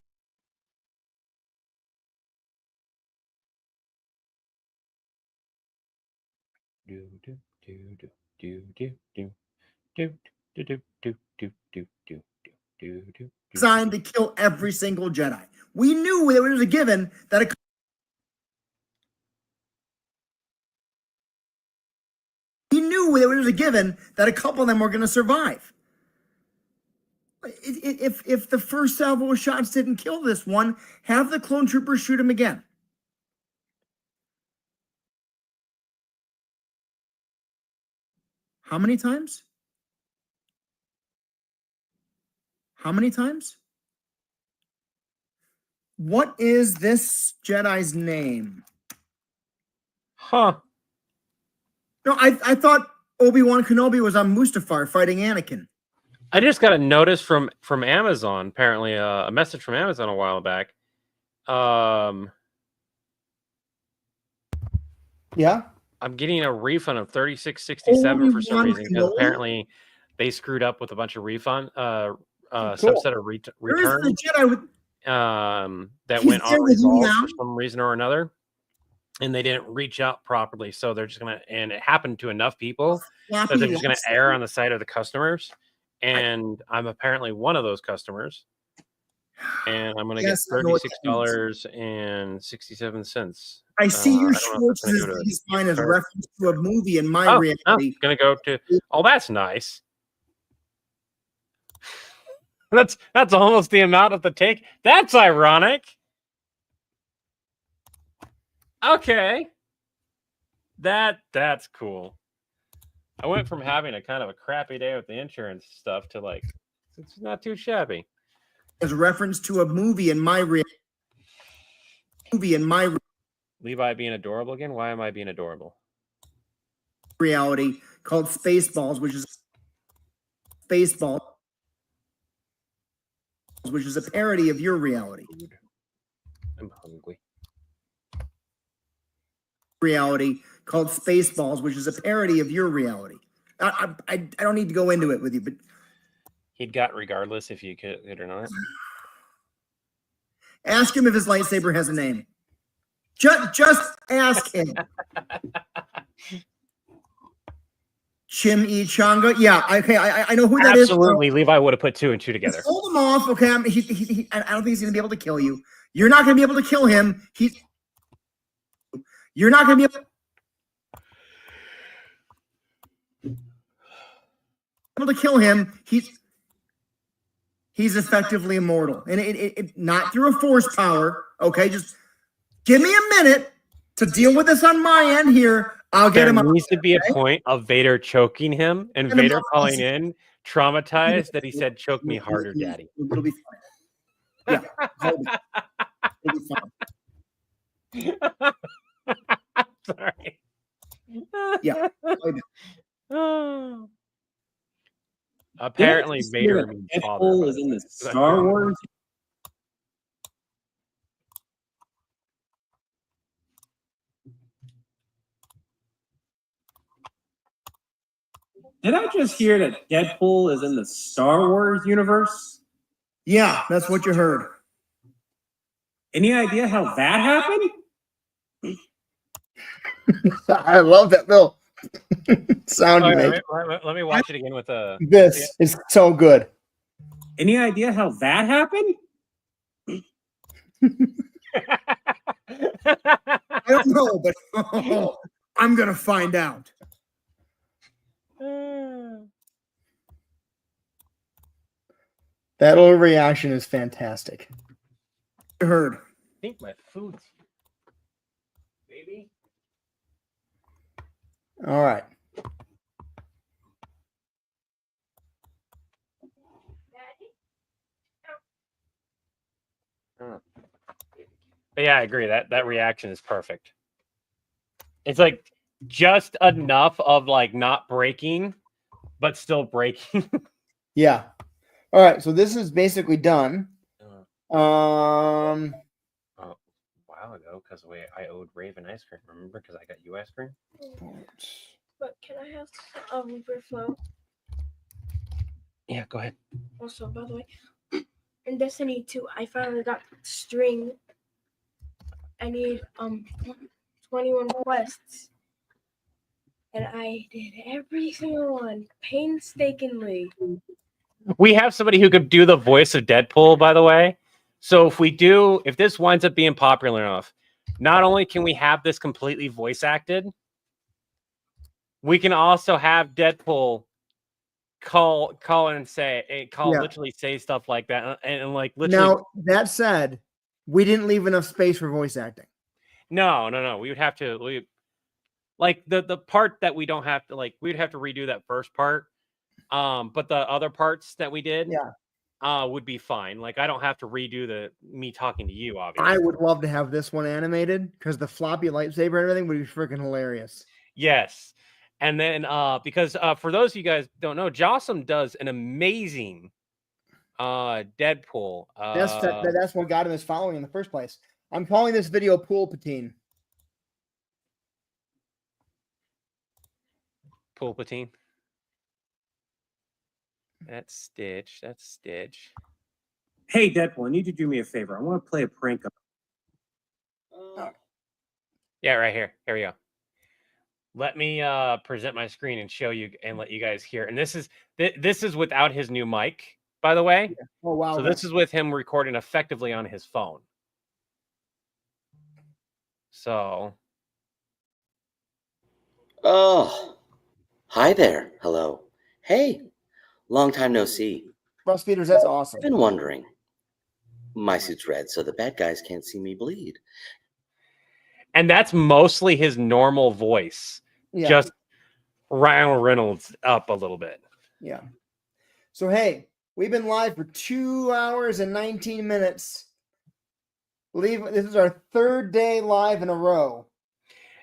Designed to kill every single Jedi. We knew it was a given that a couple of them were going to survive. If the first salvo of shots didn't kill this one, have the clone troopers shoot him again. How many times? How many times? What is this Jedi's name? Huh. No, I thought Obi-Wan Kenobi was on Mustafar fighting Anakin. I just got a notice from Amazon, apparently, a message from Amazon a while back. Yeah. I'm getting a refund of $36.67 for some reason, because Kenobi? apparently they screwed up with a bunch of refund Cool. subset of return Where is the Jedi with that He's went there with you unresolved now? for some reason or another, and they didn't reach out properly, so they're just gonna, and it happened to enough people that they're just gonna err on the side of the customers, and I'm apparently one of those customers, and I'm gonna Yes, get I know what that $36.67. I see your I don't know if Schwartz that's gonna go to is mine as her. reference to a movie in my reality. Gonna go to. Oh, that's nice. That's almost the amount of the take. That's ironic. Okay. That's cool. I went from having a kind of a crappy day with the insurance stuff to like, it's not too shabby. As reference to a movie in my reality. Levi being adorable again? Why am I being adorable? Reality called Spaceballs, which is a parody of your reality. I'm hungry. Reality called Spaceballs, which is a parody of your reality. I don't need to go into it with you, but He'd got regardless if you could or not. ask him if his lightsaber has a name. Just ask him. Chim E Changa. Yeah, okay, I know who that is. Absolutely, Levi would have put 2 and 2 together. Just hold him off, okay? I don't think he's going to be able to kill you. You're not going to be able to kill him. You're not going to be able. able to kill him, he's effectively immortal, and it not through a force power. Okay, just give me a minute to deal with this on my end here. I'll get There him out. needs to be a point of Vader choking him and Get him Vader out. calling in traumatized that he said, "Choke me harder, Daddy." It'll be fine. Yeah, hold it. It'll be fine. Sorry. Yeah. Hold it. Oh. Did I Apparently, just hear Vader that means father. Deadpool by is the in way. the Star Wars. Did I just hear that Deadpool is in the Star Wars universe? Yeah, that's what you heard. Any idea how that happened? I love that Bill sound Oh, you wait, make. let me watch it again with a. This is so good. Any idea how that happened? I don't know, but I'm gonna find out. That little reaction is fantastic. You heard. I think my food's here. Baby. All right. But yeah, I agree. That reaction is perfect. It's like just enough of like not breaking, but still breaking. Yeah. All right. So this is basically done. A while ago, because I owed Raven ice cream. Remember, because I got you ice cream. But can I have a overflow? Yeah, go ahead. Also, by the way, in Destiny 2, I finally got string. I need 21 quests. And I did every single one painstakingly. We have somebody who could do the voice of Deadpool, by the way. So if this winds up being popular enough, not only can we have this completely voice acted, we can also have Deadpool call and say literally say stuff like that, and like literally. Now that said, we didn't leave enough space for voice acting. No. We would have to like the part that we don't have to we'd have to redo that first part. But the other parts that we did, would be fine. Like I don't have to redo me talking to you, obviously. I would love to have this one animated because the floppy lightsaber and everything would be freaking hilarious. Yes. And then because for those of you guys who don't know, Jossum does an amazing Deadpool. That's what got him his following in the first place. I'm calling this video Pool Patine. Palpatine. That's Stitch. Hey, Deadpool, I need you to do me a favor. I want to play a prank. Yeah, right here. Here we go. Let me present my screen and show you and let you guys hear. And this is without his new mic, by the way. Yeah. Oh wow! So this is with him recording effectively on his phone. So. Oh, hi there. Hello. Hey, long time no see. Breastfeeders, that's awesome. I've been wondering. My suit's red, so the bad guys can't see me bleed. And that's mostly his normal voice. Yeah. Just Ryan Reynolds up a little bit. Yeah. So hey, we've been live for 2 hours and 19 minutes. This is our third day live in a row.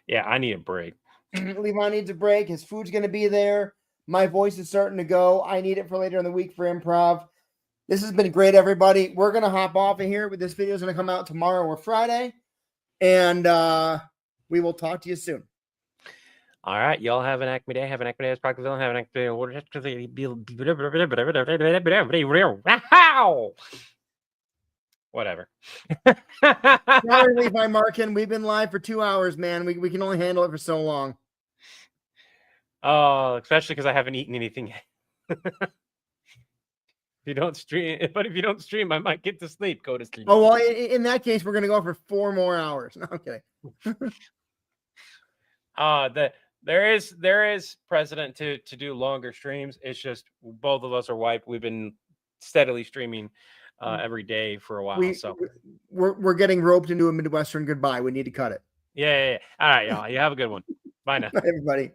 Yeah, I need a break. Levi needs a break. His food's going to be there. My voice is starting to go. I need it for later in the week for improv. This has been great, everybody. We're going to hop off of here. This video is going to come out tomorrow or Friday. And we will talk to you soon. All right. Y'all have an Acme Day. Have an Acme Day as Proctorville. Have an Acme Day. Whatever. Sorry, Levi Markin. We've been live for 2 hours, man. We can only handle it for so long. Oh, especially because I haven't eaten anything yet. If you don't stream, I might get to sleep. Go to sleep. Oh, well, in that case, we're going to go for 4 more hours. No, I'm kidding. There is precedent to do longer streams. It's just both of us are wiped. We've been steadily streaming every day for a while. So We're getting roped into a Midwestern goodbye. We need to cut it. yeah. All right, y'all. You have a good one. Bye now. Bye, everybody.